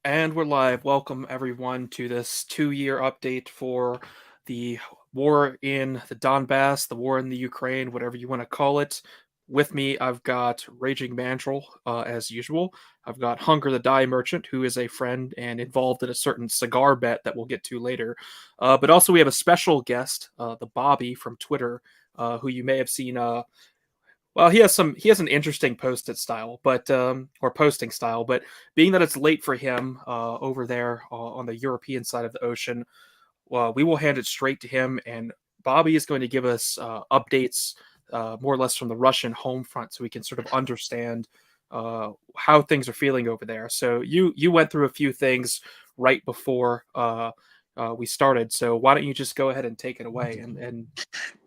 And we're live. Welcome, everyone, to this 2 year update for the war in the Donbass, the war in the Ukraine, whatever you want to call it. With me, I've got Raging Mandrill, as usual. I've got Hunger the Dye Merchant, who is a friend and involved in a certain cigar bet that we'll get to later. But also, we have a special guest, the Bobby from Twitter, who you may have seen well, he has an interesting posted style, but or posting style, but being that it's late for him over there on the European side of the ocean, we will hand it straight to him, and Bobby is going to give us updates more or less from the Russian home front, so we can sort of understand how things are feeling over there. So you went through a few things right before we started, so why don't you just go ahead and take it away and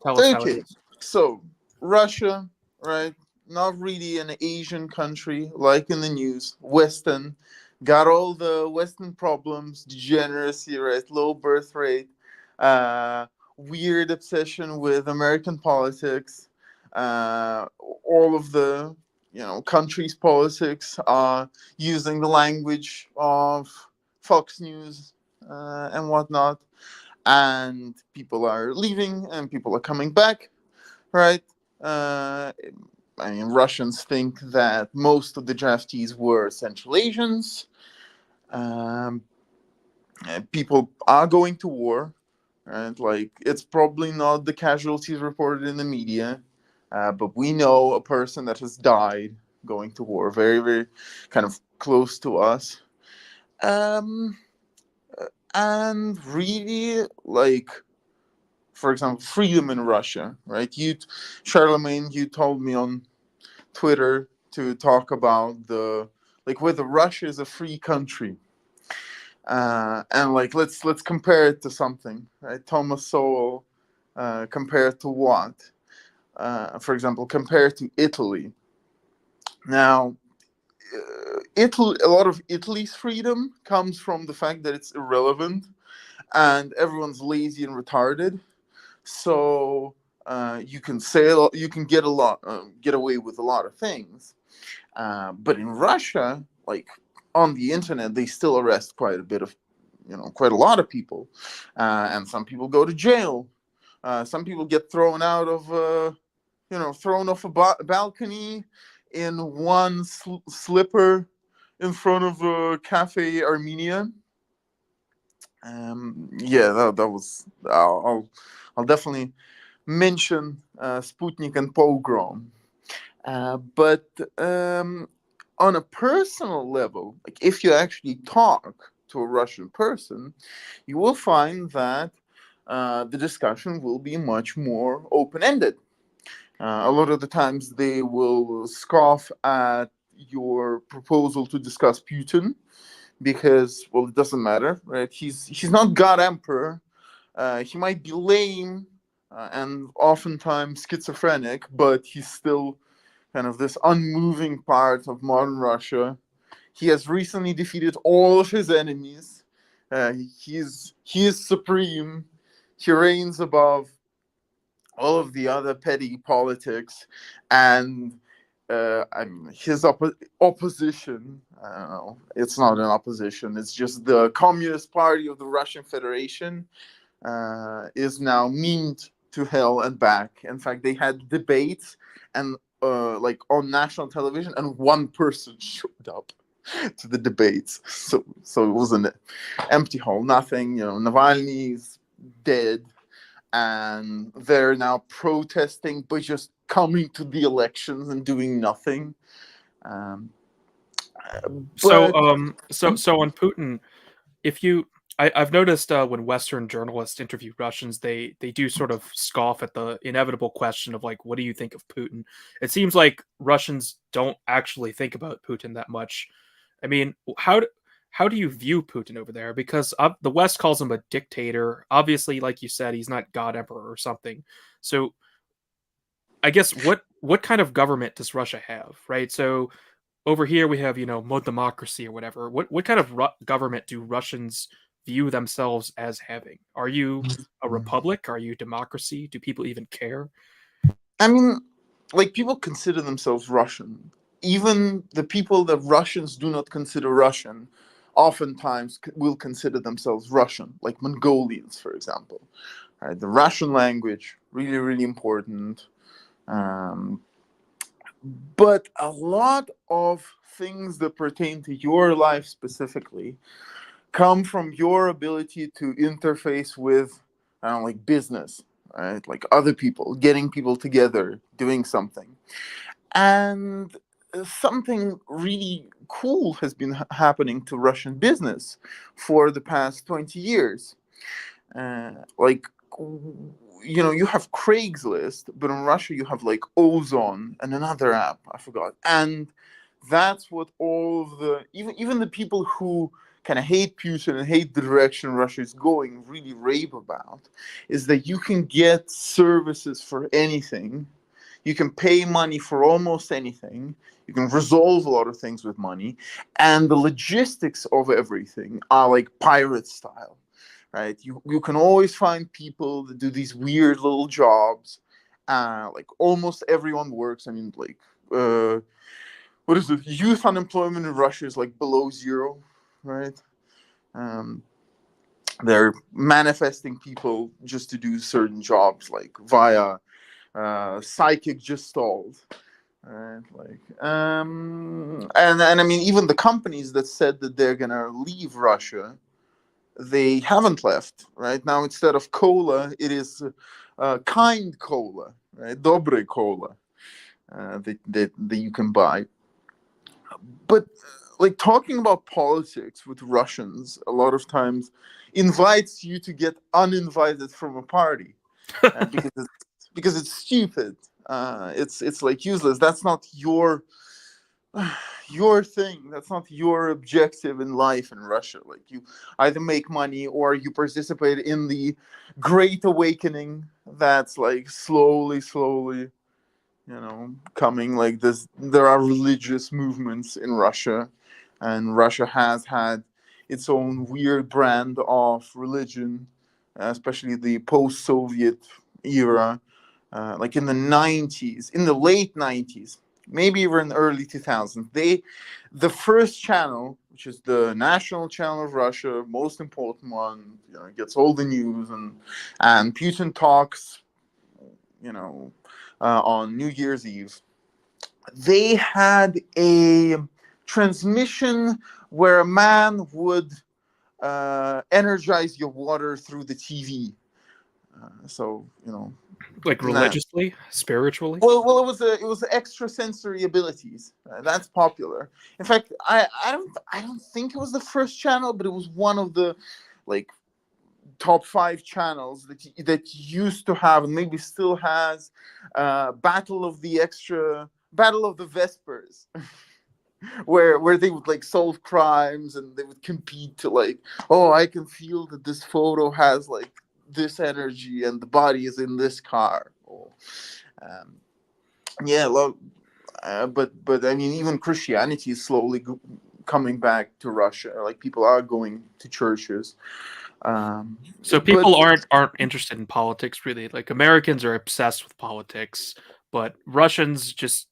tell us how it Okay, is? so Russia, right? Not really an Asian country like in the news. Western, got all the Western problems, degeneracy, right? Low birth rate, uh, weird obsession with American politics. All of the country's politics are using the language of Fox News and whatnot, and people are leaving and people are coming back, right? Uh, I mean, Russians think that most of the draftees were Central Asians. Um, People are going to war, right? Like, it's probably not the casualties reported in the media, but we know a person that has died going to war, very, very kind of close to us. Um, and really, like, for example, freedom in Russia, right? Charlemagne, you told me on Twitter to talk about the like whether Russia is a free country, and like let's compare it to something, right? Thomas Sowell compared to what? For example, compared to Italy. Now, Italy, a lot of Italy's freedom comes from the fact that it's irrelevant and everyone's lazy and retarded. So you can you can get away with a lot of things. But in Russia, like on the internet, they still arrest quite a lot of people, and some people go to jail. Some people get thrown out of, thrown off a balcony in one slipper in front of a cafe Armenia. Yeah, that was. I'll definitely mention Sputnik and pogrom. But on a personal level, like if you actually talk to a Russian person, you will find that the discussion will be much more open-ended. A lot of the times they will scoff at your proposal to discuss Putin because, well, it doesn't matter, right? He's not God Emperor. He might be lame and oftentimes schizophrenic, but he's still kind of this unmoving part of modern Russia. He has recently defeated all of his enemies. He is supreme. He reigns above all of the other petty politics, and I mean his opposition. I don't know. It's not an opposition. It's just the Communist Party of the Russian Federation is now memed to hell and back. In fact, they had debates and like on national television, and one person showed up to the debates. So it was an empty hall. Nothing. Navalny's dead, and they're now protesting, but just coming to the elections and doing nothing. Um, So, but so on Putin, if you, I've noticed when Western journalists interview Russians, they do sort of scoff at the inevitable question of like, what do you think of Putin? It seems like Russians don't actually think about Putin that much. I mean, how do you view Putin over there? Because the West calls him a dictator. Obviously, like you said, he's not God Emperor or something. So I guess what kind of government does Russia have, right? So over here we have more democracy or whatever. What kind of government do Russians view themselves as having? Are you a republic? Are you democracy? Do people even care? I mean, like, people consider themselves Russian. Even the people that Russians do not consider Russian oftentimes will consider themselves Russian, like Mongolians, for example. Right? The Russian language, really, really important. Um, but a lot of things that pertain to your life specifically come from your ability to interface with, I don't know, like business, right? Like other people, getting people together, doing something. And something really cool has been happening to Russian business for the past 20 years. Like, you have Craigslist, but in Russia you have like Ozon and another app, I forgot. And that's what all of the, even the people who kind of hate Putin and hate the direction Russia is going really rave about, is that you can get services for anything, you can pay money for almost anything. You can resolve a lot of things with money. And the logistics of everything are like pirate style, right? You can always find people that do these weird little jobs. Like almost everyone works. I mean, like, what is it? Youth unemployment in Russia is like below zero, right? Um, they're manifesting people just to do certain jobs, like via psychic gestalt. Right, like, and I mean, even the companies that said that they're gonna leave Russia, they haven't left. Right now, instead of cola, it is kind cola, right? Dobre cola that you can buy. But like talking about politics with Russians, a lot of times invites you to get uninvited from a party because it's stupid. It's like useless. That's not your thing. That's not your objective in life in Russia. Like you either make money or you participate in the Great Awakening. That's like slowly, coming like this. There are religious movements in Russia, and Russia has had its own weird brand of religion, especially the post-Soviet era, like in the 90s, in the late 90s, maybe even early 2000s. The first channel, which is the national channel of Russia, most important one, gets all the news, and Putin talks, you know, on New Year's Eve. They had a transmission where a man would energize your water through the TV. So Like nah. religiously, spiritually. Well, it was extrasensory abilities. That's popular. In fact, I don't think it was the first channel, but it was one of the like top five channels that used to have and maybe still has Battle of the Vespers, where they would like solve crimes and they would compete to like, oh, I can feel that this photo has like this energy and the body is in this car. Oh, um, yeah, look, but I mean, even Christianity is slowly coming back to Russia. Like people are going to churches. Um, So but people aren't interested in politics really. Like Americans are obsessed with politics, but Russians just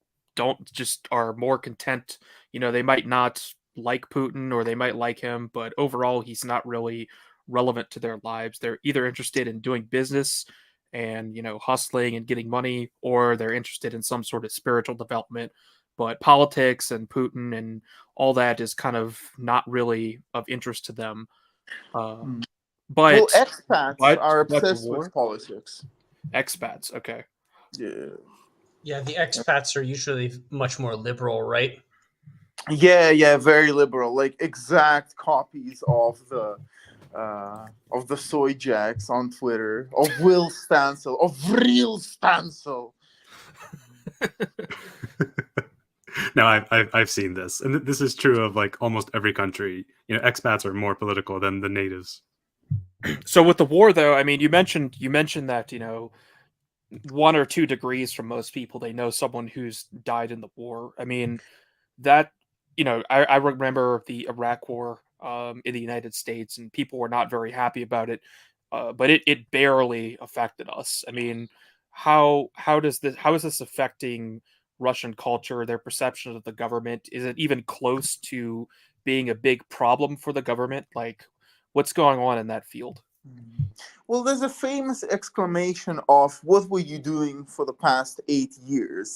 are more content. They might not like Putin or they might like him, but overall he's not really relevant to their lives. They're either interested in doing business and, hustling and getting money, or they're interested in some sort of spiritual development. But politics and Putin and all that is kind of not really of interest to them. Uh, well, but expats are but the obsessed with war, politics. expats. Okay. Yeah, Yeah, the expats are usually much more liberal, right? yeah, very liberal. Like exact copies of the soy jacks on Twitter, of Will Stansel, of real Stansel. No, I've seen this, and this is true of like almost every country. Expats are more political than the natives. So with the war, though, I mean, you mentioned that 1 or 2 degrees from most people they know someone who's died in the war. I mean, that I remember the Iraq War in the United States, and people were not very happy about it. But it barely affected us. I mean, how is this affecting Russian culture, their perception of the government? Is it even close to being a big problem for the government? Like, what's going on in that field? Well, there's a famous exclamation of "What were you doing for the past 8 years?"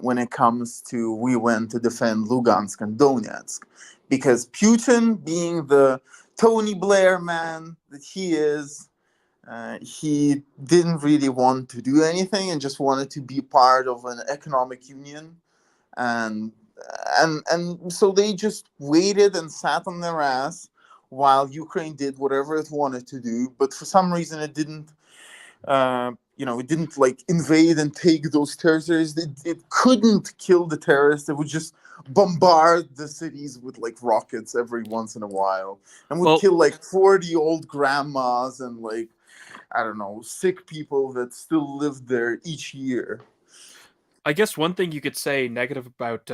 When it comes to we went to defend Lugansk and Donetsk, because Putin, being the Tony Blair man that he is, he didn't really want to do anything and just wanted to be part of an economic union, and and so they just waited and sat on their ass while Ukraine did whatever it wanted to do. But for some reason, it didn't. It didn't like invade and take those territories. It couldn't kill the terrorists. It would just bombard the cities with like rockets every once in a while, and would Well, kill like 40 old grandmas and like I don't know, sick people that still lived there each year. I guess one thing you could say negative about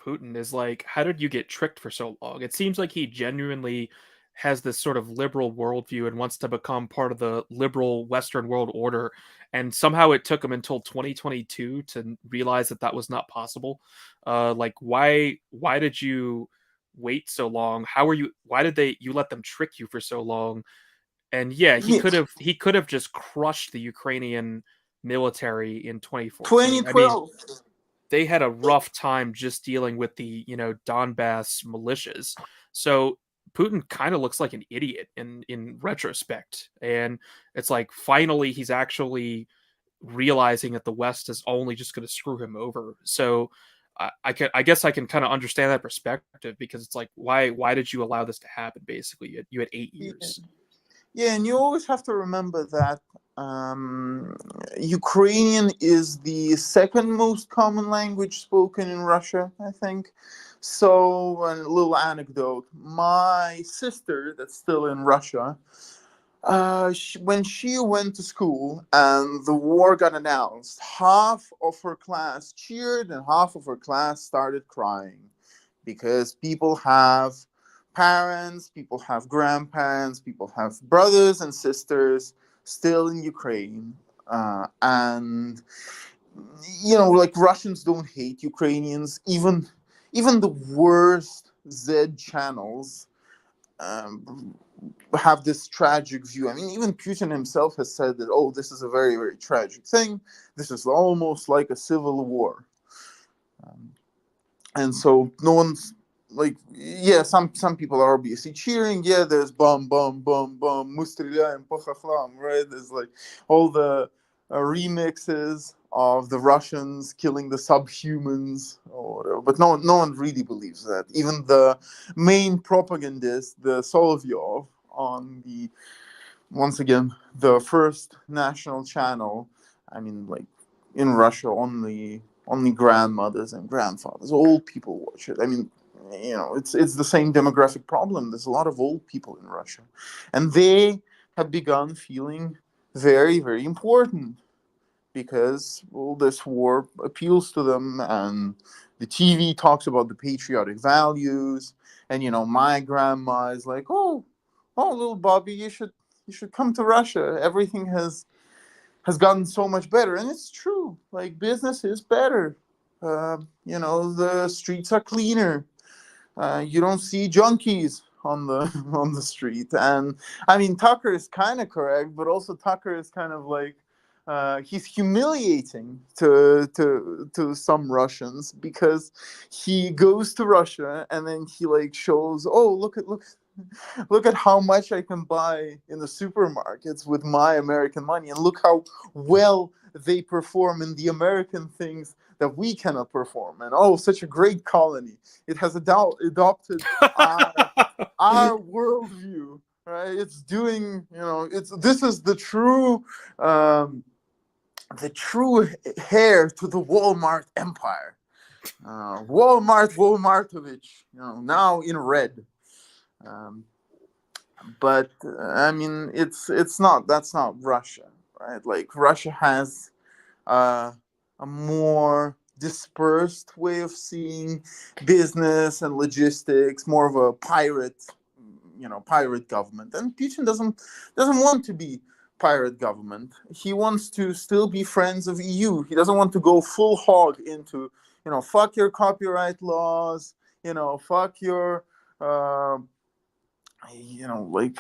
Putin is like, how did you get tricked for so long? It seems like he genuinely has this sort of liberal worldview and wants to become part of the liberal Western world order. And somehow it took him until 2022 to realize that that was not possible. Like, why did you wait so long? How are you? Why did you let them trick you for so long? And yeah, Yeah, he could have just crushed the Ukrainian military in 2014. I mean, 2012. they had a rough time just dealing with the, Donbass militias. So Putin kind of looks like an idiot in retrospect. And it's like finally he's actually realizing that the West is only just going to screw him over. So I guess I can kind of understand that perspective, because it's like why did you allow this to happen? Basically, you had 8 years. Yeah, and you always have to remember that Ukrainian is the second most common language spoken in Russia, I think. So, a little anecdote: my sister, that's still in Russia, when she went to school and the war got announced, half of her class cheered and half of her class started crying because people have parents, people have grandparents, people have brothers and sisters still in Ukraine. And like Russians don't hate Ukrainians. Even the worst Z channels um, have this tragic view. I mean, even Putin himself has said that, oh, this is a very, very tragic thing. This is almost like a civil war. Um, and so no one's like, yeah, some people are obviously cheering. Yeah, there's bum, bum, bum, bum, мы стреляем по хохлам, right? There's like all the remixes of the Russians killing the subhumans or whatever. But no one really believes that. Even the main propagandist, the Solovyov, on the once again the first national channel. I mean, like in Russia, only grandmothers and grandfathers, old people watch it. I mean, it's the same demographic problem. There's a lot of old people in Russia, and they have begun feeling very, very important because, well, this war appeals to them, and the TV talks about the patriotic values. And my grandma is like, oh, little Bobby, you should come to Russia. Everything has gotten so much better, and it's true. Like, business is better. The streets are cleaner. You don't see junkies on the on the street. And I mean, Tucker is kind of correct, but also Tucker is kind of like he's humiliating to some Russians, because he goes to Russia and then he like shows, oh, look at how much I can buy in the supermarkets with my American money, and look how well they perform in the American things that we cannot perform. And oh, such a great colony! It has adopted our worldview. Right? It's doing, this is the true heir to the Walmart empire. Walmartovich, now in red. Um, but I mean, it's not that's not Russia, right? Like, Russia has a more dispersed way of seeing business and logistics, more of a pirate government. And Putin doesn't want to be pirate government. He wants to still be friends of EU. He doesn't want to go full hog into, fuck your copyright laws, fuck your uh, like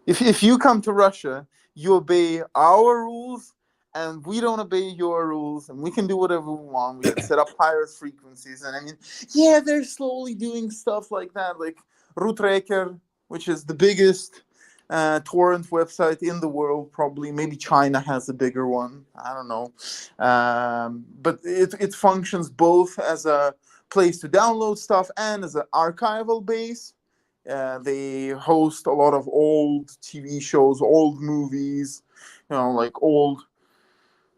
if you come to Russia, you obey our rules, and we don't obey your rules, and we can do whatever we want. We can set up higher frequencies, and I mean, yeah, they're slowly doing stuff like that, like Rootrekker, which is the biggest torrent website in the world. Probably, maybe China has a bigger one. I don't know, but it functions both as a place to download stuff and as an archival base. They host a lot of old TV shows, old movies, like old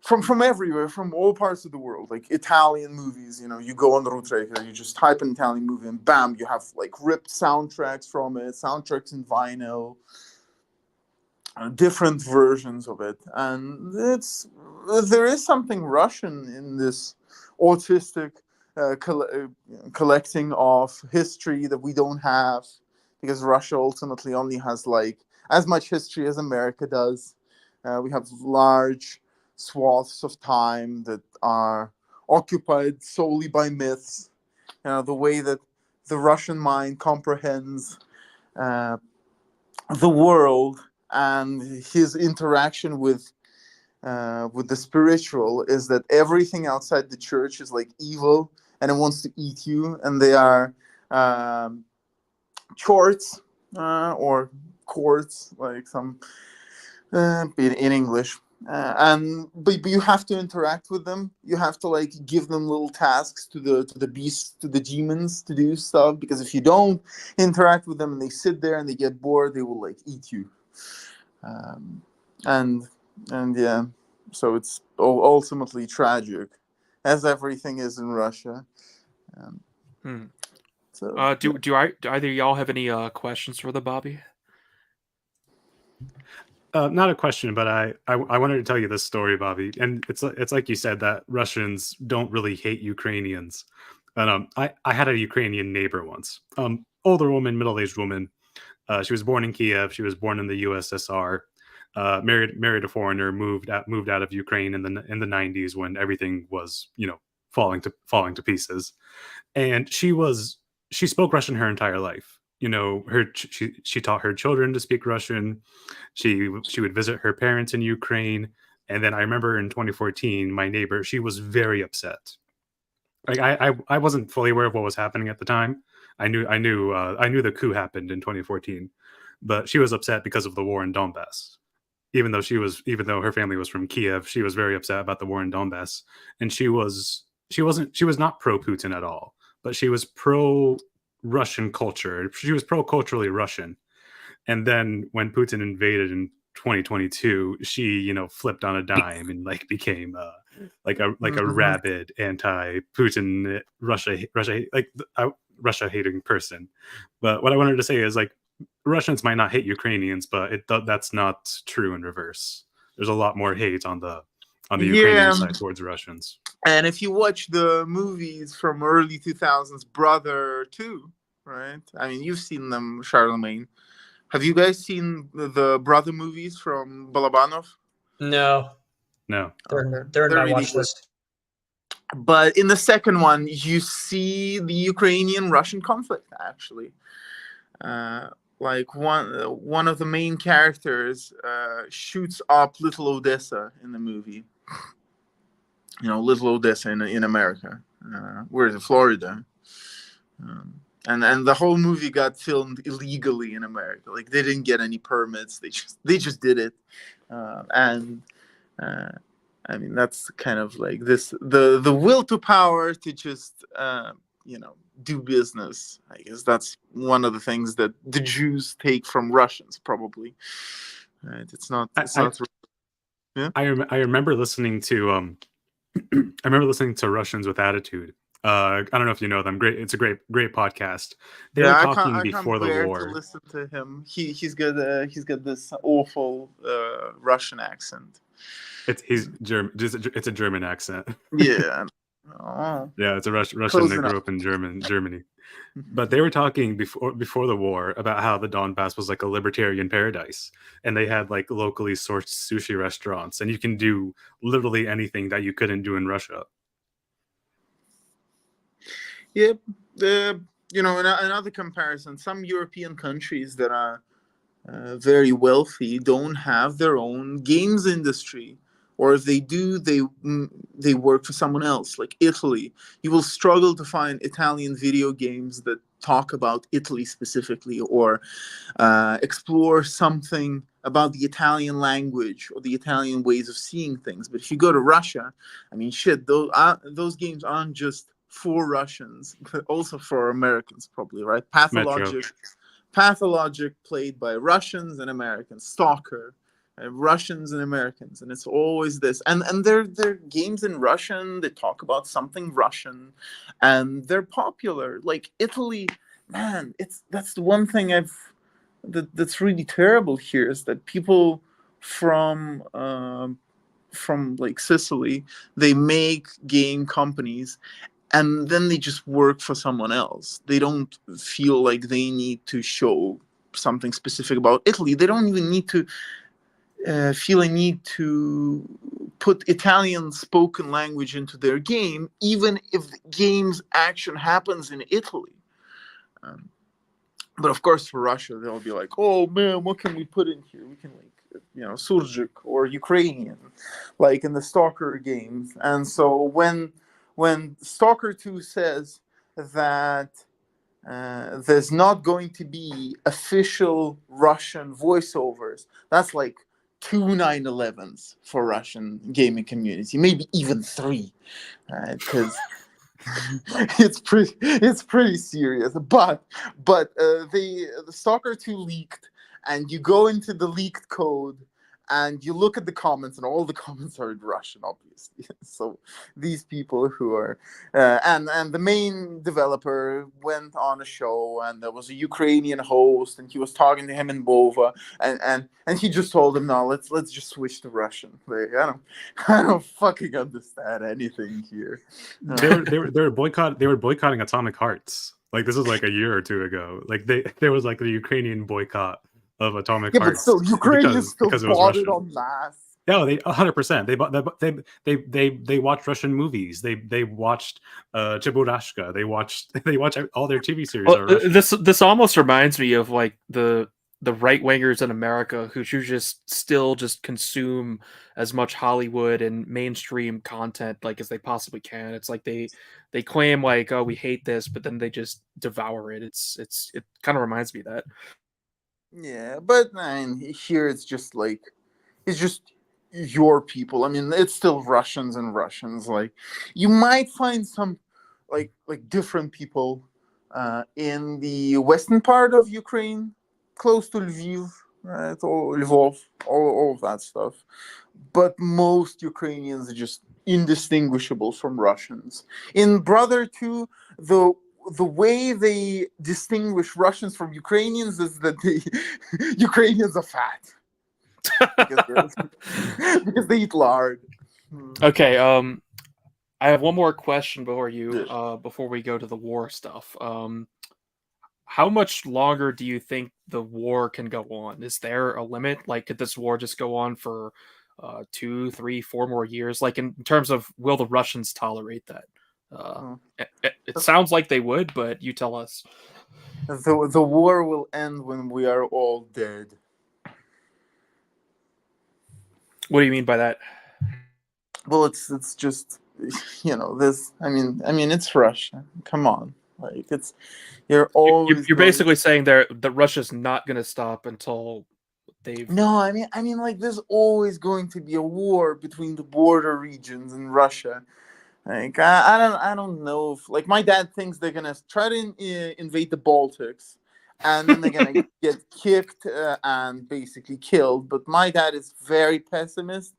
from everywhere, from all parts of the world, like Italian movies. You go on the Rootrekker, you just type an Italian movie, and bam, you have like ripped soundtracks from it, soundtracks in vinyl, different versions of it, and there is something Russian in this autistic collecting of history that we don't have, because Russia ultimately only has like as much history as America does. We have large swaths of time that are occupied solely by myths. The way that the Russian mind comprehends the world and his interaction with the spiritual is that everything outside the church is like evil and it wants to eat you, and they are chorts or courts, like some in English. But you have to interact with them. You have to like give them little tasks to the beasts, to the demons, to do stuff, because if you don't interact with them and they sit there and they get bored, they will like eat you. And yeah, so it's ultimately tragic, as everything is in Russia. So Do either of y'all have any questions for the Bobby? Not a question, but I wanted to tell you this story, Bobby. And it's like you said, that Russians don't really hate Ukrainians. And I had a Ukrainian neighbor once. Older woman, middle-aged woman. She was born in Kiev. She was born in the USSR. Married a foreigner. Moved out of Ukraine in the 90s, when everything was falling to pieces. And she spoke Russian her entire life. She taught her children to speak Russian. She would visit her parents in Ukraine. And then I remember in 2014, my neighbor, she was very upset. Like I wasn't fully aware of what was happening at the time. I knew the coup happened in 2014, but she was upset because of the war in Donbass. Even though her family was from Kiev, she was very upset about the war in Donbass, and she was not pro Putin at all, but she was pro Russian culture. She was pro culturally Russian. And then when Putin invaded in 2022, she flipped on a dime and like became like a rabid anti-Putin Russia hating person. But what I wanted to say is, like, Russians might not hate Ukrainians, but that's not true in reverse. There's a lot more hate on the Ukrainian side towards Russians. And if you watch the movies from early 2000s, Brother 2, right? I mean, you've seen them, Charlemagne. Have you guys seen the Brother movies from Balabanov? No. They're in my really watch good. list. But in the second one, you see the Ukrainian-Russian conflict, actually. Like one of the main characters shoots up Little Odessa in the movie. Little Odessa in America. Where is it? Florida. And the whole movie got filmed illegally in America. Like, they didn't get any permits. They just did it. I mean, that's kind of like this the will to power to just do business. I guess that's one of the things that the Jews take from Russians, probably. Right? It's not. Yeah. I remember listening to Russians with Attitude. I don't know if you know them. Great, it's a great podcast. They were talking before the war. To listen to him. He's got this awful Russian accent. He's German. It's a German accent. Yeah. Yeah, it's a Russian that grew up in Germany. But they were talking before the war about how the Donbass was like a libertarian paradise, and they had like locally sourced sushi restaurants, and you can do literally anything that you couldn't do in Russia. Yep. Another comparison: some European countries that are very wealthy don't have their own games industry, or if they do, they work for someone else. Like Italy, you will struggle to find Italian video games that talk about Italy specifically, or explore something about the Italian language or the Italian ways of seeing things. But if you go to Russia, I mean, shit, those games aren't just for Russians, but also for Americans, probably, right? Metro. Pathologic played by Russians and Americans. Stalker, Russians and Americans, and it's always this. And they're games in Russian. They talk about something Russian, and they're popular. Like Italy, man, that's the one thing that's really terrible here is that people from like Sicily, they make game companies and then they just work for someone else. They don't feel like they need to show something specific about Italy. They don't even need to feel a need to put Italian spoken language into their game, even if the game's action happens in Italy. Um, but of course, for Russia, they'll be like, "Oh man, what can we put in here? We can Surgic or Ukrainian, like in the Stalker games." And so when Stalker 2 says that there's not going to be official Russian voiceovers, that's like two 9/11s for Russian gaming community, maybe even three, because it's pretty serious. But the Stalker 2 leaked, and you go into the leaked code and you look at the comments, and all the comments are in Russian, obviously. So these people who are and the main developer went on a show, and there was a Ukrainian host, and he was talking to him in Bova, and he just told him, "No, let's just switch to Russian." Like, I don't fucking understand anything here. They were boycotting Atomic Hearts. Like this was like a year or two ago. Like there was like the Ukrainian boycott of Atomic Yeah, but Hearts still, Ukrainians still because it was bought it Russian. en masse. No, they 100%. They watched Russian movies. They watched Cheburashka. They watch all their TV series Well, are Russian. this almost reminds me of like the right wingers in America who just still just consume as much Hollywood and mainstream content like as they possibly can. It's like they claim like, oh, we hate this, but then they just devour it. It kind of reminds me of that. Yeah, but man, here it's just your people. I mean, it's still Russians and Russians. Like, you might find some like different people in the western part of Ukraine, close to Lviv, right, or Lvov, all of that stuff. But most Ukrainians are just indistinguishable from Russians. In Brother 2, the way they distinguish Russians from Ukrainians is that the Ukrainians are fat because they eat lard. Okay, I have one more question Yeah. before we go to the war stuff. How much longer do you think the war can go on? Is there a limit? Like, could this war just go on for 2, 3, 4 more years? Like, in terms of will the Russians tolerate that? Hmm. It sounds like they would, but you tell us. The war will end when we are all dead. What do you mean by that? Well, it's just this. I mean, it's Russia. Come on, like you're always You're going. basically saying that Russia's not going to stop until they've. No, I mean, like there's always going to be a war between the border regions in Russia. Like I don't know if like my dad thinks they're gonna try to invade the Baltics, and then they're gonna get kicked and basically killed. But my dad is very pessimist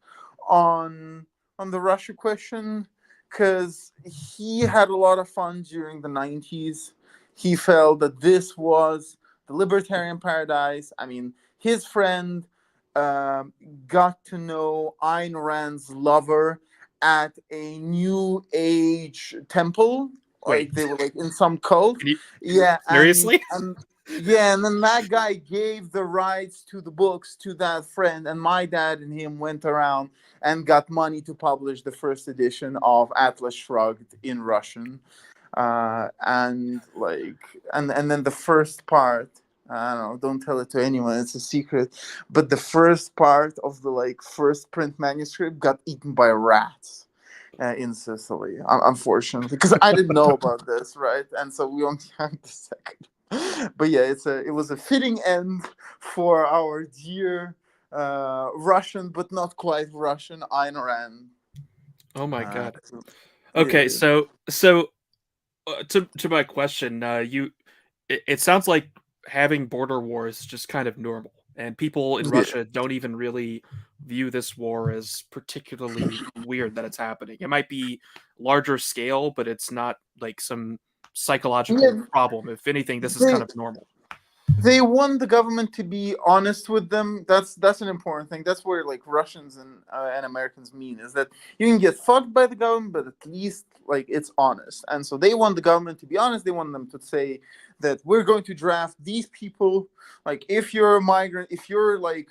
on the Russia question because he had a lot of fun during the 90s. He felt that this was the libertarian paradise. I mean, his friend um, got to know Ayn Rand's lover at a new age temple. Wait, Like they were like in some cult. can you Yeah, seriously? and then that guy gave the rights to the books to that friend, and my dad and him went around and got money to publish the first edition of Atlas Shrugged in Russian. and like and then the first part, I don't know, don't tell it to anyone, it's a secret, but the first part of the like first print manuscript got eaten by rats in Sicily, unfortunately, because I didn't know about this, right? And so we only have the second. But yeah, it was a fitting end for our dear Russian, but not quite Russian, Ayn Rand. Oh my god. Okay, Yeah, so to my question, it sounds like having border wars is just kind of normal, and people in yeah. Russia don't even really view this war as particularly weird that it's happening. It might be larger scale, but it's not like some psychological Yeah, problem. If anything, this is they kind of normal. they want the government to be honest with them. That's an important thing. That's where like Russians and Americans mean is that you can get fucked by the government, but at least like it's honest. And so they want the government to be honest. They want them to say that we're going to draft these people. Like if you're a migrant, if you're like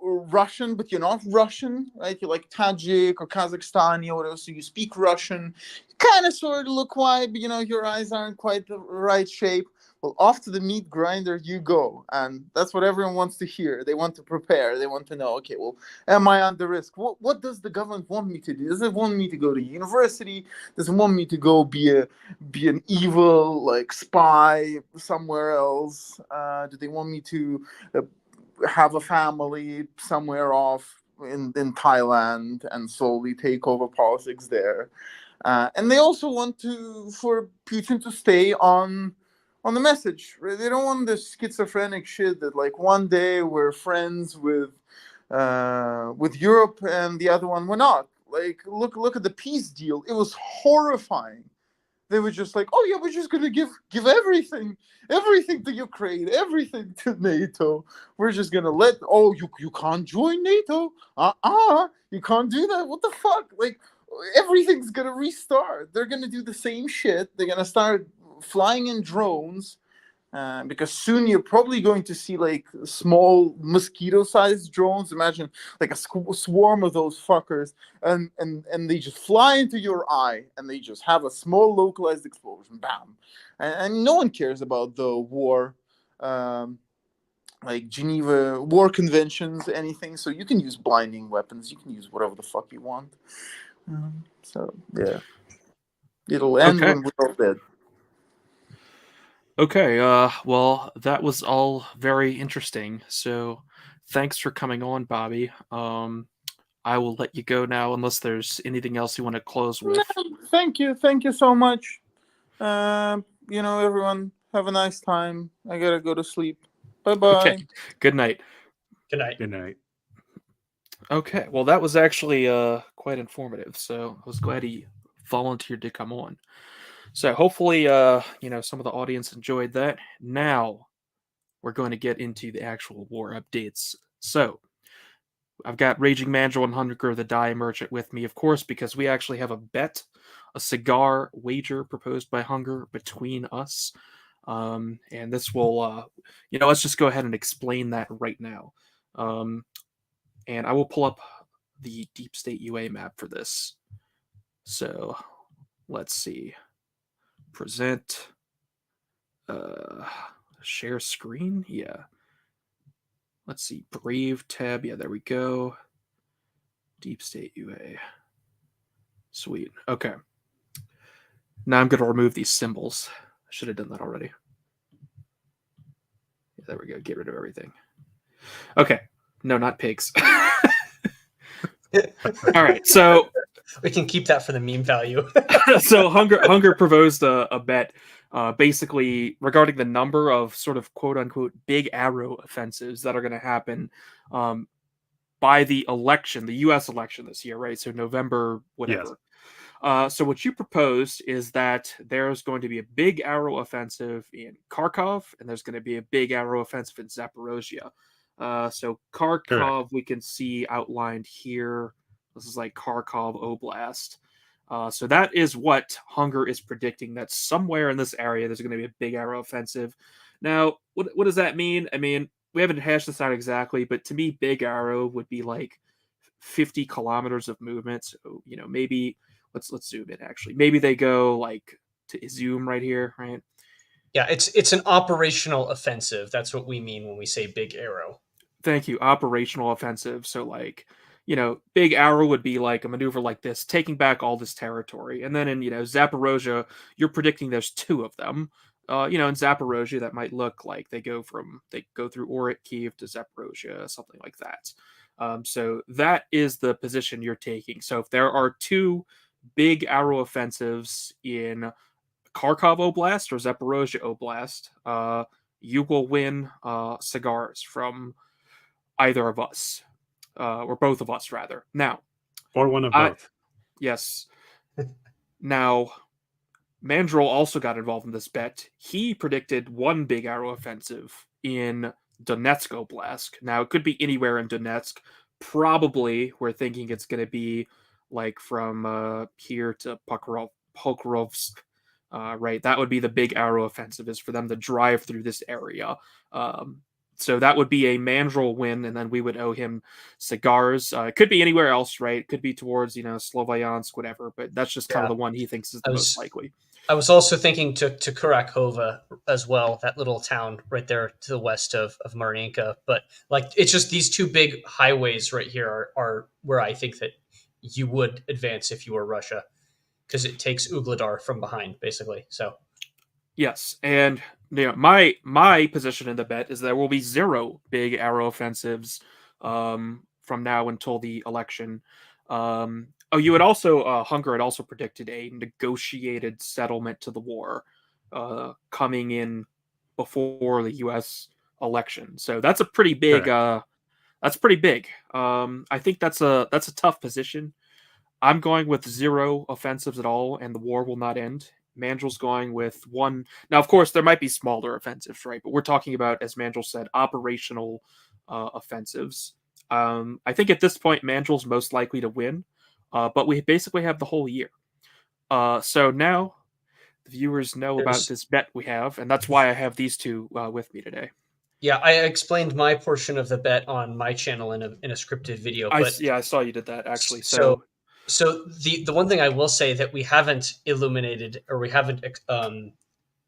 Russian, but you're not Russian, right? You're like Tajik or Kazakhstani or whatever. So you speak Russian, kind of sort of look white, but your eyes aren't quite the right shape. Well, off to the meat grinder you go. And that's what everyone wants to hear. They want to prepare. They want to know, okay, well, am I under risk? What does the government want me to do? Does it want me to go to university? Does it want me to go be an evil like spy somewhere else? Do they want me to have a family somewhere off in Thailand and slowly take over politics there? And they also want for Putin to stay on the message. Right? They don't want this schizophrenic shit that like one day we're friends with Europe and the other one we're not. Like look at the peace deal. It was horrifying. They were just like, oh yeah, we're just gonna give everything to Ukraine, everything to NATO. We're just gonna let you can't join NATO. You can't do that. What the fuck? Like everything's gonna restart. They're gonna do the same shit. They're gonna start flying in drones because soon you're probably going to see like small mosquito-sized drones. Imagine like a swarm of those fuckers, and they just fly into your eye, and they just have a small localized explosion, bam, and no one cares about the war. Like Geneva war conventions, anything. So you can use blinding weapons. You can use whatever the fuck you want. So yeah, it'll end Okay. when we're all dead. Okay, well, that was all very interesting. So, thanks for coming on, Bobby. I will let you go now, unless there's anything else you want to close No, with. thank you so much. Everyone have a nice time. I gotta go to sleep. Bye Okay, bye. good night. Good night. Good night. Okay, well, that was actually quite informative. So, I was glad he volunteered to come on. So, hopefully, some of the audience enjoyed that. Now, we're going to get into the actual war updates. So, I've got Raging Mandrill and Hunger the Die Merchant with me, of course, because we actually have a bet, a cigar wager proposed by Hunger between us. And this will, let's just go ahead and explain that right now. And I will pull up the Deep State UA map for this. So let's see. Present, uh, share screen. Yeah. Let's see. Brave tab. Yeah, there we go. Deep State UA. Sweet. Okay. Now I'm going to remove these symbols. I should have done that already. Yeah, there we go. Get rid of everything. Okay. No, not pigs. All right. So We can keep that for the meme value. so Hunger proposed a bet basically regarding the number of sort of quote unquote big arrow offensives that are going to happen by the election, the U.S. election this year, right? So November, Yes. whatever. So what you proposed is that there's going to be a big arrow offensive in Kharkov, and there's going to be a big arrow offensive in Zaporozhye. So Correct. Kharkov we can see outlined here. This is like Kharkov Oblast. So that is what Hunger is predicting. That somewhere in this area there's going to be a big arrow offensive. Now, what does that mean? I mean, we haven't hashed this out exactly, but to me, big arrow would be like 50 kilometers of movement. So maybe let's zoom in. Actually, maybe they go like to Izum right here, right? Yeah, it's an operational offensive. That's what we mean when we say big arrow. Thank you. Operational offensive. So like, big arrow would be like a maneuver like this, taking back all this territory. And then in, Zaporozhye, you're predicting there's two of them. In Zaporozhye, that might look like they go through Orit, Kiev to Zaporozhye, something like that. So that is the position you're taking. So if there are two big arrow offensives in Kharkov Oblast or Zaporozhye Oblast, you will win cigars from either of us, or both of us, rather. Now, Or one of I both. yes. Now, Mandrill also got involved in this bet. He predicted one big arrow offensive in Donetsk Oblast. Now, it could be anywhere in Donetsk. Probably, we're thinking it's going to be like from here to Pokrovsk. Right, that would be the big arrow offensive, is for them to drive through this area. So that would be a Mandrill win, and then we would owe him cigars. It could be anywhere else, right? It could be towards, Sloviansk, whatever, but that's just kind of Yeah, the one he thinks is I the most was likely. I was also thinking to Kurakova as well, that little town right there to the west of Mariinka. But like, it's just these two big highways right here are where I think that you would advance if you were Russia, because it takes Ugledar from behind, basically. So Yes, and my position in the bet is there will be zero big arrow offensives from now until the election. You had also Hunger had also predicted a negotiated settlement to the war coming in before the U.S. election. So that's a pretty big. Correct. That's pretty big. I think that's a tough position. I'm going with zero offensives at all, and the war will not end. Mandrill's going with one. Now, of course, there might be smaller offensives, right? But we're talking about, as Mandrill said, operational offensives. I think at this point, Mandrill's most likely to win, but we basically have the whole year. So now the viewers know about there's this bet we have, and that's why I have these two with me today. yeah, I explained my portion of the bet on my channel in a scripted video, but I saw you did that actually. so So so the one thing I will say that we haven't illuminated, or we haven't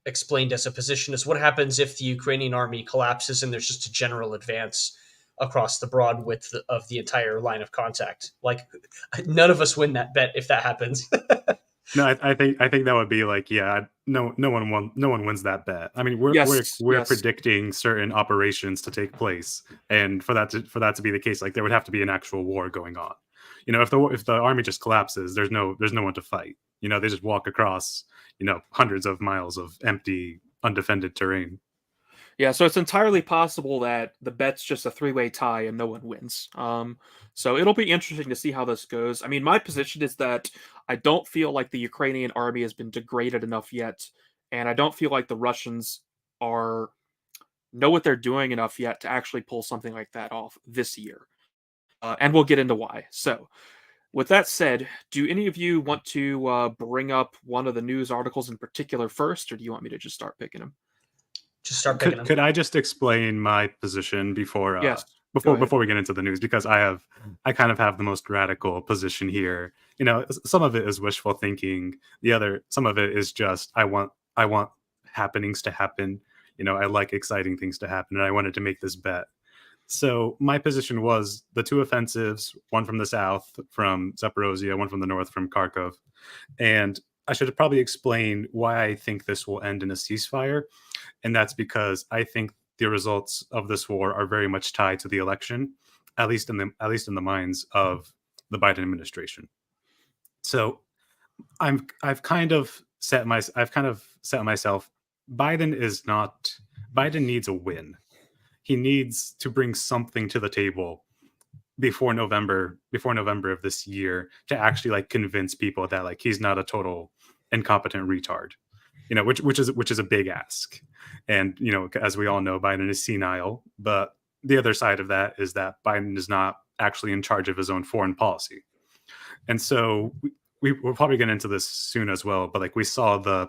explained as a position, is what happens if the Ukrainian army collapses and there's just a general advance across the broad width of the entire line of contact. Like, none of us win that bet if that happens. No, I think that would be like, yeah, no one wins that bet. I mean, we're yes, predicting certain operations to take place, and for that to be the case, like there would have to be an actual war going on. If the army just collapses, there's no one to fight. They just walk across hundreds of miles of empty, undefended terrain. yeah, so it's entirely possible that the bet's just a three-way tie and no one wins. So it'll be interesting to see how this goes. I mean, my position is that I don't feel like the Ukrainian army has been degraded enough yet, and I don't feel like the Russians are know what they're doing enough yet to actually pull something like that off this year. And we'll get into why. So, with that said, do any of you want to bring up one of the news articles in particular first, or do you want me to just start picking them? Just start picking Could them. could I just explain my position before Yes, go ahead. before we get into the news, because I kind of have the most radical position here. Some of it is wishful thinking. Some of it is just I want happenings to happen. I like exciting things to happen, and I wanted to make this bet. So my position was the two offensives, one from the south from Zaporozhye, one from the north from Kharkov. And I should probably explain why I think this will end in a ceasefire. And that's because I think the results of this war are very much tied to the election, at least in the minds of the Biden administration. So I've kind of set myself. Biden needs a win. He needs to bring something to the table before November of this year to actually like convince people that like he's not a total incompetent retard. Which is a big ask. And as we all know, Biden is senile, but the other side of that is that Biden is not actually in charge of his own foreign policy. And so we're probably getting into this soon as well, but like we saw the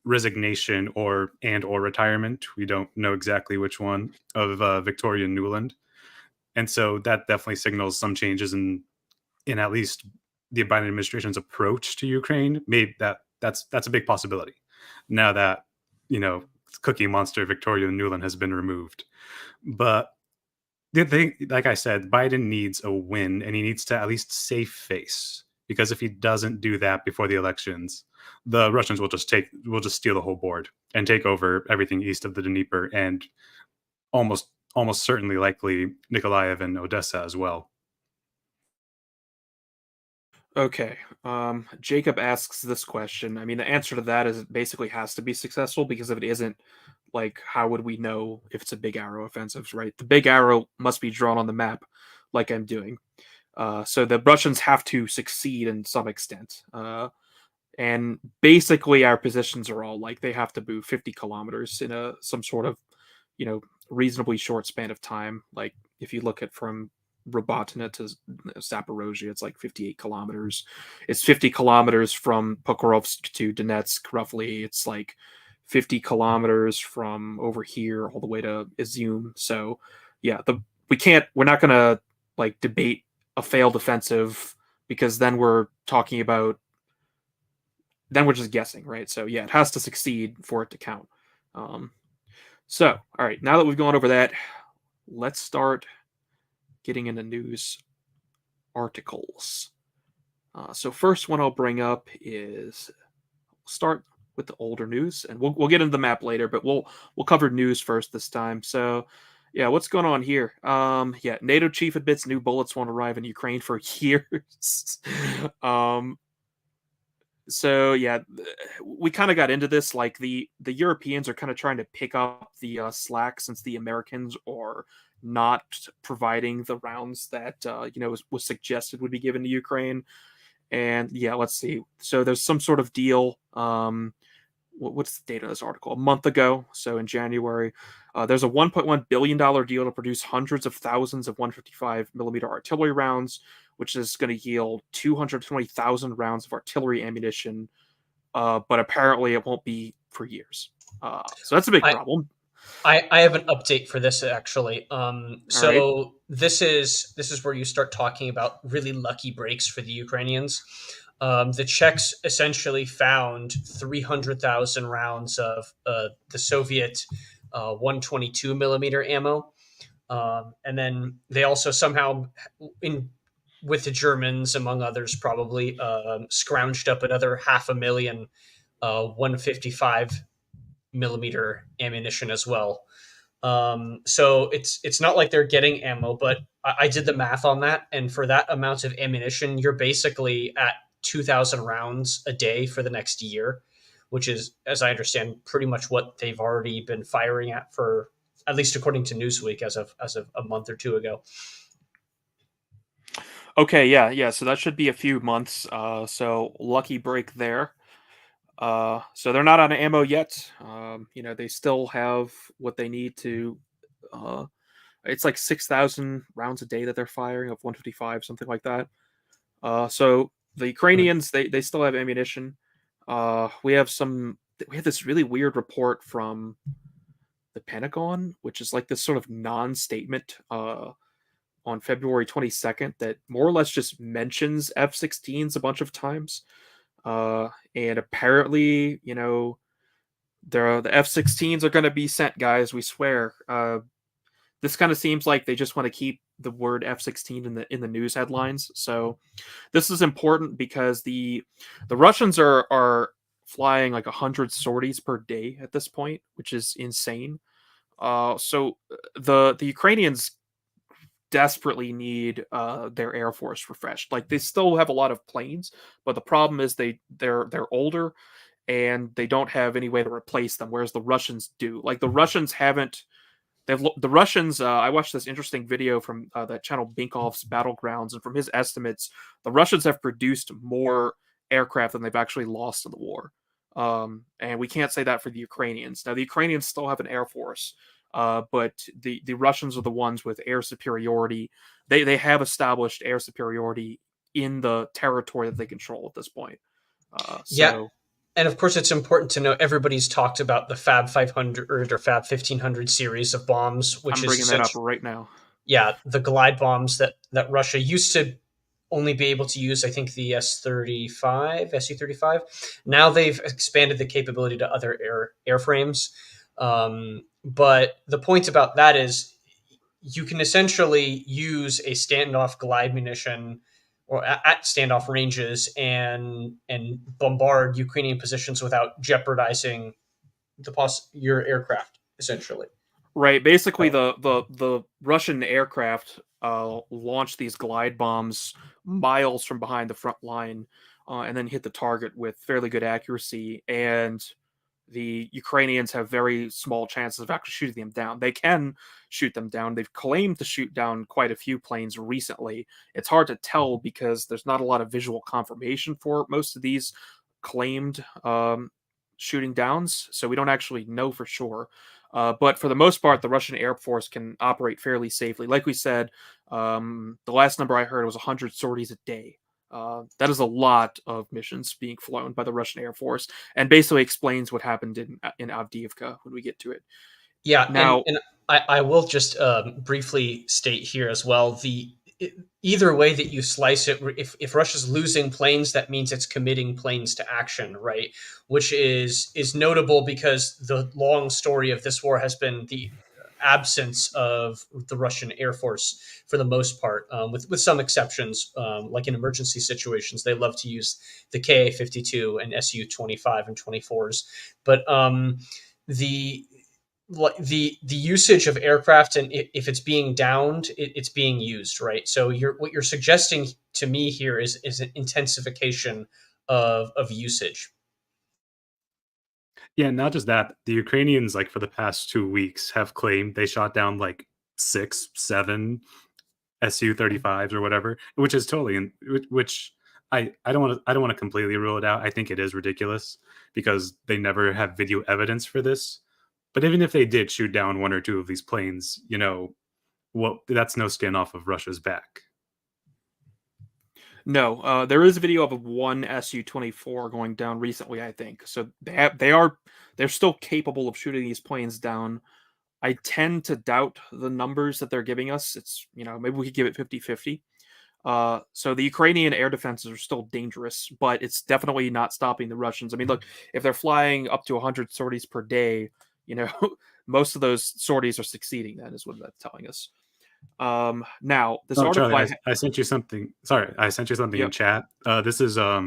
resignation or retirement, we don't know exactly which one, of Victoria Nuland. And so that definitely signals some changes in at least the Biden administration's approach to Ukraine. Maybe that's a big possibility now that, you know, Cookie Monster Victoria Nuland has been removed. But the thing, like I said, Biden needs a win, and he needs to at least save face. Because if he doesn't do that before the elections, the Russians will just steal the whole board and take over everything east of the Dnieper, and almost certainly likely Nikolaev and Odessa as well. Okay. Jacob asks this question. I mean, the answer to that is it basically has to be successful, because if it isn't, like, how would we know if it's a big arrow offensive, right? The big arrow must be drawn on the map, like I'm doing. So the Russians have to succeed in some extent. And basically, our positions are all like they have to move 50 kilometers in some sort of, reasonably short span of time. Like if you look at from Robotina to Zaporozhye, it's like 58 kilometers. It's 50 kilometers from Pokrovsk to Donetsk, roughly. It's like 50 kilometers from over here all the way to Izum. So, yeah, we're not gonna like debate a failed offensive, because then we're talking about then we're just guessing, right? So yeah, it has to succeed for it to count. Um, so all right, now that we've gone over that, let's start getting into news articles. So first one I'll bring up is start with the older news, and we'll get into the map later, but we'll cover news first this time. So yeah, what's going on here? Yeah, NATO chief admits new bullets won't arrive in Ukraine for years. So yeah, we kind of got into this. Like the Europeans are kind of trying to pick up the slack, since the Americans are not providing the rounds that was suggested would be given to Ukraine. And yeah, let's see. So there's some sort of deal. What's the date of this article? A month ago, so in January, there's a $1.1 billion deal to produce hundreds of thousands of 155 millimeter artillery rounds, which is going to yield 220,000 rounds of artillery ammunition. But apparently, it won't be for years. So that's a big problem. I have an update for this actually. So right. this is where you start talking about really lucky breaks for the Ukrainians. The Czechs essentially found 300,000 rounds of the Soviet 122 millimeter ammo, and then they also somehow, with the Germans among others, probably scrounged up another 500,000 155 millimeter ammunition as well. So it's not like they're getting ammo, but I did the math on that, and for that amount of ammunition, you're basically at 2,000 rounds a day for the next year, which is, as I understand, pretty much what they've already been firing at for, at least according to Newsweek, as of a month or two ago. Okay, yeah. So that should be a few months. So lucky break there. So they're not on ammo yet. They still have what they need to. It's like 6,000 rounds a day that they're firing of 155, something like that. So the Ukrainians, they still have ammunition. We have this really weird report from the Pentagon, which is like this sort of non-statement on February 22nd that more or less just mentions F-16s a bunch of times. And apparently, the F-16s are going to be sent, guys. We swear. This kind of seems like they just want to keep the word F-16 in the news headlines. So this is important because the Russians are flying like 100 sorties per day at this point, which is insane. So the Ukrainians desperately need their air force refreshed. Like they still have a lot of planes, but the problem is they're older and they don't have any way to replace them, whereas the Russians do. Like the Russians haven't. The Russians. I watched this interesting video from that channel Binkov's Battlegrounds, and from his estimates, the Russians have produced more aircraft than they've actually lost in the war. And we can't say that for the Ukrainians. Now the Ukrainians still have an air force, but the Russians are the ones with air superiority. They have established air superiority in the territory that they control at this point. Yeah. And of course, it's important to know everybody's talked about the Fab 500 or Fab 1500 series of bombs, which I'm bringing that up right now. Yeah, the glide bombs that Russia used to only be able to use, I think, the S-35, Su-35. Now they've expanded the capability to other airframes. But the point about that is you can essentially use a standoff glide munition or at standoff ranges and bombard Ukrainian positions without jeopardizing your aircraft, essentially. Right. Basically, So, the Russian aircraft launched these glide bombs miles from behind the front line, and then hit the target with fairly good accuracy. And the Ukrainians have very small chances of actually shooting them down. They can shoot them down. They've claimed to shoot down quite a few planes recently. It's hard to tell because there's not a lot of visual confirmation for most of these claimed shooting downs, so we don't actually know for sure. But for the most part, the Russian Air Force can operate fairly safely. Like we said, the last number I heard was 100 sorties a day. That is a lot of missions being flown by the Russian Air Force, and basically explains what happened in Avdiivka when we get to it. yeah, Now, and I will just briefly state here as well either way that you slice it, if Russia's losing planes, that means it's committing planes to action, right? Which is notable because the long story of this war has been the absence of the Russian Air Force for the most part, with some exceptions, like in emergency situations, they love to use the Ka-52 and Su-25 and 24s, but the the usage of aircraft, and if it's being downed, it's being used, right? So what you're suggesting to me here is an intensification of usage. Yeah, not just that. The Ukrainians, like for the past 2 weeks, have claimed they shot down like 6, 7 Su-35s or whatever, which is totally which I don't want to completely rule it out. I think it is ridiculous because they never have video evidence for this. But even if they did shoot down one or two of these planes, well, that's no skin off of Russia's back. no, there is a video of one Su-24 going down recently, I think. So they're still capable of shooting these planes down. I tend to doubt the numbers that they're giving us. It's, maybe we could give it 50-50. So the Ukrainian air defenses are still dangerous, but it's definitely not stopping the Russians. I mean, look, if they're flying up to 100 sorties per day, most of those sorties are succeeding. That is what that's telling us. Now this Oh, article, Charlie, I sent you something. Sorry, I sent you something in yep. chat. This is Let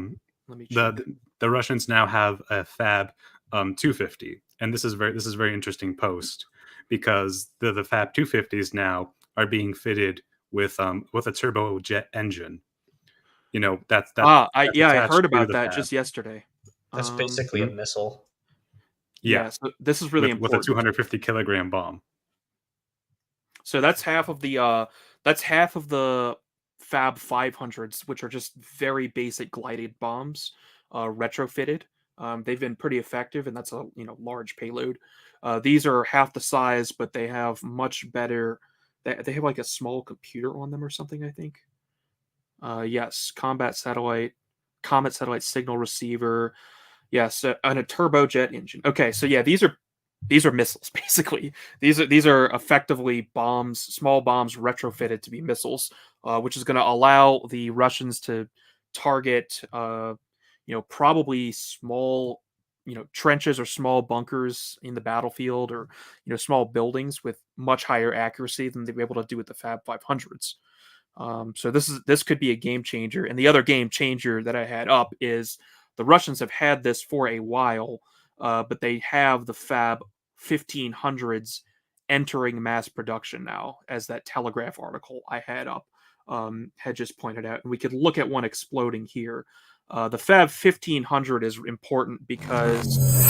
me check. the Russians now have a Fab 250, and this is very interesting post because the Fab 250s now are being fitted with a turbojet engine. That's I attached heard to about the that Fab. just yesterday. That's basically a missile. Yeah, so this is really with a important. 250 kilogram bomb. So that's half of the Fab 500s, which are just very basic glided bombs, retrofitted. They've been pretty effective, and that's a large payload. These are half the size, but they have much better. They have like a small computer on them or something, I think. Yes, comet satellite signal receiver. Yes, and a turbojet engine. Okay, so yeah, these are missiles basically. These are effectively bombs, small bombs retrofitted to be missiles, which is going to allow the Russians to target, probably small, trenches or small bunkers in the battlefield, or small buildings with much higher accuracy than they'd be able to do with the Fab 500s. So this could be a game changer. And the other game changer that I had up is the Russians have had this for a while, but they have the Fab 1500s entering mass production now, as that Telegraph article I had up had just pointed out. And we could look at one exploding here. The Fab 1500 is important because,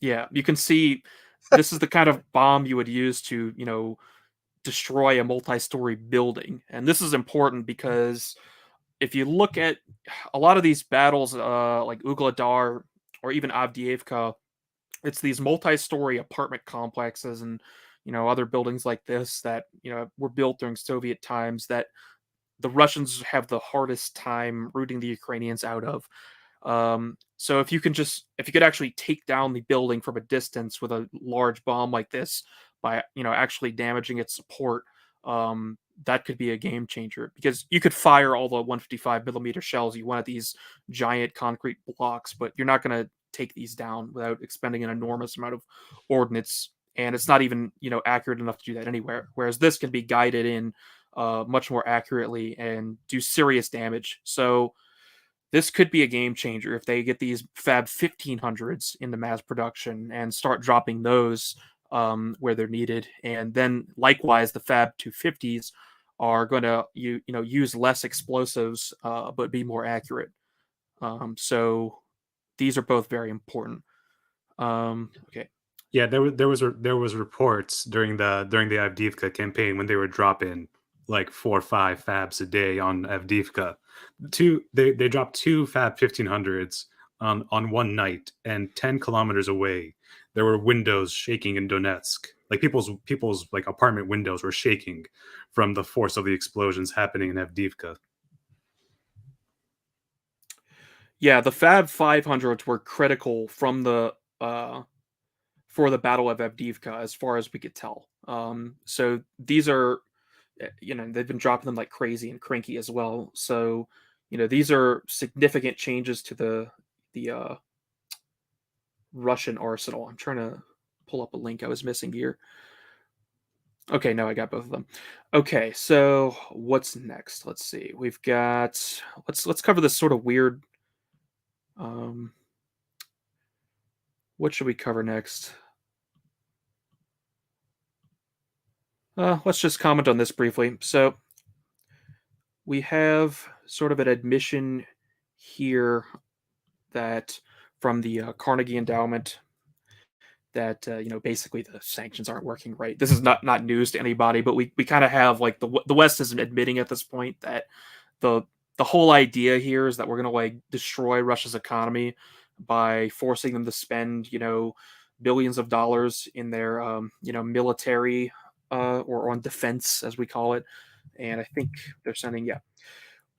yeah, you can see this is the kind of bomb you would use to, destroy a multi-story building. And this is important because if you look at a lot of these battles, like Ugladar or even Avdiivka, it's these multi-story apartment complexes and other buildings like this that were built during Soviet times that the Russians have the hardest time rooting the Ukrainians out of. So if you could actually take down the building from a distance with a large bomb like this by actually damaging its support, that could be a game changer, because you could fire all the 155 millimeter shells you want at these giant concrete blocks, but you're not going to take these down without expending an enormous amount of ordnance, and it's not even accurate enough to do that anywhere. Whereas this can be guided in much more accurately and do serious damage. So this could be a game changer if they get these Fab 1500s into mass production and start dropping those where they're needed. And then likewise, the Fab 250s are going to use less explosives but be more accurate. So these are both very important. Okay. Yeah, there was reports during the Avdiivka campaign when they were dropping like 4 or 5 fabs a day on Avdiivka. They dropped 2 Fab 1500s on one night, and 10 kilometers away there were windows shaking in Donetsk. Like people's like apartment windows were shaking from the force of the explosions happening in Avdiivka. Yeah, the Fab 500s were critical from the for the Battle of Avdiivka, as far as we could tell. So these are, they've been dropping them like crazy, and Cranky as well. So, these are significant changes to the Russian arsenal. I'm trying to pull up a link I was missing here. Okay, no, I got both of them. Okay, so what's next? Let's see. We've got let's cover this sort of weird. What should we cover next? Let's just comment on this briefly. So we have sort of an admission here that from the Carnegie Endowment that basically the sanctions aren't working right. This is not news to anybody, but we kind of have like the West isn't admitting at this point that the whole idea here is that we're going to like destroy Russia's economy by forcing them to spend billions of dollars in their military or on defense, as we call it. And I think they're sending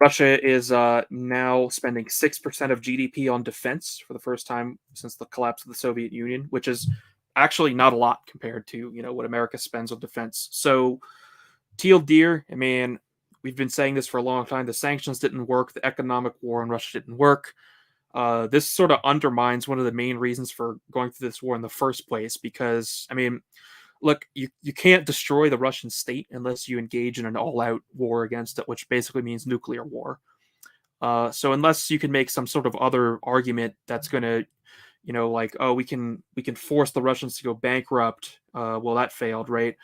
Russia is now spending 6% of GDP on defense for the first time since the collapse of the Soviet Union, which is actually not a lot compared to what America spends on defense. So, teal deer, I mean, we've been saying this for a long time. The sanctions didn't work. The economic war in Russia didn't work. This sort of undermines one of the main reasons for going through this war in the first place, because, I mean, look, you can't destroy the Russian state unless you engage in an all-out war against it, which basically means nuclear war. So unless you can make some sort of other argument that's going to, like, oh, we can force the Russians to go bankrupt. Well, that failed, right?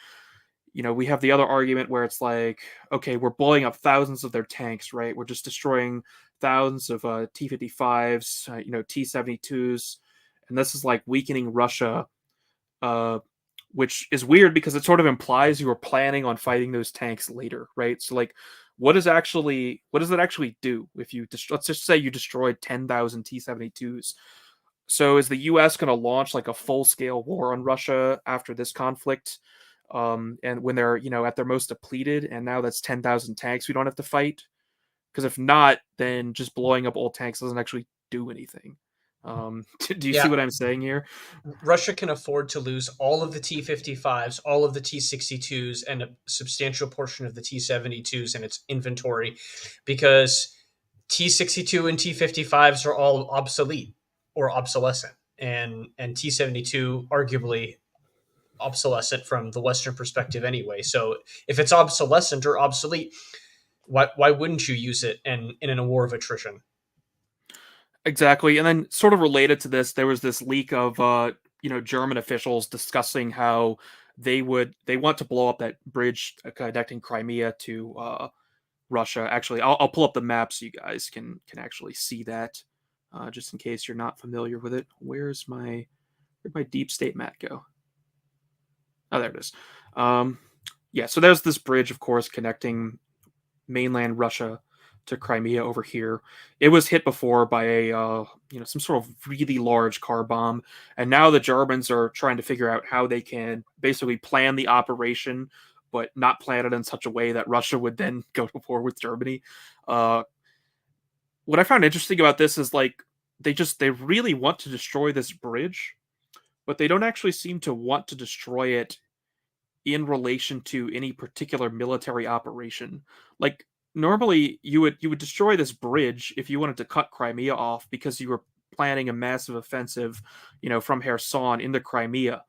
We have the other argument where it's like, okay, we're blowing up thousands of their tanks, right? We're just destroying thousands of T-55s, T-72s, and this is like weakening Russia. Which is weird because it sort of implies you were planning on fighting those tanks later, right? So, like, what does that actually do if you let's just say you destroyed 10,000 T-72s? So, is the U.S. going to launch like a full-scale war on Russia after this conflict? And when they're at their most depleted, and now that's 10,000 tanks we don't have to fight? Because if not, then just blowing up old tanks doesn't actually do anything. Do you see what I'm saying here? Russia can afford to lose all of the T-55s, all of the T-62s, and a substantial portion of the T-72s in its inventory, because T-62 and T-55s are all obsolete or obsolescent, and T-72 arguably obsolescent from the Western perspective anyway. So if it's obsolescent or obsolete, why wouldn't you use it in a war of attrition? Exactly. And then sort of related to this, there was this leak of German officials discussing how they want to blow up that bridge connecting Crimea to Russia. Actually, I'll pull up the map so you guys can actually see that, just in case you're not familiar with it. Where'd my deep state map go? Oh, there it is. So there's this bridge, of course, connecting mainland Russia to Crimea over here. It was hit before by a some sort of really large car bomb, and now the Germans are trying to figure out how they can basically plan the operation, but not plan it in such a way that Russia would then go to war with Germany. What I found interesting about this is like they really want to destroy this bridge, but they don't actually seem to want to destroy it in relation to any particular military operation. Like normally you would destroy this bridge if you wanted to cut Crimea off because you were planning a massive offensive, from Kherson into Crimea.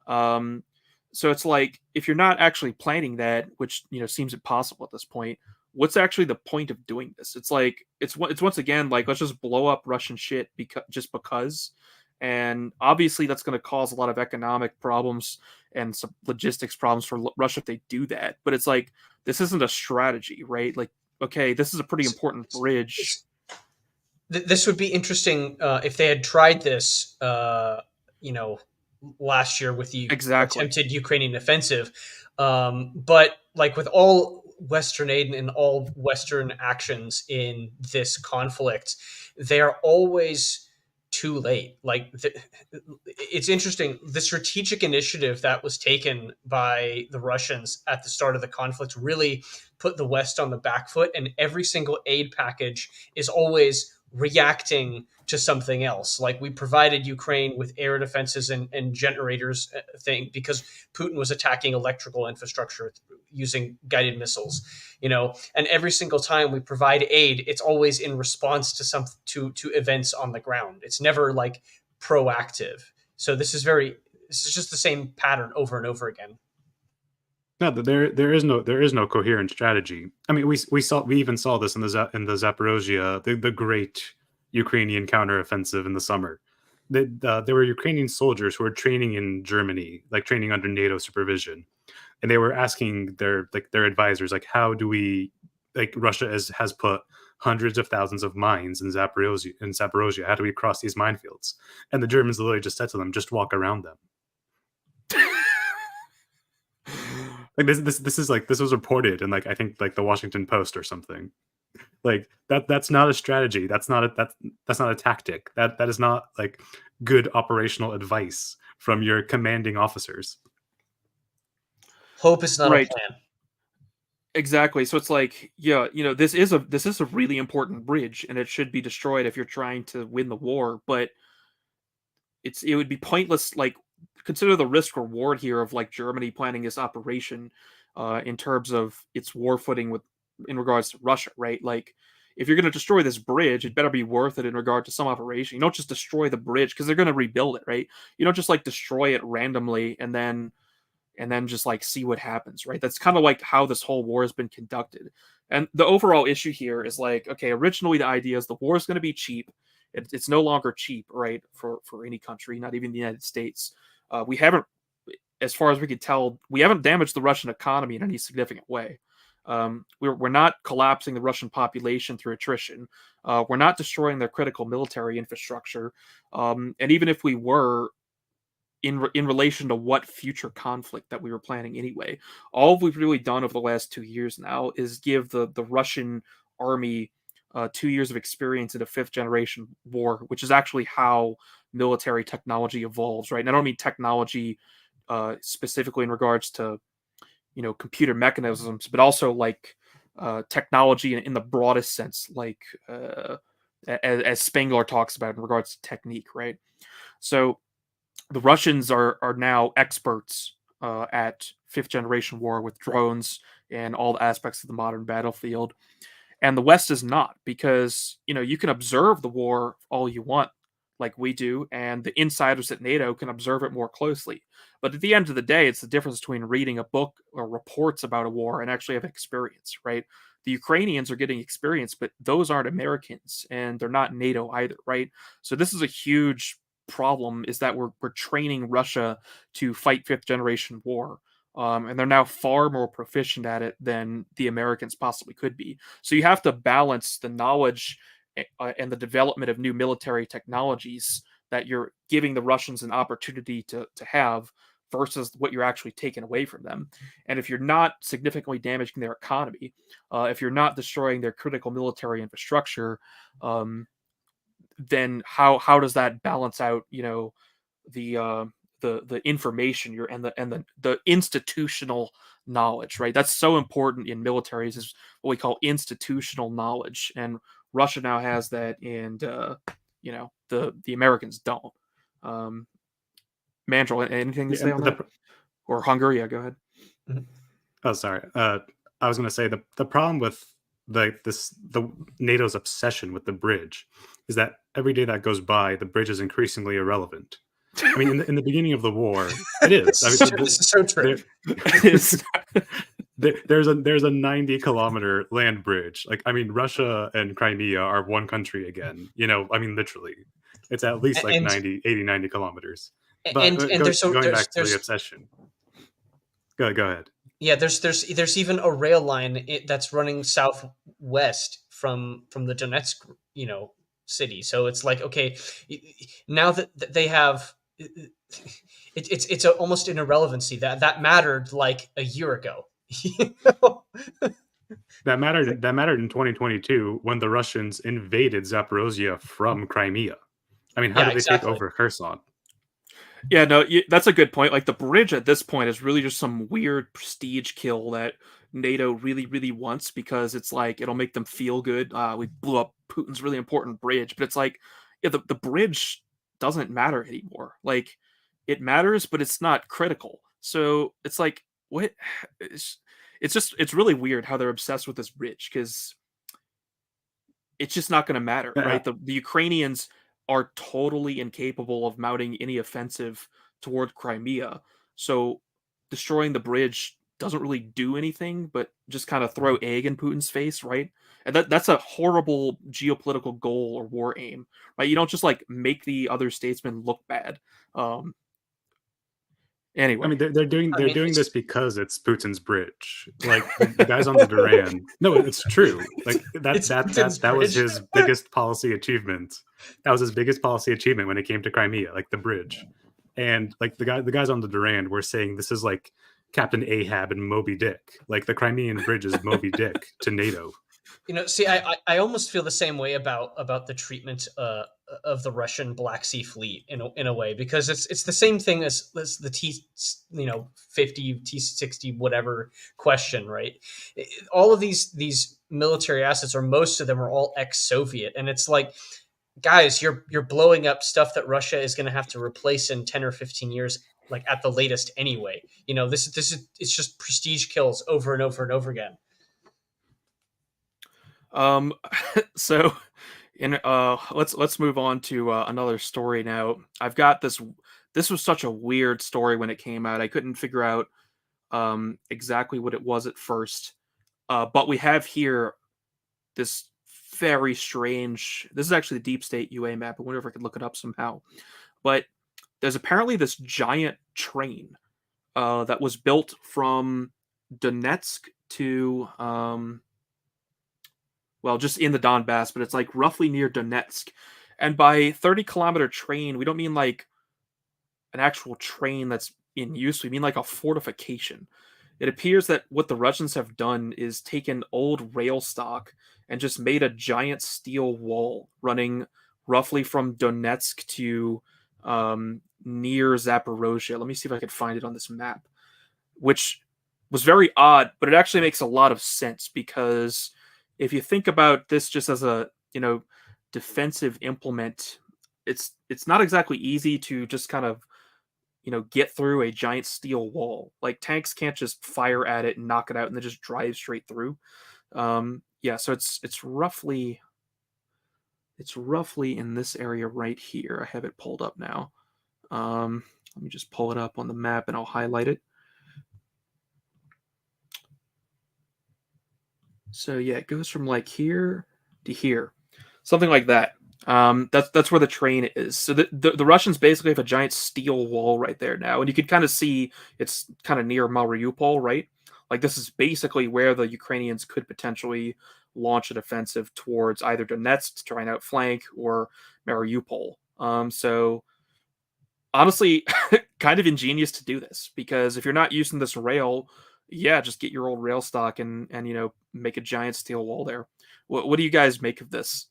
Um, so it's like if you're not actually planning that, which seems impossible at this point, what's actually the point of doing this? It's like it's once again like let's just blow up Russian shit because, and obviously that's going to cause a lot of economic problems and some logistics problems for Russia if they do that. But it's like this isn't a strategy, right? Like, okay, this is a pretty important bridge. This would be interesting if they had tried this, last year with the Exactly. attempted Ukrainian offensive. But like with all Western aid and all Western actions in this conflict, they are always too late. It's interesting. The strategic initiative that was taken by the Russians at the start of the conflict really put the West on the back foot, and every single aid package is always reacting to something else. Like we provided Ukraine with air defenses and generators thing because Putin was attacking electrical infrastructure using guided missiles, and every single time we provide aid, it's always in response to to events on the ground. It's never like proactive. So this is just the same pattern over and over again. No, there is no coherent strategy. I mean, we even saw this in the Zaporozhye, the great Ukrainian counteroffensive in the summer. There were Ukrainian soldiers who were training in Germany, like training under NATO supervision, and they were asking their advisors, like, how do we, like, Russia has put hundreds of thousands of mines in Zaporozhye. How do we cross these minefields? And the Germans literally just said to them, just walk around them. Like this was reported in, like, I think, like, the Washington Post or something. Like that's not a strategy. That's not a tactic. That is not, like, good operational advice from your commanding officers. Hope is not Right. a plan. Exactly. So it's like, yeah, this is a really important bridge, and it should be destroyed if you're trying to win the war. But it would be pointless. Like, consider the risk reward here of like Germany planning this operation, in terms of its war footing in regards to Russia, right? Like, if you're going to destroy this bridge, it better be worth it in regard to some operation. You don't just destroy the bridge because they're going to rebuild it, right? You don't just like destroy it randomly and then just like see what happens, right? That's kind of like how this whole war has been conducted. And the overall issue here is like, okay, originally the idea is the war is going to be cheap. It's no longer cheap, right? For any country, not even the United States. We haven't, as far as we could tell, we haven't damaged the Russian economy in any significant way. We're not collapsing the Russian population through attrition. We're not destroying their critical military infrastructure. And even if we were, in relation to what future conflict that we were planning anyway. All we've really done over the last 2 years now is give the Russian army 2 years of experience in a fifth generation war, which is actually how military technology evolves, right? And I don't mean technology specifically in regards to computer mechanisms, but also like technology in the broadest sense, like as Spengler talks about in regards to technique, right? So the Russians are now experts at fifth generation war with drones and all the aspects of the modern battlefield, and the West is not, because you can observe the war all you want, like we do, and the insiders at NATO can observe it more closely. But at the end of the day, it's the difference between reading a book or reports about a war and actually have experience, right? The Ukrainians are getting experience, but those aren't Americans, and they're not NATO either, right? So this is a huge problem, is that we're training Russia to fight fifth generation war. And they're now far more proficient at it than the Americans possibly could be. So you have to balance the knowledge and the development of new military technologies that you're giving the Russians an opportunity to have versus what you're actually taking away from them. And if you're not significantly damaging their economy, if you're not destroying their critical military infrastructure, then how does that balance out the the information you're and the institutional knowledge, right? That's so important in militaries, is what we call institutional knowledge, and Russia now has that, and the Americans don't. Mandrill, anything to Yeah, say on that? Or Hungary? Yeah, go ahead. Mhm. Oh, sorry. I was going to say the problem with the NATO's obsession with the bridge is that every day that goes by, the bridge is increasingly irrelevant. I mean, in the beginning of the war, it is. I mean, This is so true. It's- there's a 90-kilometer land bridge. Like, I mean, Russia and Crimea are one country again. I mean, literally, it's at least like And 90 kilometers. But and there's so going back to the there's obsession, go ahead. yeah, there's even a rail line that's running southwest from the Donetsk, city. So it's like, okay, now that they have, it's almost an irrelevancy that mattered like a year ago. You know? That mattered in 2022 when the Russians invaded Zaporozhye from Crimea. I mean, how Yeah, did they take exactly. over Kherson? Yeah, no, that's a good point. Like the bridge at this point is really just some weird prestige kill that NATO really, really wants because it's like it'll make them feel good. We blew up Putin's really important bridge, but it's like, yeah, the bridge doesn't matter anymore. Like it matters, but it's not critical. So it's like what? It's really weird how they're obsessed with this bridge because it's just not going to matter, Uh, right? The Ukrainians are totally incapable of mounting any offensive toward Crimea. So destroying the bridge doesn't really do anything but just kind of throw egg in Putin's face, right? And that's a horrible geopolitical goal or war aim, right? You don't just like make the other statesmen look bad. Um I anyway, mean, I they're mean, doing this it's because it's Putin's bridge. Like the guys on the Duran. No, it's true. Like that it's that Putin's that that was bridge. his biggest policy achievement. That was his biggest policy achievement when it came to Crimea, like the bridge. And like the guys on the Duran were saying this is like Captain Ahab and Moby Dick. Like the Crimean bridge is Moby Dick to NATO. See, I almost feel the same way about the treatment of the Russian Black Sea Fleet in a way, because it's the same thing as the T 50 T 60 whatever question, right? All of these military assets, or most of them, are all ex-Soviet, and it's like, guys, you're blowing up stuff that Russia is going to have to replace in 10 or 15 years, like at the latest anyway. This is it's just prestige kills over and over and over again. Um, so in let's move on to another story now. I've got this. This was such a weird story when it came out. I couldn't figure out exactly what it was at first. But we have here this very strange. This is actually the Deep State UA map. I wonder if I could look it up somehow. But there's apparently this giant train that was built from Donetsk to well, just in the Donbass, but it's like roughly near Donetsk. And by 30-kilometer train, we don't mean like an actual train that's in use. We mean like a fortification. It appears that what the Russians have done is taken old rail stock and just made a giant steel wall running roughly from Donetsk to near Zaporozhye. Let me see if I could find it on this map, which was very odd, but it actually makes a lot of sense because if you think about this just as a defensive implement, it's not exactly easy to just kind of get through a giant steel wall. Like tanks can't just fire at it and knock it out and then just drive straight through. Yeah, so it's roughly in this area right here. I have it pulled up now. Let me just pull it up on the map and I'll highlight it. So yeah, it goes from like here to here, something like that. That's where the train is. So the Russians basically have a giant steel wall right there now, and you can kind of see it's kind of near Mariupol, right? Like this is basically where the Ukrainians could potentially launch an offensive towards either Donetsk to try and outflank or Mariupol. So honestly, kind of ingenious to do this because if you're not using this rail, yeah, just get your old rail stock and make a giant steel wall there. What do you guys make of this?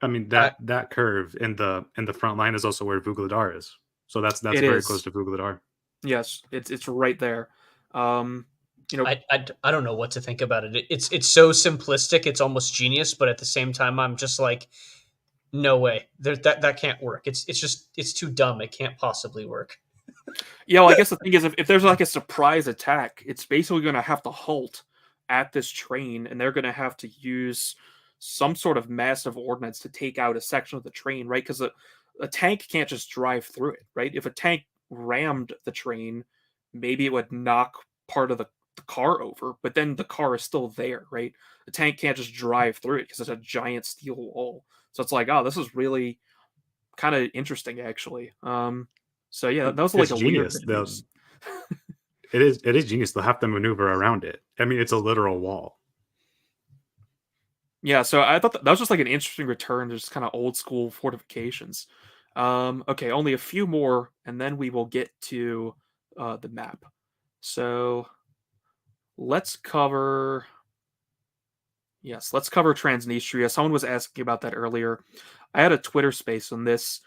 I mean I, that curve in the front line is also where Vuhledar is. So that's It very close is. to Vuhledar. Yes, it's right there. Um, you know, I don't know what to think about it. It's so simplistic. It's almost genius, but at the same time, I'm just like, no way. That can't work. It's too dumb. It can't possibly work. Yeah, well, I guess the thing is, if there's like a surprise attack, it's basically going to have to halt at this train, and they're going to have to use some sort of massive ordnance to take out a section of the train, right? Because a tank can't just drive through it, right? If a tank rammed the train, maybe it would knock part of the car over, but then the car is still there, right? The tank can't just drive through it because it's a giant steel wall. So it's like, oh, this is really kind of interesting, actually. So yeah, that was like It's a weird genius. bit of news. It is genius. They'll have to maneuver around it. I mean, it's a literal wall. Yeah, so I thought that was just like an interesting return to just kind of old school fortifications. Okay, only a few more, and then we will get to the map. So let's cover. Yes, let's cover Transnistria. Someone was asking about that earlier. I had a Twitter space on this.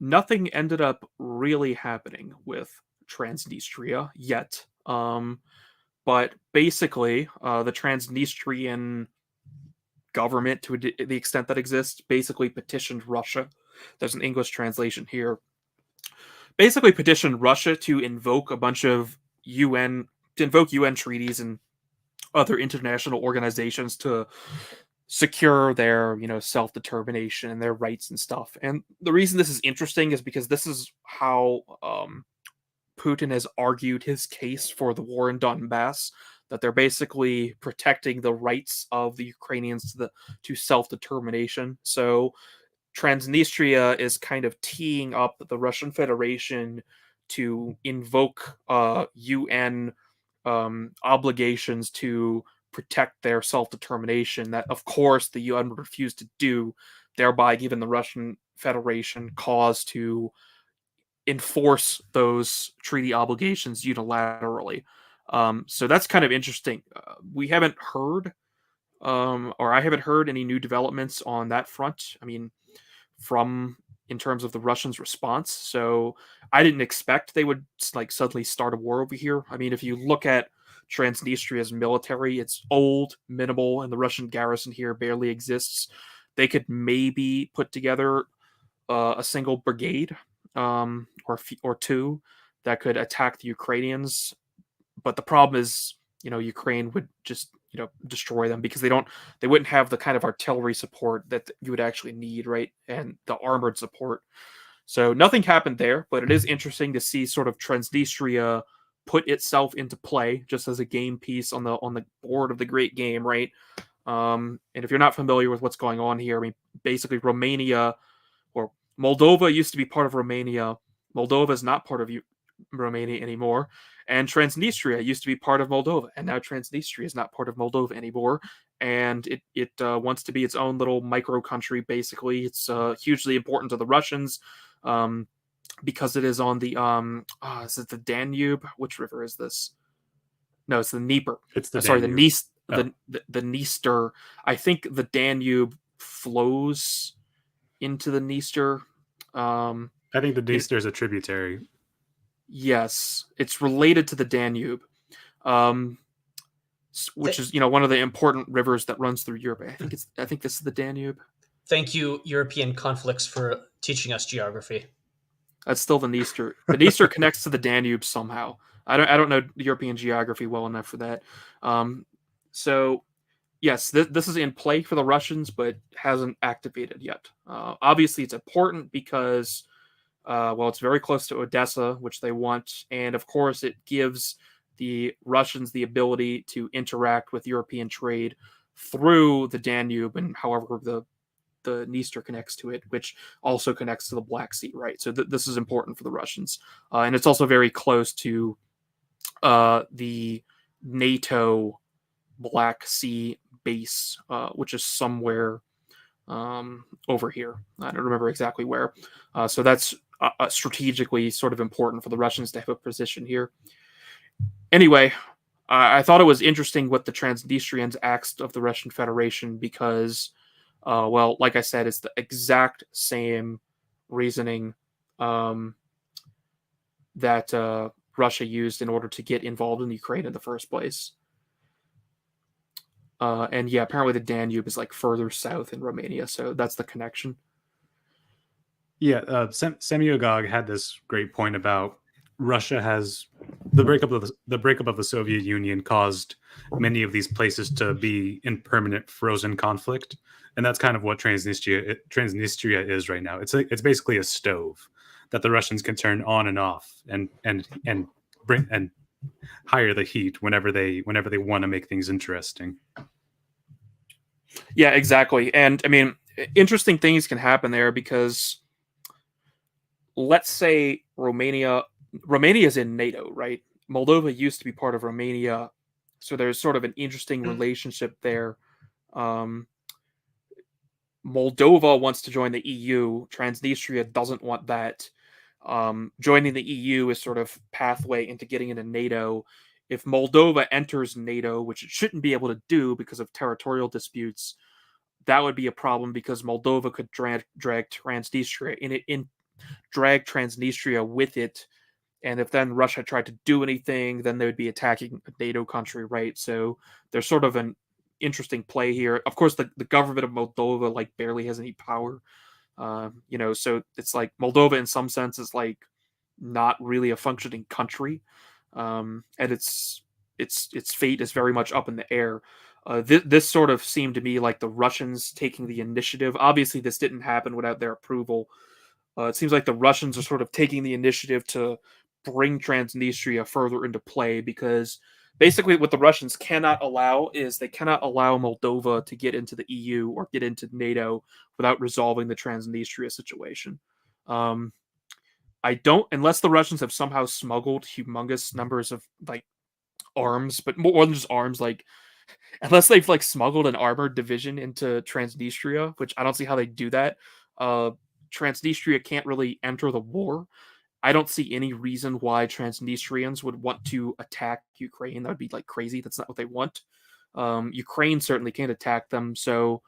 Nothing ended up really happening with Transnistria yet. But basically, the Transnistrian government, to the extent that exists, basically petitioned Russia. There's an English translation here. Basically, petitioned Russia to invoke a bunch of UN treaties and other international organizations to secure their self-determination and their rights and stuff. And the reason this is interesting is because this is how Putin has argued his case for the war in Donbass, that they're basically protecting the rights of the Ukrainians to self-determination. So Transnistria is kind of teeing up the Russian Federation to invoke UN obligations to protect their self-determination that, of course, the UN would refuse to do, thereby giving the Russian Federation cause to enforce those treaty obligations unilaterally. So that's kind of interesting. We haven't heard, or I haven't heard any new developments on that front. I mean, from in terms of the Russians' response. So I didn't expect they would like suddenly start a war over here. I mean, if you look at Transnistria's military, it's old, minimal, and the Russian garrison here barely exists. They could maybe put together a single brigade or two that could attack the Ukrainians. But the problem is, Ukraine would just destroy them because they wouldn't have the kind of artillery support that you would actually need, right? And the armored support. So nothing happened there, but it is interesting to see sort of Transnistria put itself into play just as a game piece on the board of the great game, right? And if you're not familiar with what's going on here, I mean, basically Romania or Moldova used to be part of Romania. Moldova is not part of Romania anymore. And Transnistria used to be part of Moldova, and now Transnistria is not part of Moldova anymore. And it wants to be its own little micro country. Basically, it's hugely important to the Russians because it is on the is it the Danube? Which river is this? No, it's the Dnieper. It's the Sorry, Danube. the Dniester. I think the Danube flows into the Dniester. I think the Dniester is a tributary. Yes, it's related to the Danube, which is one of the important rivers that runs through Europe. I think this is the Danube. Thank you, European conflicts, for teaching us geography. That's still the Dniester. The Dniester connects to the Danube somehow. I don't know European geography well enough for that. So yes, this is in play for the Russians, but hasn't activated yet. Obviously, it's important because it's very close to Odessa, which they want, and of course, it gives the Russians the ability to interact with European trade through the Danube and however the Dniester connects to it, which also connects to the Black Sea, right? So this is important for the Russians, and it's also very close to the NATO Black Sea base, which is somewhere over here. I don't remember exactly where. So that's strategically sort of important for the Russians to have a position here. Anyway, I thought it was interesting what the Transnistrians asked of the Russian Federation because, like I said, it's the exact same reasoning that Russia used in order to get involved in Ukraine in the first place. And yeah, apparently the Danube is like further south in Romania, so that's the connection. Yeah, Semyogog had this great point about Russia has the breakup of the Soviet Union caused many of these places to be in permanent frozen conflict, and that's kind of what Transnistria is right now. It's basically a stove that the Russians can turn on and off, and bring and higher the heat whenever they want to make things interesting. Yeah, exactly. And I mean, interesting things can happen there because let's say Romania is in NATO, right? Moldova used to be part of Romania, so there's sort of an interesting relationship there. Um, Moldova wants to join the EU. Transnistria doesn't want that. Joining the EU is sort of pathway into getting into NATO. If Moldova enters NATO, which it shouldn't be able to do because of territorial disputes, that would be a problem because Moldova could drag Transnistria drag Transnistria with it. And if then Russia tried to do anything, then they would be attacking a NATO country, right? So there's sort of an interesting play here. Of course, the government of Moldova like barely has any power. So it's like Moldova in some sense is like not really a functioning country, and its fate is very much up in the air. This sort of seemed to me like the Russians taking the initiative. Obviously, this didn't happen without their approval. It seems like the Russians are sort of taking the initiative to bring Transnistria further into play because basically what the Russians cannot allow is they cannot allow Moldova to get into the EU or get into NATO without resolving the Transnistria situation. Um, I don't, unless the Russians have somehow smuggled humongous numbers of like arms, but more than just arms, like unless they've like smuggled an armored division into Transnistria, which I don't see how they do that. Uh, Transnistria can't really enter the war. I don't see any reason why Transnistrians would want to attack Ukraine. That would be like crazy. That's not what they want. Ukraine certainly can't attack them, so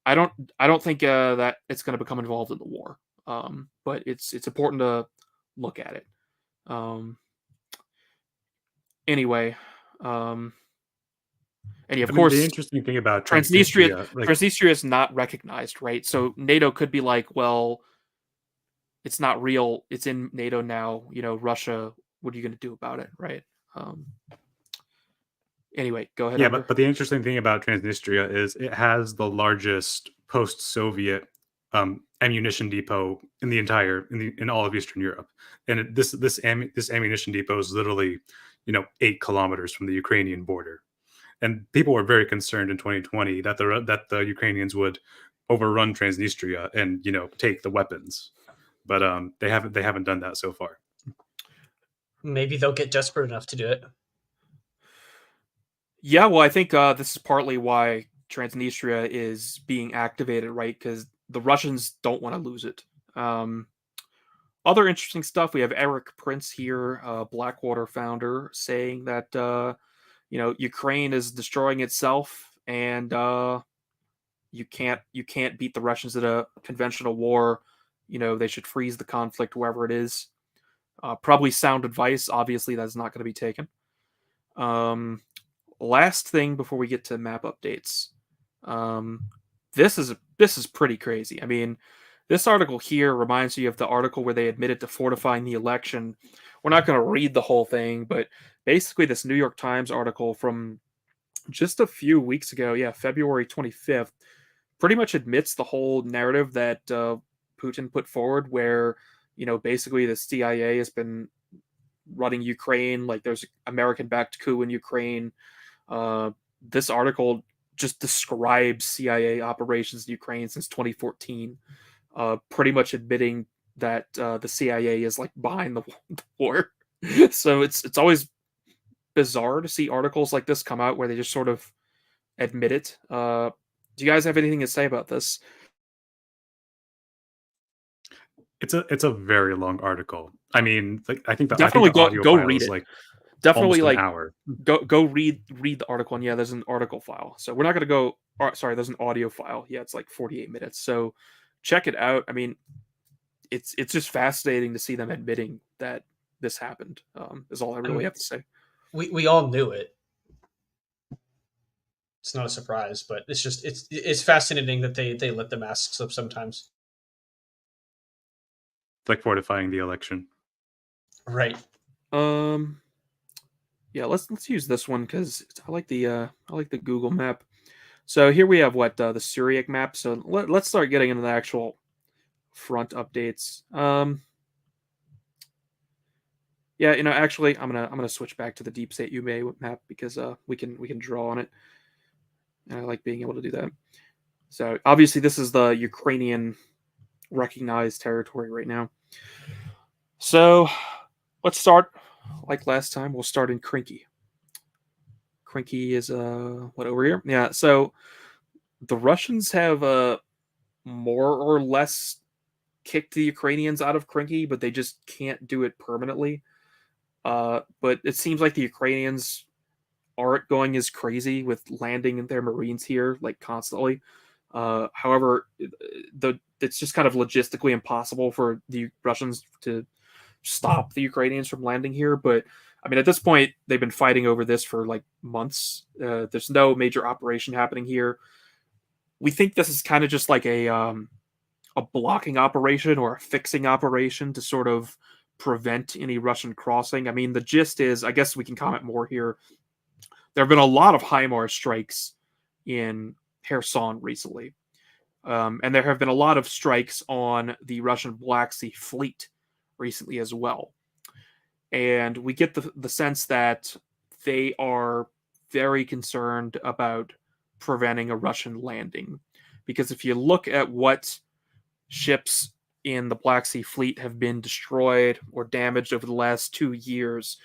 I don't think that it's going to become involved in the war. But it's important to look at it. Um, anyway, and yeah, of I mean, the course, interesting thing about Transnistria Transnistria, like, Transnistria is not recognized, right? So NATO could be like, well, it's not real. It's in NATO now. Russia. What are you going to do about it, right? Um, anyway, go ahead, yeah, Edgar. but the interesting thing about Transnistria is it has the largest post-Soviet ammunition depot in the entire in all of Eastern Europe, and this ammunition depot is literally, 8 kilometers from the Ukrainian border. And people were very concerned in 2020 that the Ukrainians would overrun Transnistria and take the weapons, but they haven't done that so far. Maybe they'll get desperate enough to do it. Yeah, well, I think this is partly why Transnistria is being activated, right? Because the Russians don't want to lose it. Um, Other interesting stuff. We have Eric Prince here, Blackwater founder, saying that Ukraine is destroying itself, and you can't beat the Russians at a conventional war. They should freeze the conflict wherever it is. Probably sound advice. Obviously, that's not going to be taken. Um, Last thing before we get to map updates. Um, this is pretty crazy. I mean, this article here reminds me of the article where they admitted to fortifying the election. We're not going to read the whole thing, but basically, this New York Times article from just a few weeks ago, yeah, February 25th, pretty much admits the whole narrative that Putin put forward, where basically the CIA has been running Ukraine, like there's American-backed coup in Ukraine. This article just describes CIA operations in Ukraine since 2014, pretty much admitting that the CIA is like behind the war. So it's always bizarre to see articles like this come out where they just sort of admit it. Do you guys have anything to say about this? It's a very long article. I mean, like, I think Definitely the audio go file read is it. like Definitely almost an like hour. go read the article, and yeah, there's an article file. So we're not gonna go. Sorry, there's an audio file. Yeah, it's like 48 minutes. So check it out. I mean, it's just fascinating to see them admitting that this happened. Is all I I really mean, have to say. we all knew it. It's not a surprise, but it's fascinating that they let the mask slip sometimes. Like fortifying the election. Right. Um, yeah, let's use this one because I like the Google map. So here we have the Syriac map. So let's start getting into the actual front updates. Yeah, actually, I'm gonna switch back to the Deep State UMA map because we can draw on it, and I like being able to do that. So obviously, this is the Ukrainian recognized territory right now. So let's start like last time. We'll start in Krinky. Krinky is what over here? Yeah. So the Russians have more or less kicked the Ukrainians out of Krinky, but they just can't do it permanently. But it seems like the Ukrainians aren't going as crazy with landing their Marines here like constantly. However, it's just kind of logistically impossible for the Russians to stop the Ukrainians from landing here. But I mean, at this point, they've been fighting over this for like months. There's no major operation happening here. We think this is kind of just like a blocking operation or a fixing operation to sort of prevent any Russian crossing. I mean, the gist is, I guess we can comment more here. There have been a lot of HIMARS strikes in Kherson recently. And there have been a lot of strikes on the Russian Black Sea fleet recently as well. And we get the sense that they are very concerned about preventing a Russian landing. Because if you look at what ships in the Black Sea fleet have been destroyed or damaged over the last 2 years,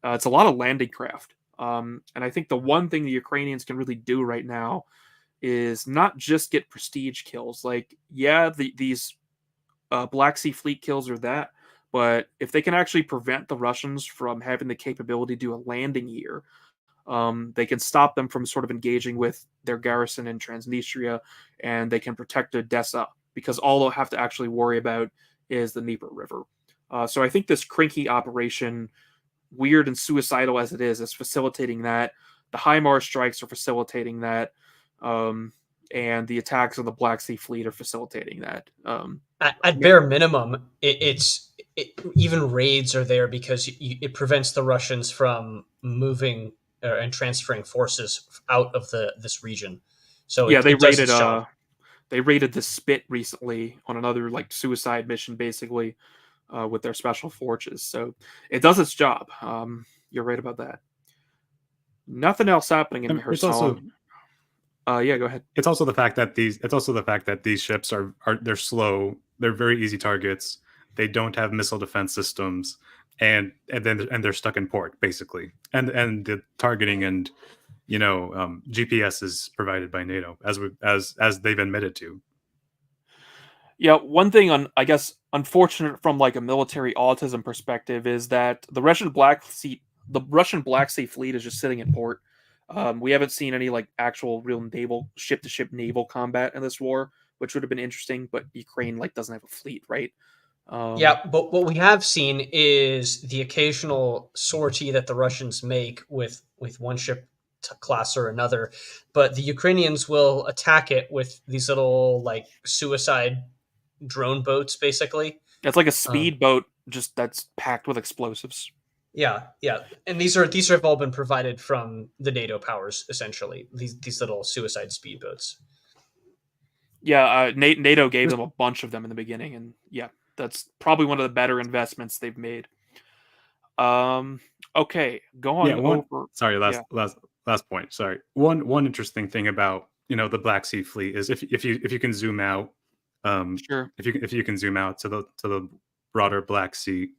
it's a lot of landing craft. And I think the one thing the Ukrainians can really do right now is not just get prestige kills. Like, yeah, these Black Sea Fleet kills are that, but if they can actually prevent the Russians from having the capability to do a landing here, they can stop them from sort of engaging with their garrison in Transnistria, and they can protect Odessa because all they'll have to actually worry about is the Dnieper River. So I think this Krinky operation, weird and suicidal as it is facilitating that. The HIMARS strikes are facilitating that. And the attacks on the Black Sea Fleet are facilitating that. At bare minimum, even raids are there because it prevents the Russians from moving and transferring forces out of this region. So yeah, it does its job. they raided the Spit recently on another like suicide mission, basically, with their special forces. So it does its job. You're right about that. Nothing else happening in It's also Kherson. Yeah, go ahead. it's also the fact that these ships are they're slow, they're very easy targets, they don't have missile defense systems, and they're stuck in port basically, and the targeting and GPS is provided by NATO as they've admitted to. Yeah, one thing I guess unfortunate from like a military autism perspective is that the Russian Black Sea fleet is just sitting in port. We haven't seen any like actual real naval ship to ship naval combat in this war, which would have been interesting. But Ukraine like doesn't have a fleet, right? Yeah, but what we have seen is the occasional sortie that the Russians make with one ship class or another, but the Ukrainians will attack it with these little like suicide drone boats, basically. It's like a Um, speedboat, just that's packed with explosives. yeah, and these have all been provided from the NATO powers, essentially. These little suicide speedboats. Yeah, NATO gave them a bunch of them in the beginning, and yeah, that's probably one of the better investments they've made. Okay, Yeah, going one over. sorry, Yeah, last point. Sorry. One interesting thing about, the Black Sea fleet is if you can zoom out, sure. if you can zoom out to the broader Black Sea,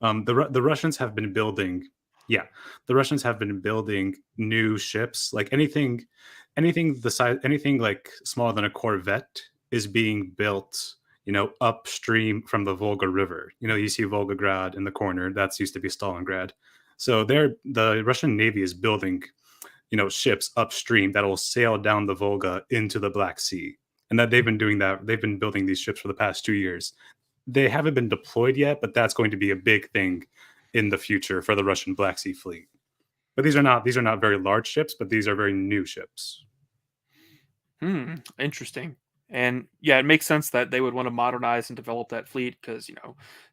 the Russians have been building, yeah, the Russians have been building new ships, like anything like smaller than a corvette is being built, upstream from the Volga River. You see Volgograd in the corner, that's used to be Stalingrad. So the Russian Navy is building, ships upstream that will sail down the Volga into the Black Sea. And that they've been building these ships for the past 2 years. They haven't been deployed yet, but that's going to be a big thing in the future for the Russian Black Sea fleet. But these are not very large ships, but these are very new ships. Interesting. And yeah, it makes sense that they would want to modernize and develop that fleet because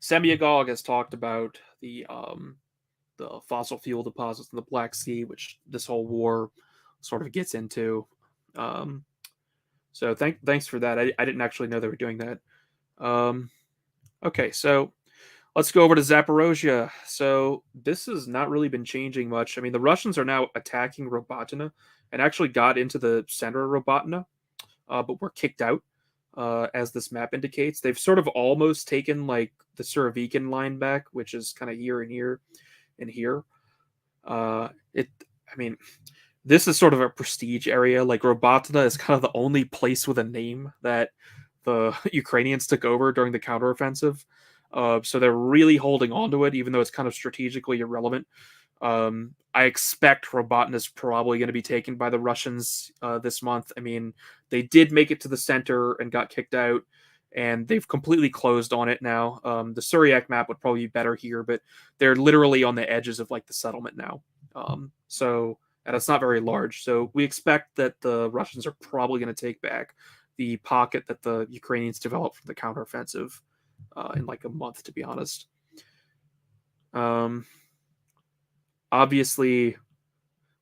Semyagog has talked about the fossil fuel deposits in the Black Sea, which this whole war sort of gets into. Um, so thanks for that. I didn't actually know they were doing that. Um, okay, so let's go over to Zaporozhye. So this has not really been changing much. I mean, the Russians are now attacking Robotina and actually got into the center of Robotina, but were kicked out, as this map indicates. They've sort of almost taken like the Surovikin line back, which is kind of here and here and here. It, I mean, this is sort of a prestige area. Like Robotina is kind of the only place with a name that the Ukrainians took over during the counteroffensive. So they're really holding on to it, even though it's kind of strategically irrelevant. I expect Robotin is probably going to be taken by the Russians this month. I mean, they did make it to the center and got kicked out, and they've completely closed on it now. The Suryak map would probably be better here, but they're literally on the edges of like the settlement now. And it's not very large. So we expect that the Russians are probably going to take back the pocket that the Ukrainians developed for the counteroffensive in like a month, to be honest. Obviously,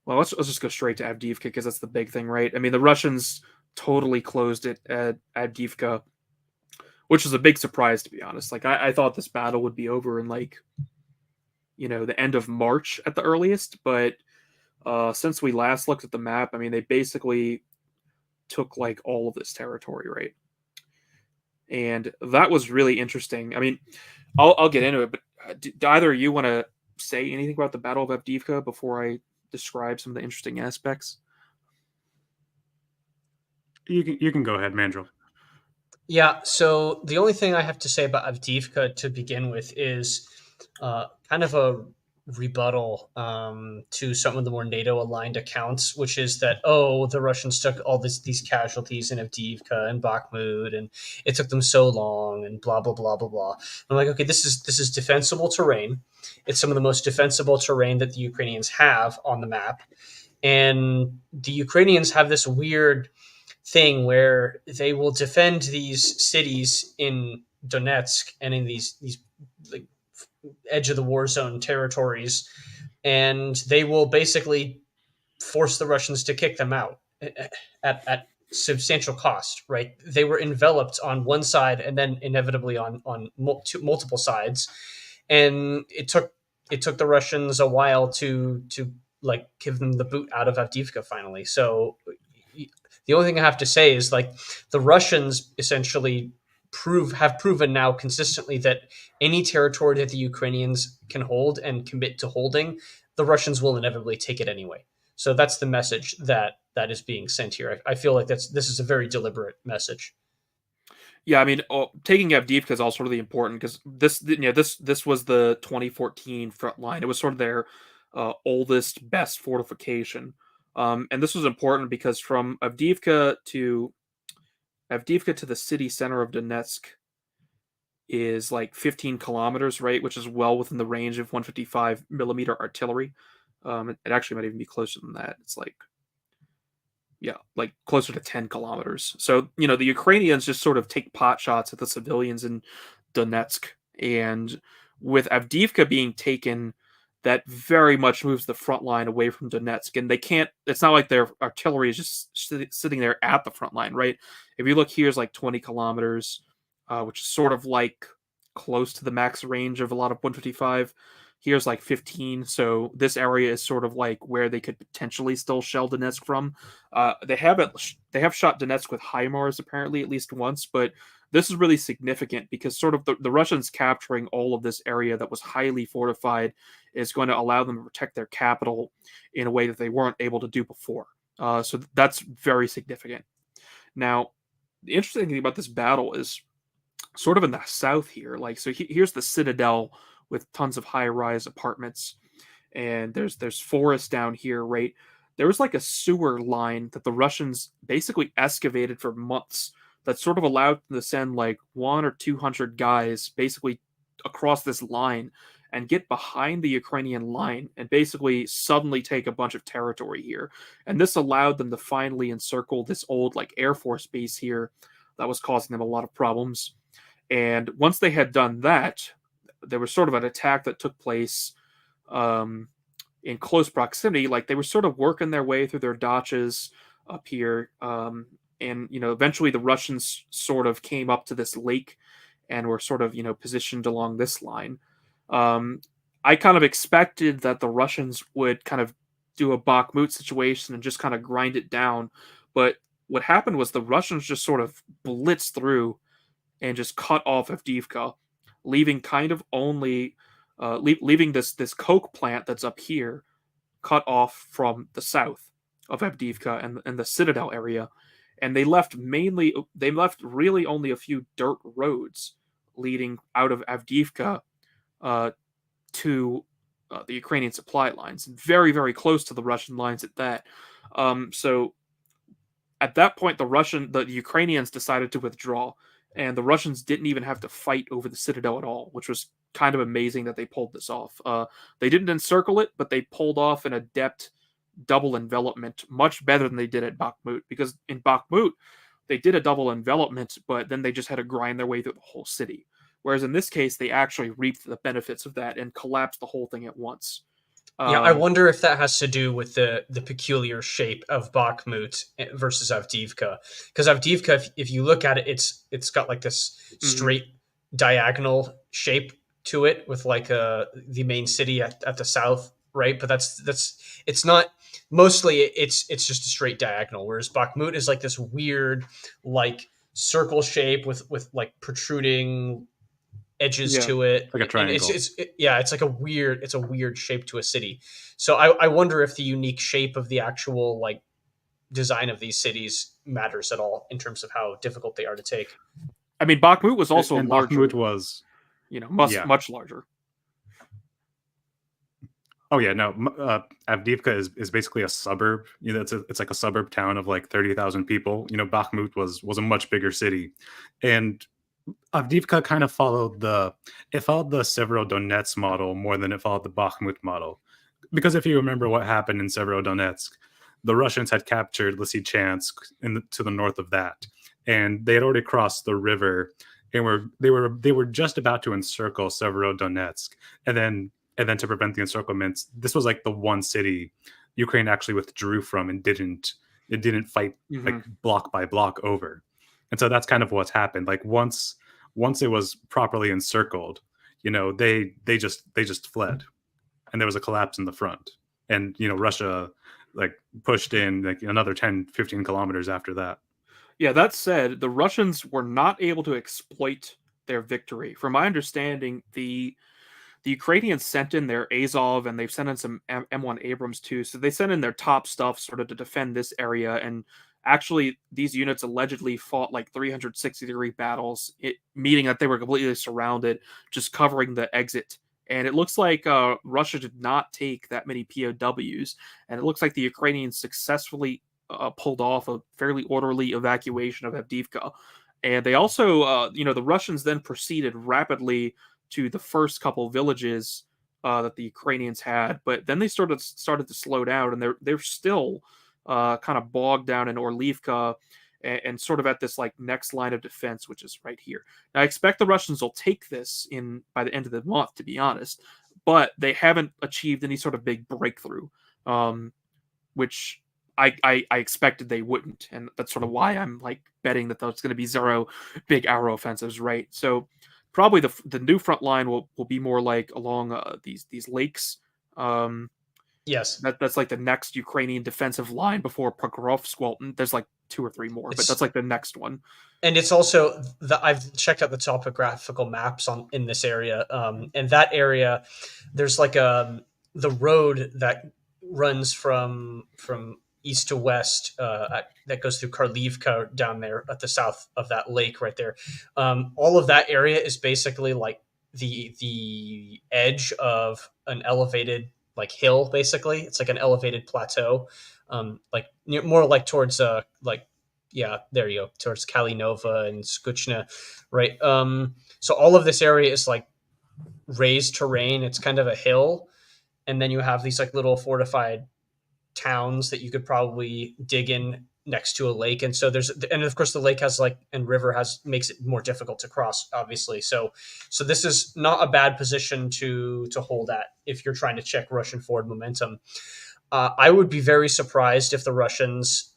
well, let's just go straight to Avdiivka because that's the big thing, right? I mean, the Russians totally closed it at Avdiivka, which was a big surprise, to be honest. Like, I thought this battle would be over in like, the end of March at the earliest, but since we last looked at the map, I mean, they basically took like all of this territory, right? And that was really interesting. I mean, I'll get into it, but do either of you want to say anything about the Battle of Avdiivka before I describe some of the interesting aspects? You can go ahead, Mandrill. Yeah, so the only thing I have to say about Avdiivka to begin with is kind of a rebuttal to some of the more NATO-aligned accounts, which is that, the Russians took all these casualties in Avdiivka and Bakhmut, and it took them so long, and blah, blah, blah, blah, blah. I'm like, okay, this is defensible terrain. It's some of the most defensible terrain that the Ukrainians have on the map. And the Ukrainians have this weird thing where they will defend these cities in Donetsk and in these like edge of the war zone territories, and they will basically force the Russians to kick them out at substantial cost. Right? They were enveloped on one side and then inevitably on multiple sides, and it took the Russians a while to like give them the boot out of Avdiivka finally. So the only thing I have to say is like the Russians essentially have proven now consistently that any territory that the Ukrainians can hold and commit to holding, the Russians will inevitably take it anyway. So that's the message that is being sent here. I feel like this is a very deliberate message. Yeah, I mean, taking Avdiivka is also really important because this was the 2014 front line. It was sort of their oldest, best fortification, and this was important because from Avdiivka to the city center of Donetsk is like 15 kilometers, right? Which is well within the range of 155 millimeter artillery. It actually might even be closer than that. It's like, yeah, like closer to 10 kilometers. So, the Ukrainians just sort of take pot shots at the civilians in Donetsk. And with Avdiivka being taken, that very much moves the front line away from Donetsk. And it's not like their artillery is just sitting there at the front line, right? If you look, here's like 20 kilometers, which is sort of like close to the max range of a lot of 155. Here's like 15. So this area is sort of like where they could potentially still shell Donetsk from. They have shot Donetsk with HIMARS apparently at least once, but this is really significant because sort of the Russians capturing all of this area that was highly fortified is going to allow them to protect their capital in a way that they weren't able to do before. So that's very significant. Now, the interesting thing about this battle is sort of in the south here. Like, so here's the citadel with tons of high-rise apartments, and there's forest down here, right? There was like a sewer line that the Russians basically excavated for months that sort of allowed them to send like 1 or 200 guys basically across this line and get behind the Ukrainian line and basically suddenly take a bunch of territory here. And this allowed them to finally encircle this old like Air Force base here that was causing them a lot of problems. And once they had done that, there was sort of an attack that took place um, in close proximity. Like they were sort of working their way through their dachas up here, and eventually the Russians sort of came up to this lake and were sort of positioned along this line. Um, I kind of expected that the Russians would kind of do a Bakhmut situation and just kind of grind it down, but what happened was the Russians just sort of blitzed through and just cut off Avdiivka, leaving kind of only leaving this coke plant that's up here cut off from the south of Avdiivka and the Citadel area, and they left really only a few dirt roads leading out of Avdiivka to the Ukrainian supply lines, very very close to the Russian lines at that. So at that point, the Ukrainians decided to withdraw, and the Russians didn't even have to fight over the citadel at all, which was kind of amazing that they pulled this off. They didn't encircle it, but they pulled off an adept double envelopment much better than they did at Bakhmut. Because in Bakhmut, they did a double envelopment, but then they just had to grind their way through the whole city. Whereas in this case, they actually reaped the benefits of that and collapsed the whole thing at once. Yeah, I wonder if that has to do with the peculiar shape of Bakhmut versus Avdiivka. Because Avdiivka, if you look at it, it's got like this straight diagonal shape to it with like the main city at the south, right? But that's it's not mostly it's just a straight diagonal, whereas Bakhmut is like this weird like circle shape with like protruding edges Yeah. to it, Like a and triangle. it's like a weird shape to a city. So I wonder if the unique shape of the actual like design of these cities matters at all in terms of how difficult they are to take. I mean, Bakhmut was also and larger, Bakhmut was much larger. Oh yeah, no. Avdiivka is basically a suburb. It's like a suburb town of like 30,000 people. Bakhmut was a much bigger city, and Avdiivka kind of followed the Severodonetsk model more than it followed the Bakhmut model. Because if you remember what happened in Severodonetsk, the Russians had captured Lysychansk to the north of that, and they had already crossed the river, and they were just about to encircle Severodonetsk, and then to prevent the encirclements, this was like the one city Ukraine actually withdrew from and didn't fight like block by block over. And so that's kind of what's happened. Like once it was properly encircled, they just fled, and there was a collapse in the front. And Russia like pushed in like another 10, 15 kilometers after that. Yeah, that said, the Russians were not able to exploit their victory. From my understanding, the Ukrainians sent in their Azov and they've sent in some M1 Abrams too. So they sent in their top stuff sort of to defend this area. And actually, these units allegedly fought like 360-degree battles, meaning that they were completely surrounded, just covering the exit. And it looks like Russia did not take that many POWs. And it looks like the Ukrainians successfully pulled off a fairly orderly evacuation of Avdiivka. And they also, the Russians then proceeded rapidly to the first couple villages that the Ukrainians had, but then they started to slow down, and they're still kind of bogged down in Orlivka and sort of at this like next line of defense, which is right here. Now, I expect the Russians will take this by the end of the month, to be honest, but they haven't achieved any sort of big breakthrough, which I expected they wouldn't, and that's sort of why I'm like betting that there's going to be 0 big arrow offensives, right? So probably the new front line will be more like along these lakes. Yes, that's like the next Ukrainian defensive line before Prokhorovsk. Well, there's like 2 or 3 more, but that's like the next one. And it's also I've checked out the topographical maps in this area, and that area, there's like the road that runs from east to west that goes through Karlivka down there at the south of that lake right there. All of that area is basically like the edge of an elevated like hill. Basically, it's like an elevated plateau, like more like towards like yeah, there you go, towards Kalinova and Skuchna, right? So all of this area is like raised terrain. It's kind of a hill, and then you have these like little fortified towns that you could probably dig in next to a lake, and so and of course the lake has and river makes it more difficult to cross, obviously. So this is not a bad position to hold at if you're trying to check Russian forward momentum. I would be very surprised if the Russians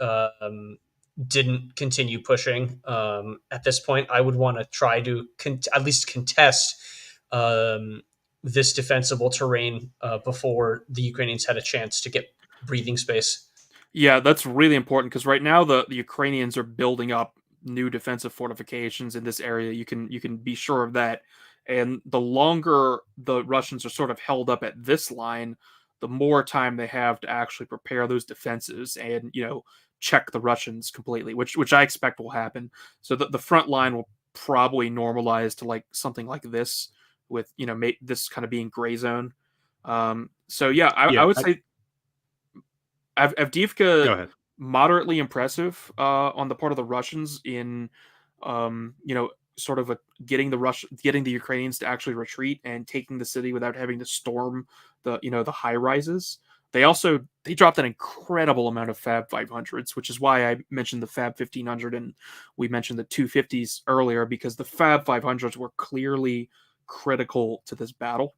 didn't continue pushing. At this point, I would want to try to at least contest this defensible terrain before the Ukrainians had a chance to get breathing space. Yeah, that's really important because right now the Ukrainians are building up new defensive fortifications in this area. You can be sure of that. And the longer the Russians are sort of held up at this line, the more time they have to actually prepare those defenses and check the Russians completely, which I expect will happen. So the front line will probably normalize to like something like this, with this kind of being gray zone. So yeah, I Yeah, would say go Avdiivka ahead. moderately impressive on the part of the Russians in sort of getting the Ukrainians to actually retreat and taking the city without having to storm the high rises. They dropped an incredible amount of Fab 500s, which is why I mentioned the Fab 1500 and we mentioned the 250s earlier, because the Fab 500s were clearly critical to this battle.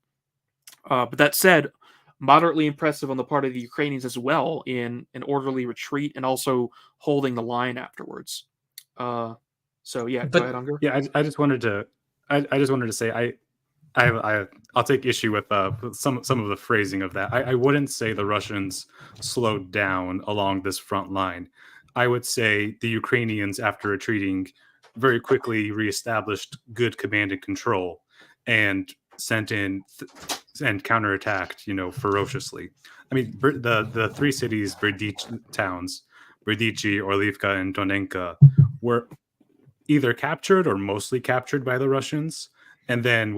But that said, moderately impressive on the part of the Ukrainians as well in an orderly retreat and also holding the line afterwards. So yeah, go But ahead, Unger. Yeah, I just wanted to I just wanted to say I'll take issue with some of the phrasing of that. I wouldn't say the Russians slowed down along this front line. I would say the Ukrainians, after retreating, very quickly reestablished good command and control, and sent in and counterattacked, ferociously. I mean, the three cities, Berdichi, Orlivka, and Tonenka, were either captured or mostly captured by the Russians, and then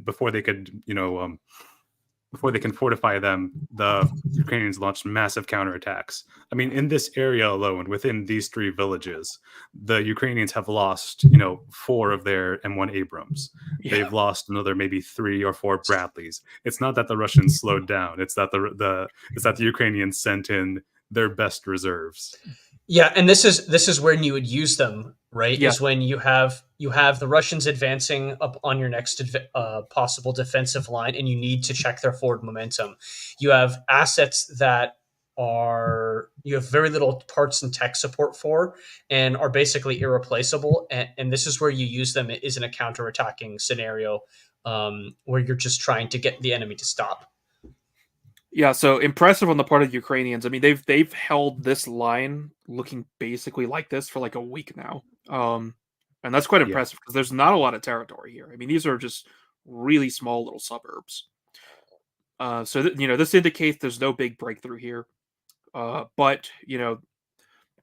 before they could before they can fortify them, the Ukrainians launched massive counterattacks. I mean, in this area alone, within these three villages, the Ukrainians have lost, four of their M1 Abrams. Yeah. They've lost another maybe 3 or 4 Bradleys. It's not that the Russians slowed down. It's that the Ukrainians sent in their best reserves. yeah, and this is when you would use them, right? Yeah. Is when you have the Russians advancing up on your next possible defensive line, and you need to check their forward momentum. You have assets that you have very little parts and tech support for, and are basically irreplaceable. And this is where you use them is in a counterattacking scenario, where you're just trying to get the enemy to stop. Yeah, so impressive on the part of the Ukrainians. I mean, they've held this line looking basically like this for like a week now. And that's quite Yeah. impressive because there's not a lot of territory here. I mean, these are just really small little suburbs. So this indicates there's no big breakthrough here. But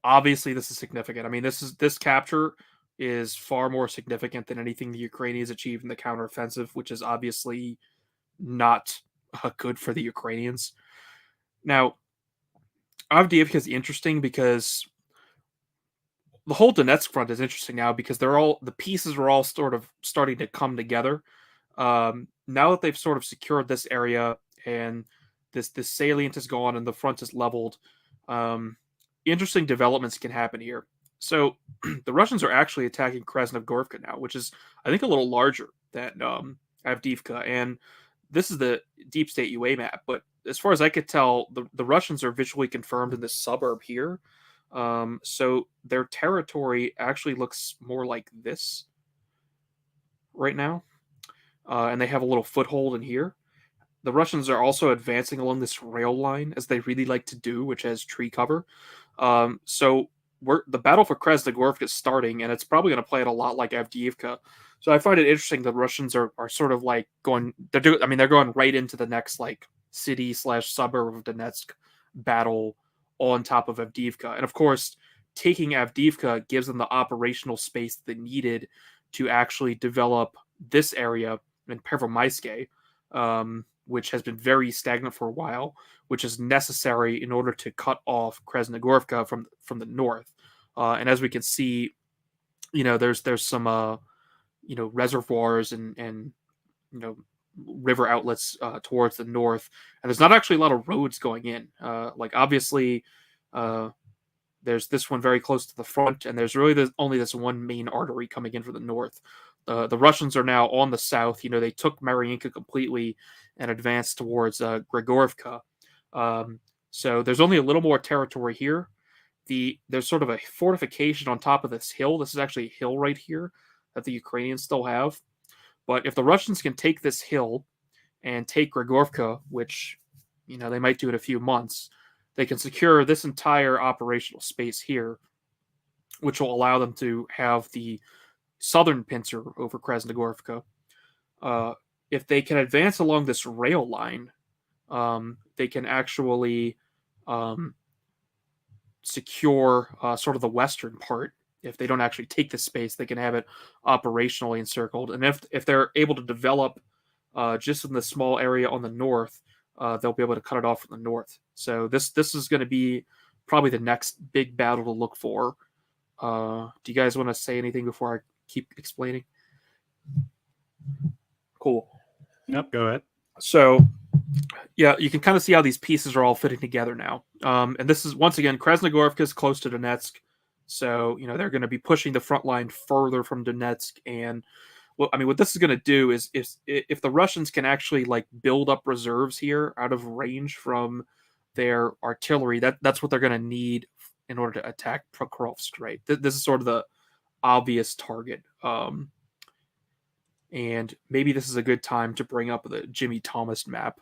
obviously this is significant. I mean, this capture is far more significant than anything the Ukrainians achieved in the counteroffensive, which is obviously not good for the Ukrainians. Now, Avdiivka is interesting because the whole Donetsk front is interesting now because the pieces are all sort of starting to come together. Now that they've sort of secured this area and this salient is gone and the front is leveled, interesting developments can happen here. So the Russians are actually attacking Krasnogorivka now, which is I think a little larger than Avdiivka, and this is the Deep State UA map. But as far as I could tell, the Russians are visually confirmed in this suburb here. So their territory actually looks more like this right now. And they have a little foothold in here. The Russians are also advancing along this rail line, as they really like to do, which has tree cover. So the battle for Krasnogorivka is starting, and it's probably going to play it a lot like Avdiivka. So I find it interesting the Russians are sort of like going. They're going right into the next like city/suburb of Donetsk battle on top of Avdiivka, and of course, taking Avdiivka gives them the operational space they needed to actually develop this area in Pervomaiske, which has been very stagnant for a while, which is necessary in order to cut off Krasnogorivka from the north. And as we can see, there's some reservoirs and river outlets towards the north, and there's not actually a lot of roads going in. Like obviously, there's this one very close to the front, and there's really only this one main artery coming in from the north. The Russians are now on the south. They took Mariinka completely and advanced towards Gregorivka. So there's only a little more territory here. There's sort of a fortification on top of this hill. This is actually a hill right here that the Ukrainians still have. But if the Russians can take this hill and take Gregorivka, which they might do in a few months, they can secure this entire operational space here, which will allow them to have the southern pincer over Krasnogorivka. If they can advance along this rail line, they can actually secure sort of the western part. If they don't actually take the space, they can have it operationally encircled. And if they're able to develop just in the small area on the north, they'll be able to cut it off from the north. So this is going to be probably the next big battle to look for. Do you guys want to say anything before I keep explaining? Cool. Yep, go ahead. So, yeah, you can kind of see how these pieces are all fitting together now. And this is, once again, Krasnogorivka is close to Donetsk. So, they're going to be pushing the front line further from Donetsk. And, what this is going to do is if the Russians can actually, build up reserves here out of range from their artillery, that's what they're going to need in order to attack Pokrovsk, right? This is sort of the obvious target. And maybe this is a good time to bring up the Jimmy Thomas map,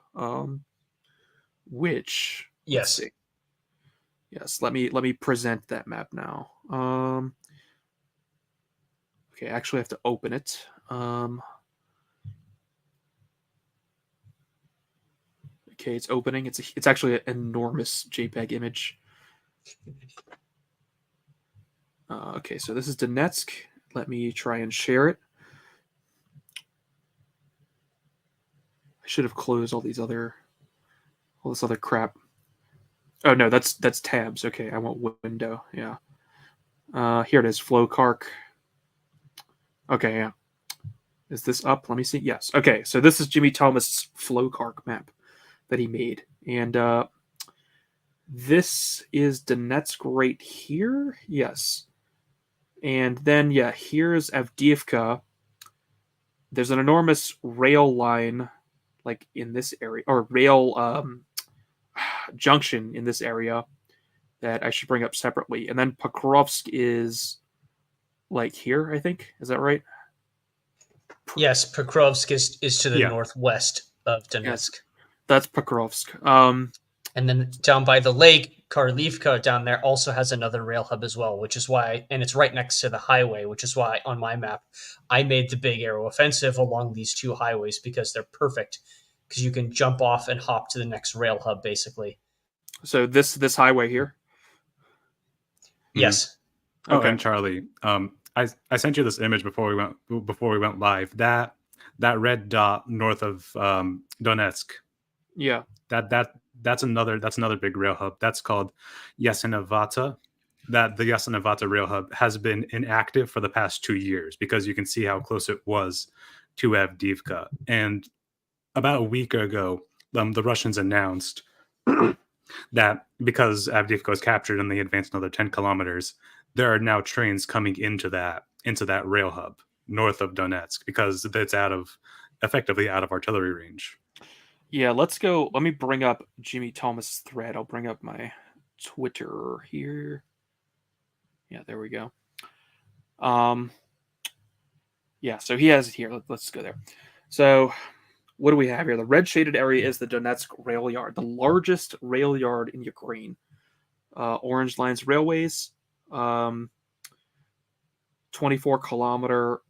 which let's see. Yes, let me present that map now. Okay, I actually have to open it. Okay, it's opening. It's actually an enormous JPEG image. Okay, so this is Donetsk. Let me try and share it. I should have closed all this other crap. Oh no, that's tabs. Okay, I want window. Yeah. Here it is, Flowcark. Okay, yeah. Is this up? Let me see. Yes. Okay, so this is Jimmy Thomas' Flowcark map that he made. And this is Donetsk right here. Yes. And then, yeah, here's Avdiivka. There's an enormous rail line, in this area, or rail junction in this area that I should bring up separately. And then Pokrovsk is here, I think. Is that right? Yes, Pokrovsk is to the northwest of Donetsk. Yes, that's Pokrovsk. And then down by the lake, Karlivka down there also has another rail hub as well, which is why, and it's right next to the highway, which is why on my map, I made the big arrow offensive along these two highways because they're perfect because you can jump off and hop to the next rail hub, basically. So this highway here? Yes. Oh, Okay. and Charlie, I sent you this image before we went live. That red dot north of Donetsk. Yeah. That's another big rail hub. That's called Yasenovata. The Yasenovata rail hub has been inactive for the past 2 years because you can see how close it was to Avdiivka. And about a week ago, the Russians announced that because Avdiivka was captured and they advanced another 10 kilometers, there are now trains coming into that rail hub north of Donetsk because it's effectively out of artillery range. Yeah, let's go. Let me bring up Jimmy Thomas' thread. I'll bring up my Twitter here. Yeah, there we go. Yeah, so he has it here. Let's go there. So what do we have here? The red shaded area is the Donetsk rail yard, the largest rail yard in Ukraine. Orange lines railways, 24-kilometer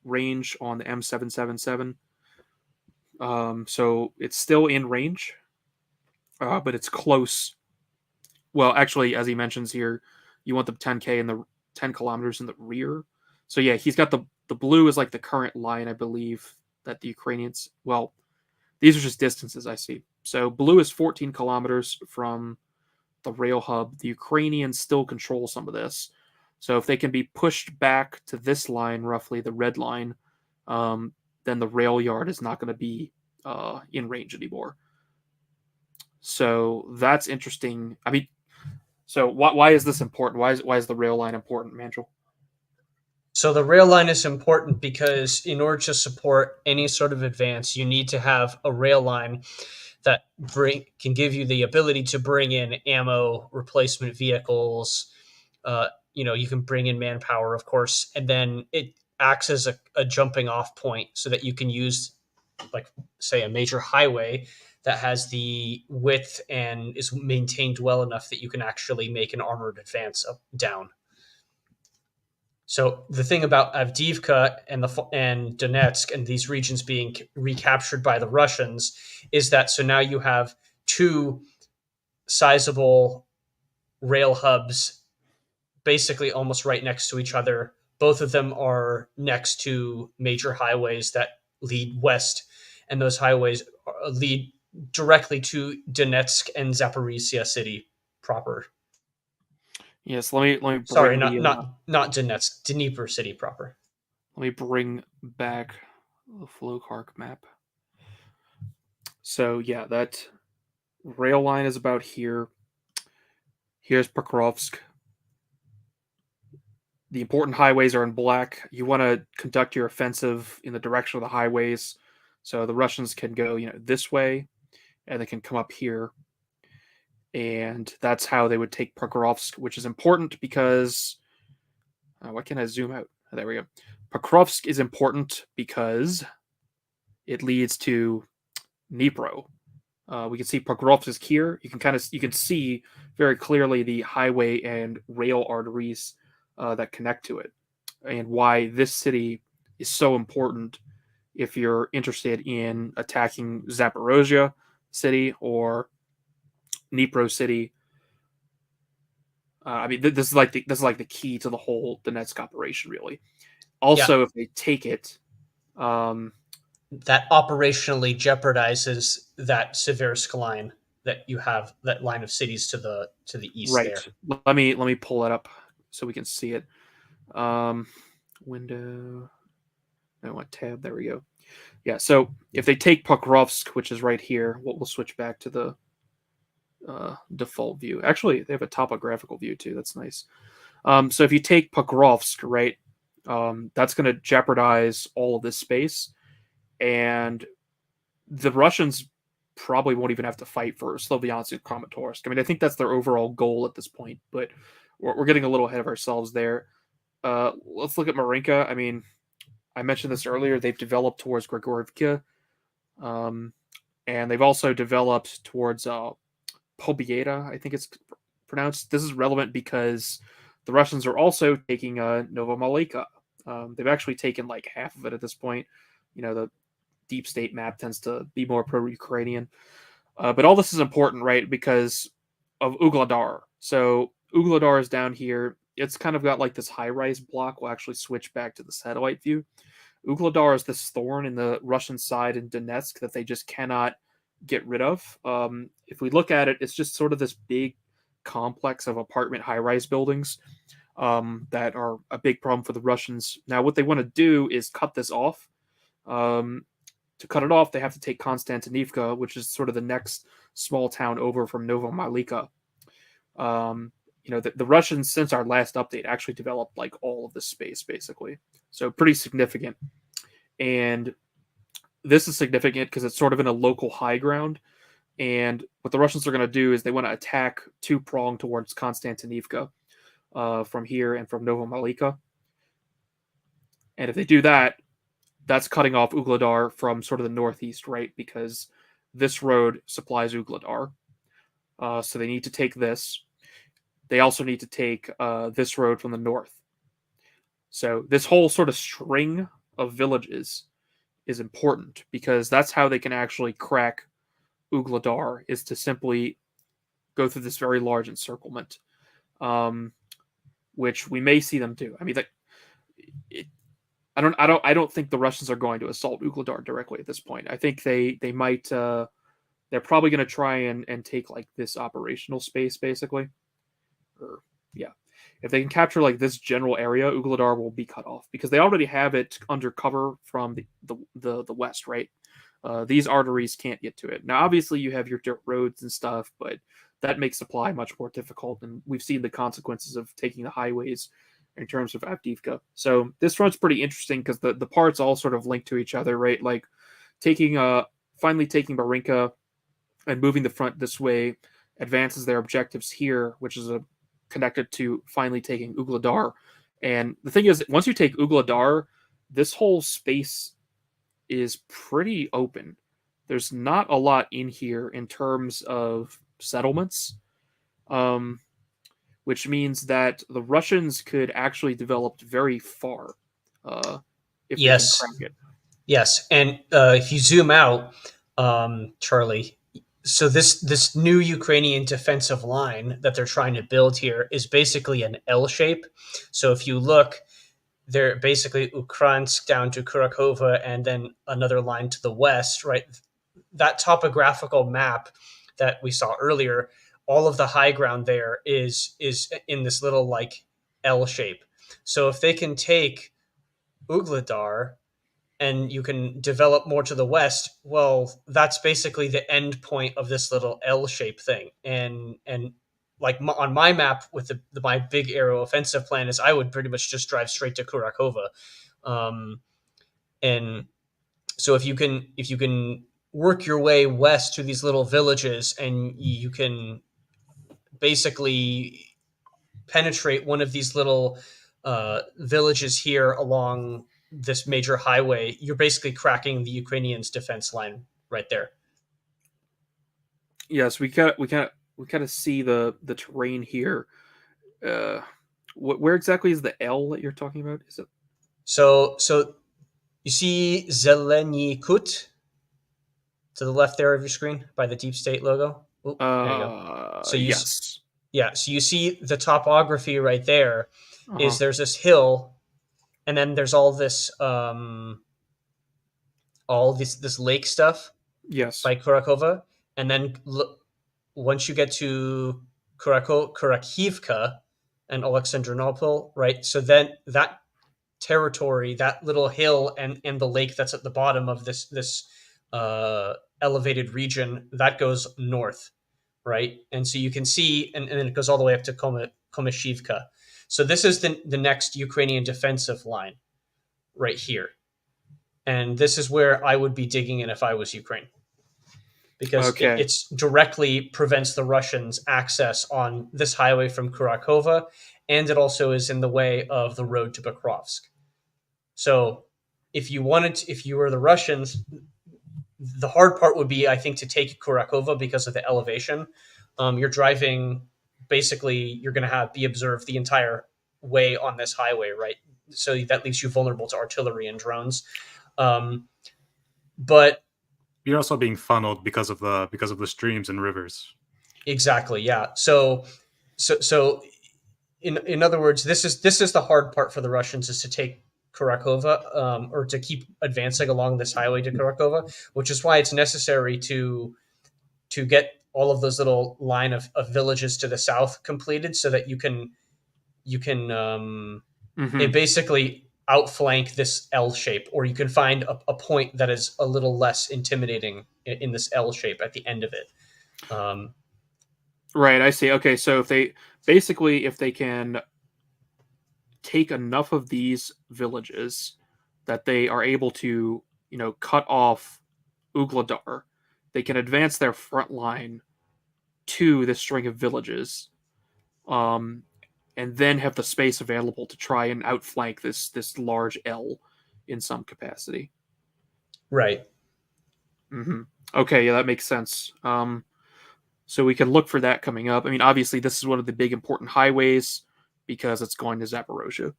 range on the M777. So it's still in range, but it's close. Well, actually, as he mentions here, you want the 10K and the 10 kilometers in the rear. So yeah, he's got the blue is the current line, I believe, that the Ukrainians, well, these are just distances I see. So blue is 14 kilometers from the rail hub. The Ukrainians still control some of this. So if they can be pushed back to this line, roughly the red line, then the rail yard is not going to be in range anymore. So that's interesting. So why is this important? Why is the rail line important, Manchel? So the rail line is important because in order to support any sort of advance, you need to have a rail line that can give you the ability to bring in ammo, replacement vehicles. You can bring in manpower, of course, and then it acts as a jumping off point so that you can use, like, say, a major highway that has the width and is maintained well enough that you can actually make an armored advance down. So the thing about Avdiivka and Donetsk and these regions being recaptured by the Russians is that so now you have two sizable rail hubs basically almost right next to each other. Both of them are next to major highways that lead west, and those highways lead directly to Donetsk and Zaporizhia city proper. Yes, let me Sorry, bring the not Donetsk, Dnieper city proper. let me bring back the Flowcark map. So yeah, that rail line is about here. Here's Pokrovsk. The important highways are in black. You want to conduct your offensive in the direction of the highways, so the Russians can go, this way, and they can come up here, and that's how they would take Pokrovsk, which is important because why can't I zoom out? Oh, there we go. Pokrovsk is important because it leads to Dnipro. We can see Pokrovsk is here. You can see very clearly the highway and rail arteries that connect to it, and why this city is so important if you're interested in attacking Zaporozhye city or Dnipro city. This is like the key to the whole Donetsk operation, really. Also, Yeah. if they take it, that operationally jeopardizes that Seversk line that you have, that line of cities to the east right. there. Let me pull it up so we can see it. Window. I want tab. There we go. Yeah. So if they take Pokrovsk, which is right here, we'll switch back to the default view. Actually, they have a topographical view too. That's nice. So if you take Pokrovsk, right, that's going to jeopardize all of this space, and the Russians probably won't even have to fight for Sloviansk and Kramatorsk. I mean, I think that's their overall goal at this point, but we're getting a little ahead of ourselves there. Let's look at Marinka. I mean, I mentioned this earlier. They've developed towards Grigorivka, and they've also developed towards Pobieda, I think it's pronounced. This is relevant because the Russians are also taking Novomalika. They've actually taken like half of it at this point. The deep state map tends to be more pro-Ukrainian. But all this is important, right, because of Ugladar. So Ugladar is down here. It's kind of got like this high-rise block. We'll actually switch back to the satellite view. Ugladar is this thorn in the Russian side in Donetsk that they just cannot get rid of. If we look at it, it's just sort of this big complex of apartment high-rise buildings that are a big problem for the Russians. Now, what they want to do is cut this off. To cut it off, they have to take Konstantinivka, which is sort of the next small town over from Novomalika. The Russians, since our last update, actually developed like all of this space, basically. So pretty significant. And this is significant because it's sort of in a local high ground. And what the Russians are going to do is they want to attack two-prong towards Konstantinivka from here and from Novomalika. And if they do that, that's cutting off Ugladar from sort of the northeast, right? Because this road supplies Ugladar. So they need to take this. They also need to take this road from the north. So this whole sort of string of villages is important because that's how they can actually crack Ugladar, is to simply go through this very large encirclement, which we may see them do. I mean, I don't think the Russians are going to assault Ugladar directly at this point. I think they might. They're probably going to try and take like this operational space, basically. Yeah, if they can capture like this general area, Ugladar will be cut off because they already have it under cover from the west, right? These arteries can't get to it. Now, obviously, you have your dirt roads and stuff, but that makes supply much more difficult, and we've seen the consequences of taking the highways in terms of Avdiivka. So this front's pretty interesting because the parts all sort of link to each other, right? Like taking finally taking Marinka and moving the front this way advances their objectives here, which is connected to finally taking Ugladar. And the thing is, once you take Ugladar, this whole space is pretty open. There's not a lot in here in terms of settlements, which means that the Russians could actually develop very far if they can Yes, crack it. yes, and if you zoom out, Charlie, so this new Ukrainian defensive line that they're trying to build here is basically an L shape. So if you look, they're basically Ukransk down to Kurakova, and then another line to the west, right? That topographical map that we saw earlier, all of the high ground there is in this little like L shape. So if they can take Ugladar and you can develop more to the west, well, that's basically the end point of this little L-shaped thing. And like on my map with my big arrow offensive plan is I would pretty much just drive straight to Kurakova. And so if you can work your way west to these little villages and you can basically penetrate one of these little villages here along this major highway, you're basically cracking the Ukrainians' defense line right there. Yes, we kind of see the terrain here. Uh, where exactly is the L that you're talking about? Is it? So you see Zeleny Kut to the left there of your screen by the Deep State logo. Oop, there you go. So Yes. yeah, so you see the topography right there is Uh-huh. there's this hill, and then there's all this this lake stuff Yes. by Kurakova, and then once you get to Kurakivka and Alexandrinopol, right? So then that territory, that little hill, and the lake that's at the bottom of this elevated region, that goes north, right? And so you can see, and then it goes all the way up to Komishivka. So this is the next Ukrainian defensive line right here. And this is where I would be digging in if I was Ukraine, because Okay. it's directly prevents the Russians access on this highway from Kurakova, and it also is in the way of the road to Bakrovsk. So if you were the Russians, the hard part would be, I think, to take Kurakova because of the elevation. You're driving, basically, you're going to be observed the entire way on this highway, right? So that leaves you vulnerable to artillery and drones. But You're also being funneled because of the streams and rivers. exactly, yeah. So in other words, this is the hard part for the Russians, is to take Kurakova, or to keep advancing along this highway to Kurakova, which is why it's necessary to get all of those little line of villages to the south completed, so that you can Mm-hmm. basically outflank this L shape, or you can find a point that is a little less intimidating in this L shape at the end of it. Right, I see. Okay, so if they can take enough of these villages that they are able to, cut off Ugladar, they can advance their front line to this string of villages, um, and then have the space available to try and outflank this large L in some capacity. Right. Mm-hmm. Okay, yeah, that makes sense. So we can look for that coming up. I mean, obviously, this is one of the big important highways because it's going to Zaporozhye.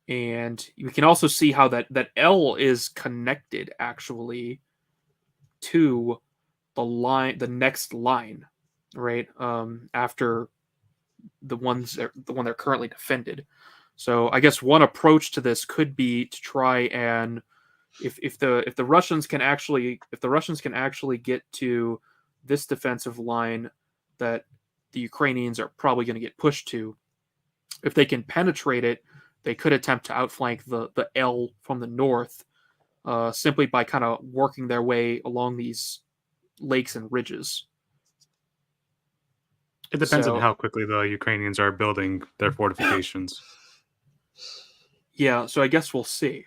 And we can also see how that L is connected actually to the next line, right? After the one they're currently defended. So I guess one approach to this could be to try and if the Russians can actually get to this defensive line that the Ukrainians are probably going to get pushed to, if they can penetrate it, they could attempt to outflank the L from the north, simply by kind of working their way along these lakes and ridges. It depends on So how quickly the Ukrainians are building their fortifications. yeah, so I guess we'll see.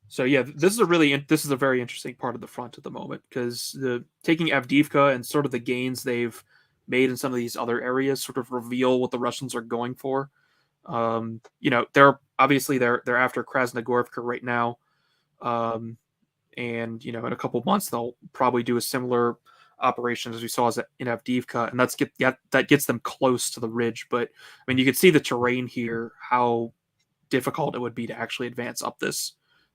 So yeah, this is a very interesting part of the front at the moment because the taking Avdiivka and sort of the gains they've made in some of these other areas sort of reveal what the Russians are going for. They're obviously they're after Krasnogorivka right now, and in a couple months they'll probably do a similar operation as we saw as in Avdiivka, and that gets them close to the ridge. But I mean, you can see the terrain here, how difficult it would be to actually advance up this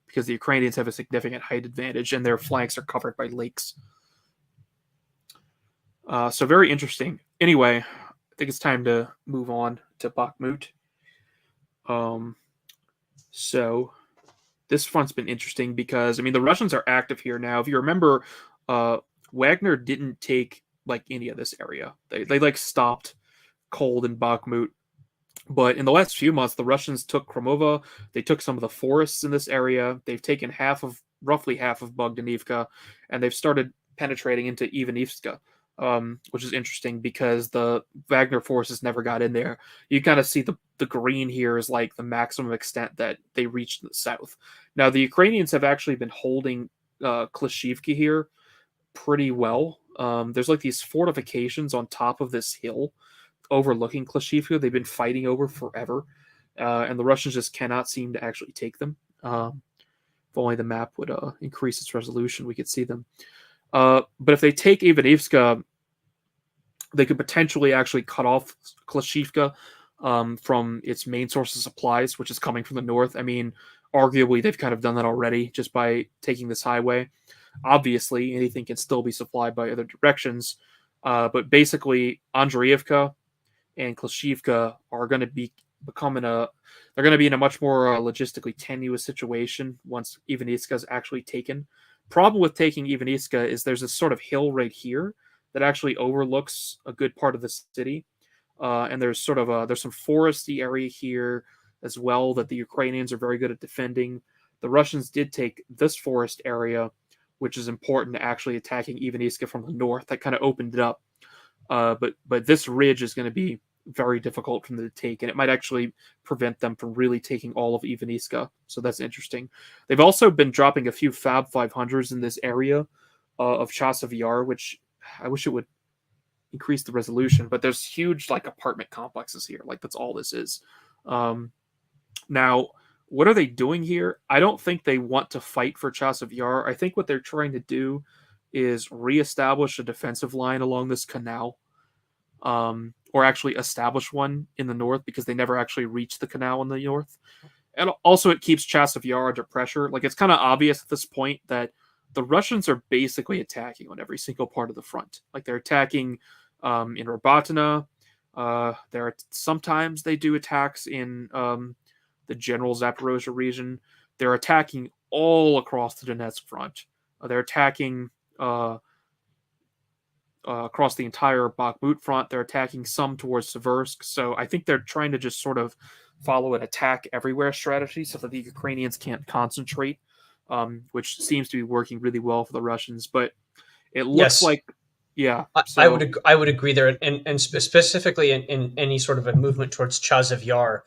because the Ukrainians have a significant height advantage and their flanks are covered by lakes. So very interesting. Anyway, I think it's time to move on to Bakhmut. So this front's been interesting because I mean the Russians are active here now. If you remember, uh, Wagner didn't take like any of this area. They like stopped cold in Bakhmut. But in the last few months, the Russians took Kromova. They took some of the forests in this area. They've taken roughly half of Bogdanivka, and they've started penetrating into Ivanivska, which is interesting because the Wagner forces never got in there. You kind of see the green here is like the maximum extent that they reached in the south. Now, the Ukrainians have actually been holding Klishivka here pretty well. There's like these fortifications on top of this hill overlooking Klashivka. They've been fighting over forever, and the Russians just cannot seem to actually take them. If only the map would increase its resolution, we could see them. But if they take Ivanivska, they could potentially actually cut off Klashivka from its main source of supplies, which is coming from the north. I mean, arguably, they've kind of done that already just by taking this highway. Obviously, anything can still be supplied by other directions. But basically, Andreevka and Klashivka are going to be they're going to be in a much more logistically tenuous situation once Ivaniska is actually taken. Problem with taking Ivaniska is there's this sort of hill right here that actually overlooks a good part of the city, and there's sort of there's some foresty area here as well that the Ukrainians are very good at defending. The Russians did take this forest area, which is important to actually attacking Ivaniska from the north. That kind of opened it up. But this ridge is going to be very difficult for them to take, and it might actually prevent them from really taking all of Ivaniska. So that's interesting. They've also been dropping a few Fab 500s in this area of Chasiv Yar, which I wish it would increase the resolution, but there's huge like apartment complexes here. Like that's all this is. Now, what are they doing here? I don't think they want to fight for Chasiv Yar. I think what they're trying to do is reestablish a defensive line along this canal, or actually establish one in the north because they never actually reached the canal in the north. And also, it keeps Chasiv Yar under pressure. Like it's kind of obvious at this point that the Russians are basically attacking on every single part of the front. Like they're attacking in Robotina. Sometimes they do attacks in the general Zaporozhye region. They're attacking all across the Donetsk front. They're attacking across the entire Bakhmut front. They're attacking some towards Seversk. So I think they're trying to just sort of follow an attack everywhere strategy so that the Ukrainians can't concentrate, which seems to be working really well for the Russians. But it looks Yes. like, yeah. I would agree there, and specifically in any sort of a movement towards Chasiv Yar,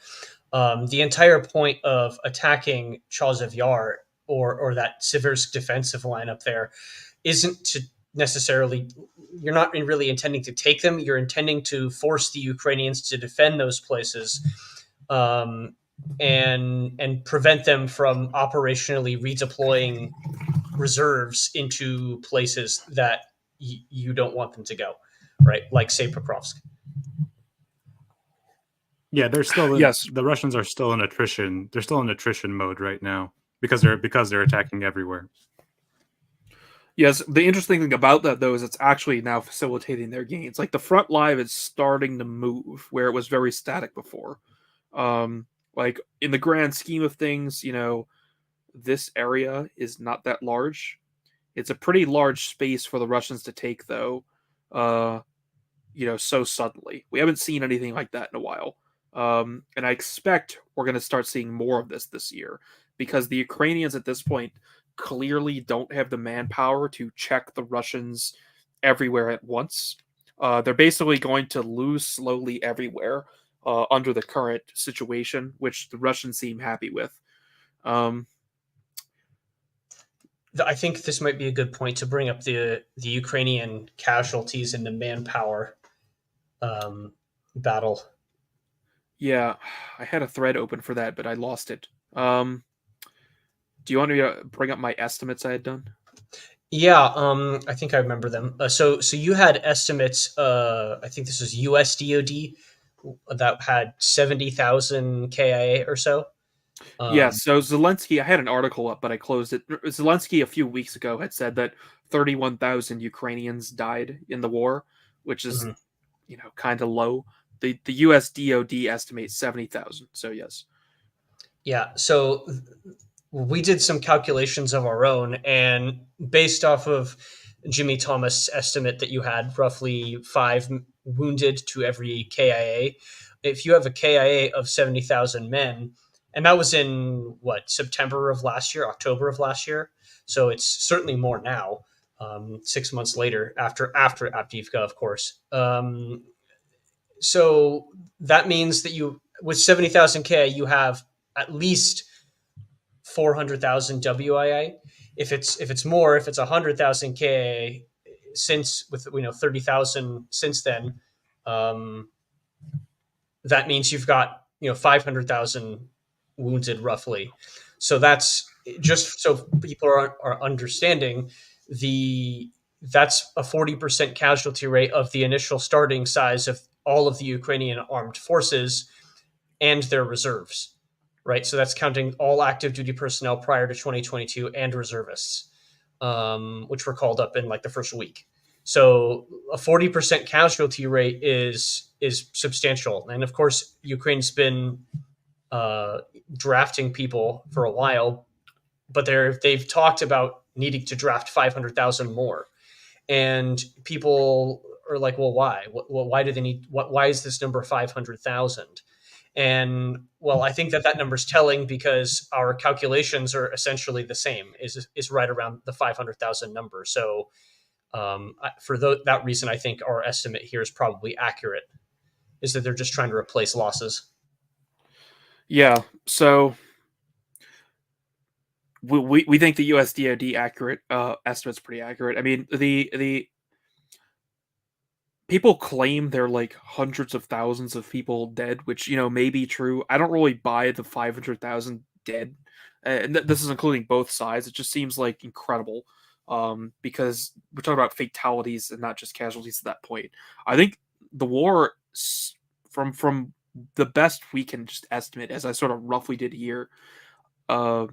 the entire point of attacking Chasiv Yar or that Siversk defensive line up there isn't to necessarily, you're not really intending to take them. You're intending to force the Ukrainians to defend those places, and prevent them from operationally redeploying reserves into places that you don't want them to go, right? Like say Pokrovsk. Yeah, they're still Yes. the Russians are still in attrition. They're still in attrition mode right now because they're attacking everywhere. Yes, the interesting thing about that though is it's actually now facilitating their gains. Like the front line is starting to move where it was very static before. Like in the grand scheme of things, this area is not that large. It's a pretty large space for the Russians to take though. So suddenly. We haven't seen anything like that in a while. And I expect we're going to start seeing more of this year because the Ukrainians at this point clearly don't have the manpower to check the Russians everywhere at once. They're basically going to lose slowly everywhere under the current situation, which the Russians seem happy with. Um, I think this might be a good point to bring up the Ukrainian casualties in the manpower um, battle. yeah, I had a thread open for that, but I lost it. Do you want me to bring up my estimates I had done? Yeah, I think I remember them. So you had estimates. I think this was USDOD that had 70,000 KIA or so. Yeah, Um, so Zelensky, I had an article up, but I closed it. Zelensky a few weeks ago had said that 31,000 Ukrainians died in the war, which is, mhm. kind of low. The US DoD estimates 70,000. So yes. Yeah, so we did some calculations of our own, and based off of Jimmy Thomas' estimate that you had roughly five wounded to every KIA, if you have a KIA of 70,000 men, and that was in what, September of last year, October of last year, so it's certainly more now. 6 months later, after Avdiivka, of course. So that means that you, with 70,000 K, you have at least 400,000 WIA. If it's more, if it's 100,000 K since, with 30,000 since then, um, that means you've got 500,000 wounded roughly. So that's just so people are understanding the that's a 40% casualty rate of the initial starting size of all of the Ukrainian armed forces and their reserves, right? So that's counting all active duty personnel prior to 2022 and reservists, which were called up in like the first week. So a 40% casualty rate is substantial, and of course Ukraine's been uh, drafting people for a while, but they've talked about needing to draft 500,000 more, and people are like, well, why? Why do they need? Why is this number 500,000? And well, I think that number is telling because our calculations are essentially the same. Is right around the 500,000 number. So for that reason, I think our estimate here is probably accurate. Is that they're just trying to replace losses. Yeah, so we think the US DoD accurate estimate's pretty accurate. I mean, the people claim they're like hundreds of thousands of people dead, which may be true. I don't really buy the 500,000 dead, and this is including both sides. It just seems like incredible, because we're talking about fatalities and not just casualties at that point. I think the war, from the best we can just estimate, as I sort of roughly did here, uh,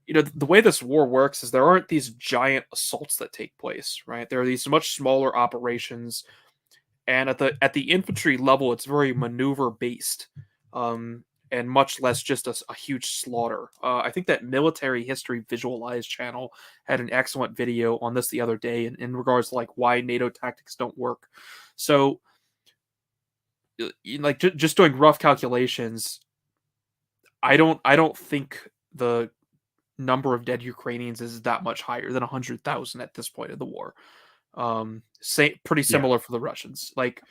the way this war works is there aren't these giant assaults that take place, right? There are these much smaller operations, and at the infantry level, it's very maneuver based, and much less just a huge slaughter. I think that Military History Visualized channel had an excellent video on this the other day in regards to like why NATO tactics don't work. So, like just doing rough calculations, I don't think the number of dead Ukrainians is that much higher than 100,000 at this point of the war. Pretty Yeah. similar for the Russians. Like,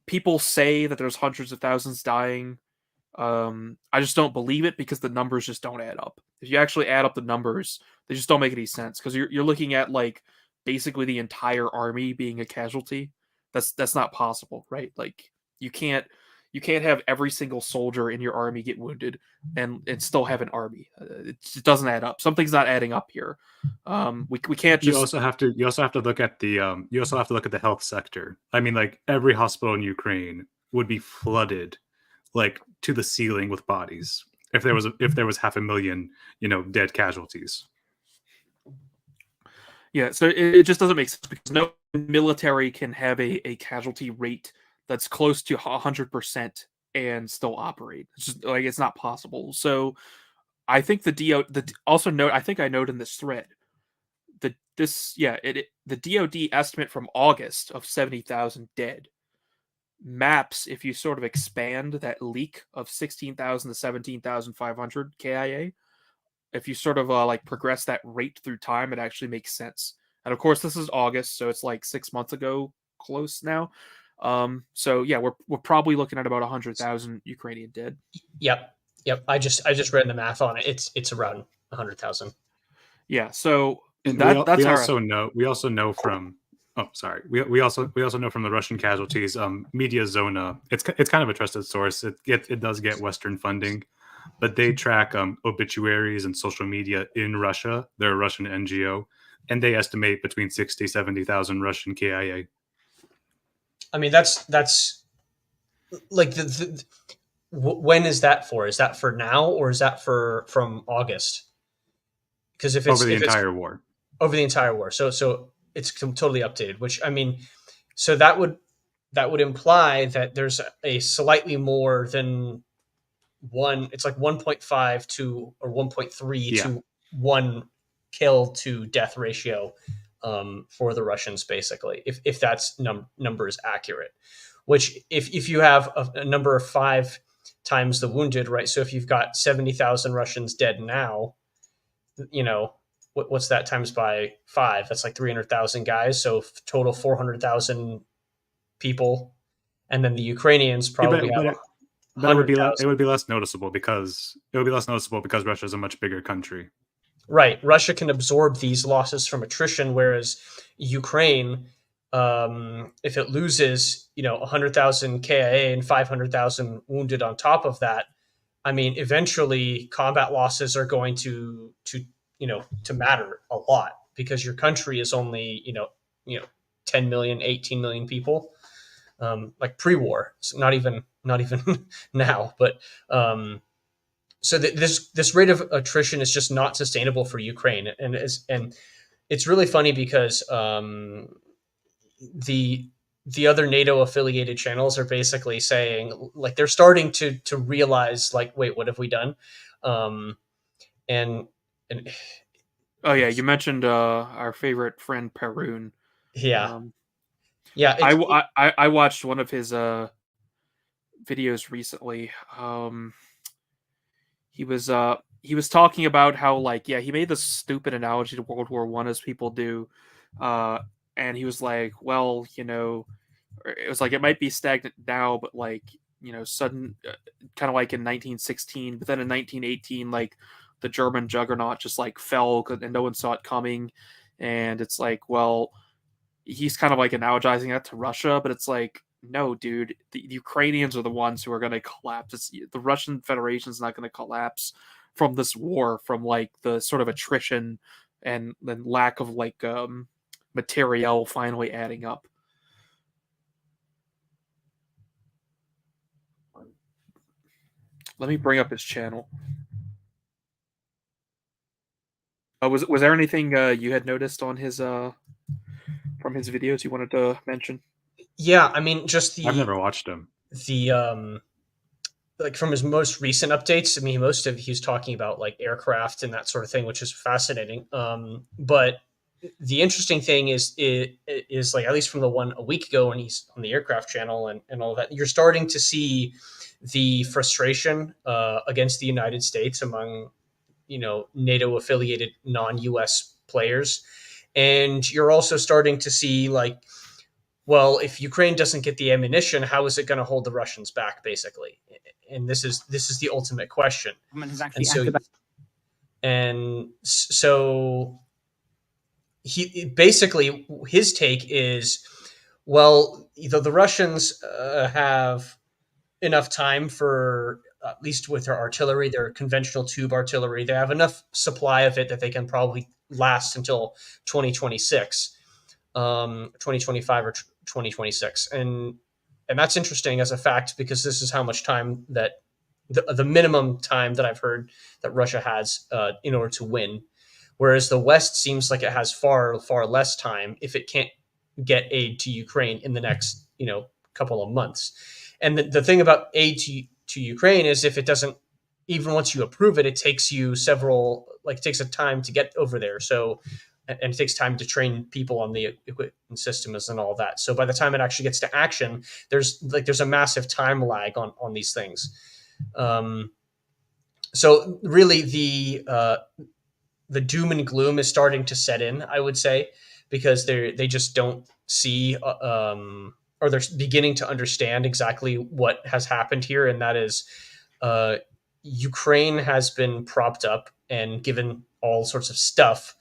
people say that there's hundreds of thousands dying. I just don't believe it because the numbers just don't add up. If you actually add up the numbers, they just don't make any sense because you're looking at like basically the entire army being a casualty. That's not possible, right? Like, you can't you can't have every single soldier in your army get wounded and still have an army. It doesn't add up. Something's not adding up here. We can't You just also have to look at the health sector. I mean, like every hospital in Ukraine would be flooded like to the ceiling with bodies if there was 500,000 dead casualties. Yeah, so it just doesn't make sense because no military can have a casualty rate that's close to 100% and still operate. It's just like it's not possible. So I think also note, I think I note in this thread that the DoD estimate from August of 70,000 dead maps, if you sort of expand that leak of 16,000 to 17,500 KIA, if you sort of like progress that rate through time, it actually makes sense. And of course, this is August, so it's like 6 months ago, close now. So yeah, we're probably looking at about 100,000 Ukrainian dead. Yep. Yep. I just ran the math on it. It's around 100,000. Yeah. So and We that's our we also know from we also know from the Russian casualties. Media Zona, it's kind of a trusted source. It does get Western funding, but they track obituaries and social media in Russia. They're a Russian NGO, and they estimate between 60,000-70,000 Russian KIA. I mean, that's like when is that for? Is that for now, or is that for from August? Because Over the if it's entire war. over the entire war, so it's totally updated. Which, I mean, so that would imply that there's a slightly more than one. It's like 1.5 to or 1.3 Yeah. to 1 kill to death ratio for the Russians, basically, if that's number is accurate. Which, if you have a number of 5 times the wounded, right? So if you've got 70,000 Russians dead now, you know, what's that times by 5? That's like 300,000 guys. So total 400,000 people, and then the Ukrainians Yeah, probably have but it would be 100,000. less noticeable because Russia is a much bigger country. Right. Russia can absorb these losses from attrition, whereas Ukraine, if it loses, 100,000 KIA and 500,000 wounded on top of that, I mean, eventually combat losses are going to matter a lot, because your country is only, 10 million, 18 million people, like pre-war. So not even now, but so this rate of attrition is just not sustainable for Ukraine, and it's really funny because the other NATO affiliated channels are basically saying, like, they're starting to realize, like, wait, what have we done? Um, and Oh yeah, you mentioned our favorite friend Perun. yeah, Um, yeah, I watched one of his videos recently. He was talking about how, like, yeah, he made this stupid analogy to World War One, as people do, uh, and he was like, well, it was like it might be stagnant now, but like sudden, kind of like in 1916, but then in 1918, like the German juggernaut just like fell and no one saw it coming, and it's like, well, he's kind of like analogizing that to Russia, but it's like, no, dude, the Ukrainians are the ones who are going to collapse. The Russian Federation is not going to collapse from this war, from like the sort of attrition and then lack of like materiel finally adding up. Let me bring up his channel. Was there anything you had noticed on his from his videos you wanted to mention? yeah. I mean, just I've never watched him. the like from his most recent updates. I mean, most of he's talking about like aircraft and that sort of thing, which is fascinating. But the interesting thing is like, at least from the one a week ago when he's on the aircraft channel and all that, you're starting to see the frustration against the United States among NATO affiliated non-US players, and you're also starting to see, like, well, if Ukraine doesn't get the ammunition, how is it going to hold the Russians back, basically? And this is the ultimate question. And so he basically, his take is, well, the Russians have enough time for, at least with their artillery, their conventional tube artillery, they have enough supply of it that they can probably last until 2026, 2025 or 2026. And that's interesting as a fact, because this is how much time that the minimum time that I've heard that Russia has in order to win. Whereas the West seems like it has far, far less time if it can't get aid to Ukraine in the next, couple of months. And the thing about aid to Ukraine is, if it doesn't, even once you approve it, it takes you it takes a time to get over there. So, and it takes time to train people on the equipment systems and all that. So by the time it actually gets to action, there's a massive time lag on these things. So really the doom and gloom is starting to set in, I would say, because they just don't see, or they're beginning to understand exactly what has happened here, and that is, uh, Ukraine has been propped up and given all sorts of stuff,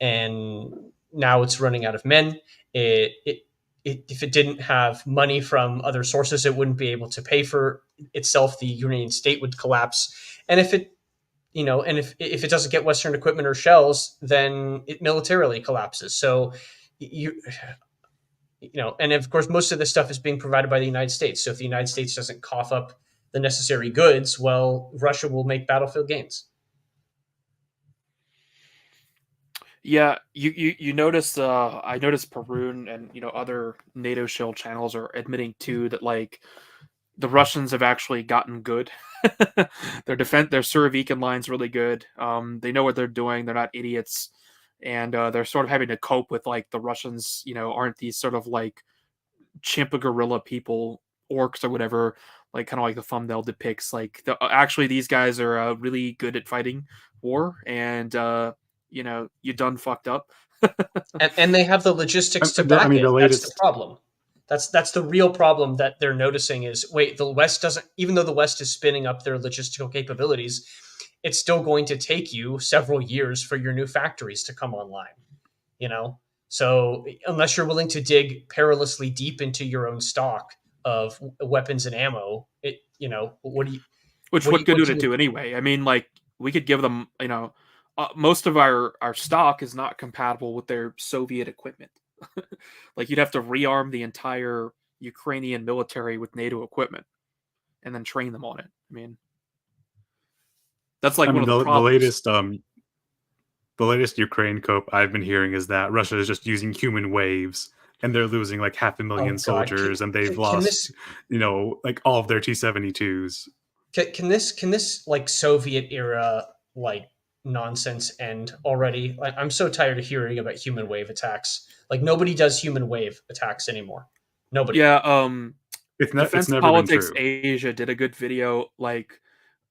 and now it's running out of men. If it didn't have money from other sources, it wouldn't be able to pay for itself. The Ukrainian state would collapse, and if it doesn't get Western equipment or shells, then it militarily collapses. So you and of course, most of this stuff is being provided by the United States. So if the United States doesn't cough up the necessary goods, well, Russia will make battlefield gains. Yeah, you notice. I noticed Perun and other NATO shill channels are admitting too that like the Russians have actually gotten good. Their Surovikin line's really good. They know what they're doing. They're not idiots, and they're sort of having to cope with like the Russians. Aren't these sort of like chimpa gorilla people, orcs or whatever? Like kind of like the thumbnail depicts. Like actually, these guys are really good at fighting war, and you done fucked up. And they have the logistics to back it. That's the problem. That's the real problem that they're noticing is, wait, the West doesn't, even though the West is spinning up their logistical capabilities, it's still going to take you several years for your new factories to come online. So unless you're willing to dig perilously deep into your own stock of weapons and ammo, what do you? What good would it do anyway? I mean, like we could give them, most of our stock is not compatible with their Soviet equipment. Like you'd have to rearm the entire Ukrainian military with NATO equipment and then train them on it. I mean, that's like one of the problems. The latest Ukraine cope I've been hearing is that Russia is just using human waves, and they're losing like 500,000 soldiers, and they've lost, like all of their T-72s. Can this like Soviet era like nonsense end already? Like, I'm so tired of hearing about human wave attacks. Like nobody does human wave attacks anymore. Nobody. Yeah. Defense Politics Asia did a good video. Like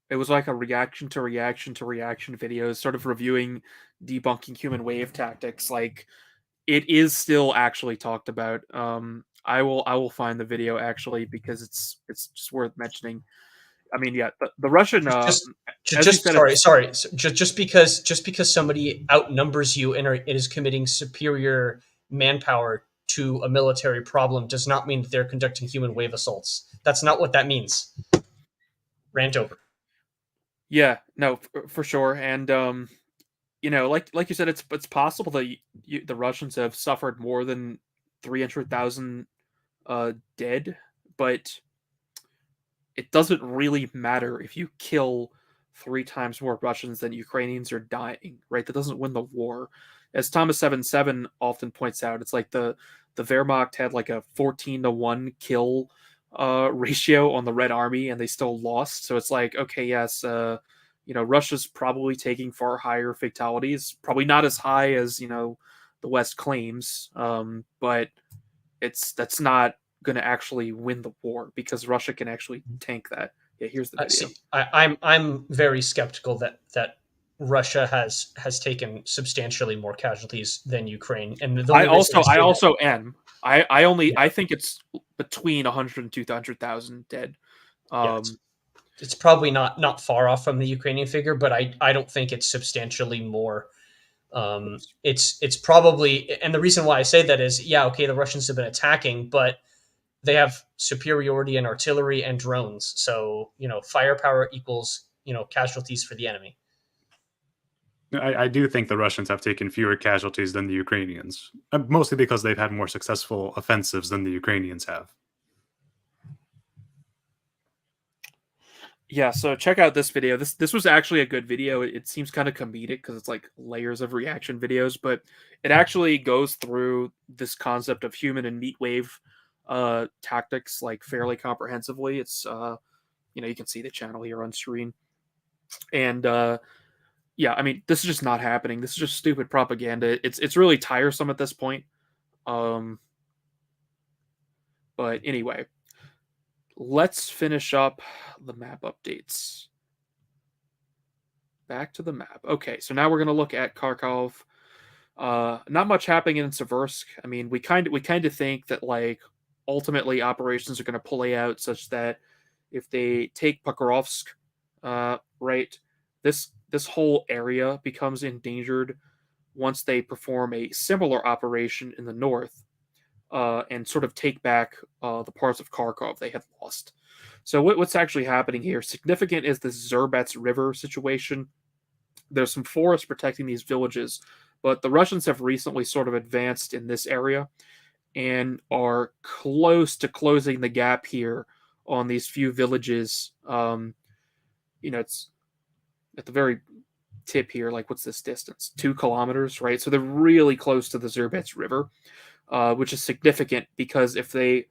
it was like a reaction to reaction to reaction video, sort of reviewing debunking human wave tactics. Like it is still actually talked about. I will find the video actually because it's just worth mentioning. I mean, yeah, the Russian just because somebody outnumbers you and is committing superior manpower to a military problem does not mean that they're conducting human wave assaults. That's not what that means. Rant over. Yeah, no, for sure, and like you said, it's possible that the Russians have suffered more than 300,000 dead, but it doesn't really matter if you kill 3 times more Russians than Ukrainians are dying, right? That doesn't win the war. As Thomas77 often points out, it's like the Wehrmacht had like a 14-1 kill ratio on the Red Army, and they still lost. So it's like, okay, yes, Russia's probably taking far higher fatalities, probably not as high as the West claims, but that's not going to actually win the war because Russia can actually tank that. Yeah, here's the video. I'm very skeptical that Russia has taken substantially more casualties than Ukraine, and I also am. I think it's between 100 and 200,000 dead. It's probably not far off from the Ukrainian figure, but I don't think it's substantially more. It's probably, and the reason why I say that is, yeah, okay, the Russians have been attacking, but they have superiority in artillery and drones. So, firepower equals, casualties for the enemy. I do think the Russians have taken fewer casualties than the Ukrainians, mostly because they've had more successful offensives than the Ukrainians have. Yeah, so check out this video. This was actually a good video. It seems kind of comedic because it's like layers of reaction videos, but it actually goes through this concept of human and meat wave tactics like fairly comprehensively. It's you can see the channel here on screen. And yeah, I mean, this is just not happening. This is just stupid propaganda. It's really tiresome at this point. But anyway, let's finish up the map updates. Back to the map. Okay, so now we're going to look at Kharkov. Not much happening in Seversk. I mean, we kind of think that like ultimately operations are going to play out such that if they take Pokrovsk, right, this whole area becomes endangered once they perform a similar operation in the north, and sort of take back the parts of Kharkov they had lost. So what's actually happening here? Significant is the Zerbets River situation. There's some forest protecting these villages, but the Russians have recently sort of advanced in this area and are close to closing the gap here on these few villages. It's at the very tip here. Like, what's this distance? 2 kilometers, right? So they're really close to the Zerbets River, which is significant because if they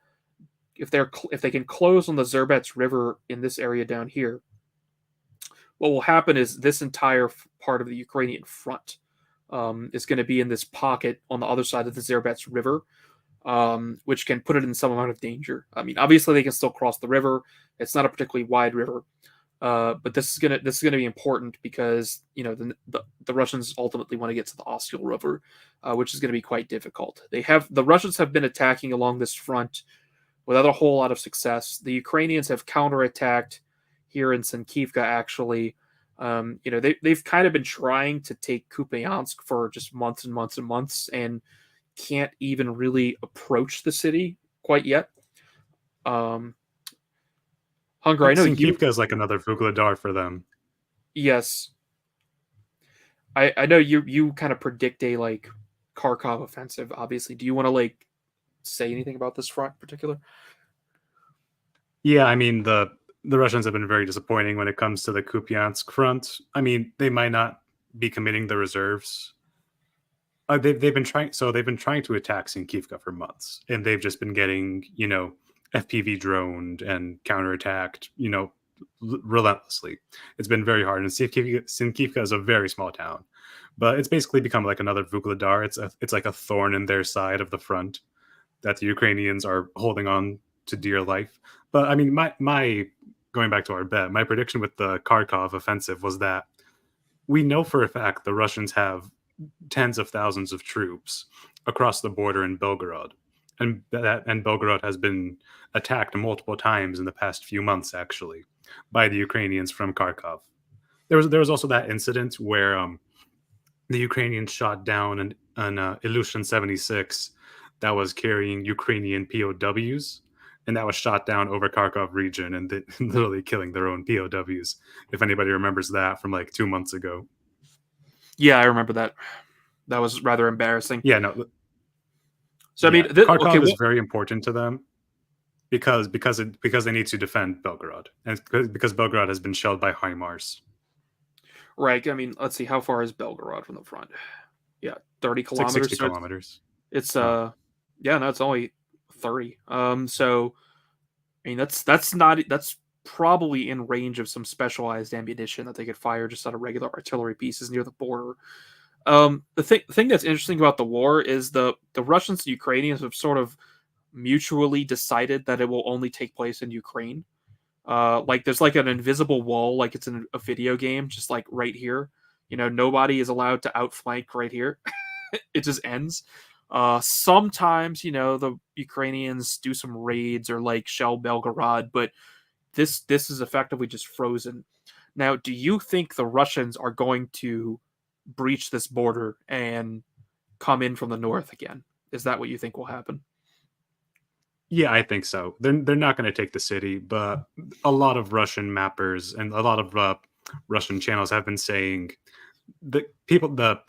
can close on the Zerbets River in this area down here, what will happen is this entire part of the Ukrainian front is going to be in this pocket on the other side of the Zerbets River, which can put it in some amount of danger. I mean, obviously they can still cross the river. It's not a particularly wide river, but this is gonna be important because the Russians ultimately want to get to the Oskil River, which is going to be quite difficult. The Russians have been attacking along this front without a whole lot of success. The Ukrainians have counterattacked here in Sankivka, actually. They've kind of been trying to take Kupiansk for just months and months and months, and can't even really approach the city quite yet. Um, Hunger, I know you. Sinkivka is like another Vugladar for them. Yes, I know you kind of predict a like Kharkov offensive. Obviously, do you want to like say anything about this front in particular? Yeah, I mean the Russians have been very disappointing when it comes to the Kupiansk front. I mean, they might not be committing the reserves. They've been trying. So they've been trying to attack Sinkivka for months, and they've just been getting FPV droned and counterattacked. Relentlessly. It's been very hard. And Sinkivka is a very small town, but it's basically become like another Vugladar. It's like a thorn in their side of the front that the Ukrainians are holding on to dear life. But I mean, my going back to our bet, my prediction with the Kharkov offensive was that we know for a fact the Russians have tens of thousands of troops across the border in Belgorod, and Belgorod has been attacked multiple times in the past few months, actually, by the Ukrainians from Kharkov. There was also that incident where the Ukrainians shot down an Ilyushin 76 that was carrying Ukrainian POWs, and that was shot down over Kharkov region and literally killing their own POWs. If anybody remembers that from like 2 months ago. Yeah, I remember that. That was rather embarrassing. Yeah, no. So I mean, Kharkov okay, is very important to them because they need to defend Belgorod, and because Belgorod has been shelled by HIMARS. right. I mean, let's see, how far is Belgorod from the front? Yeah, 30 It's like kilometers. 60 So kilometers. it's Oh. yeah, no, it's only 30. So I mean, that's probably in range of some specialized ammunition that they could fire just out of regular artillery pieces near the border. The thing that's interesting about the war is the Russians and Ukrainians have sort of mutually decided that it will only take place in Ukraine. Like there's like an invisible wall, like it's in a video game, just like right here. Nobody is allowed to outflank right here. It just ends. Sometimes the Ukrainians do some raids or like shell Belgorod, but this is effectively just frozen. Now, do you think the Russians are going to breach this border and come in from the north again? Is that what you think will happen? Yeah, I think so. They're not going to take the city, but a lot of Russian mappers and a lot of Russian channels have been saying the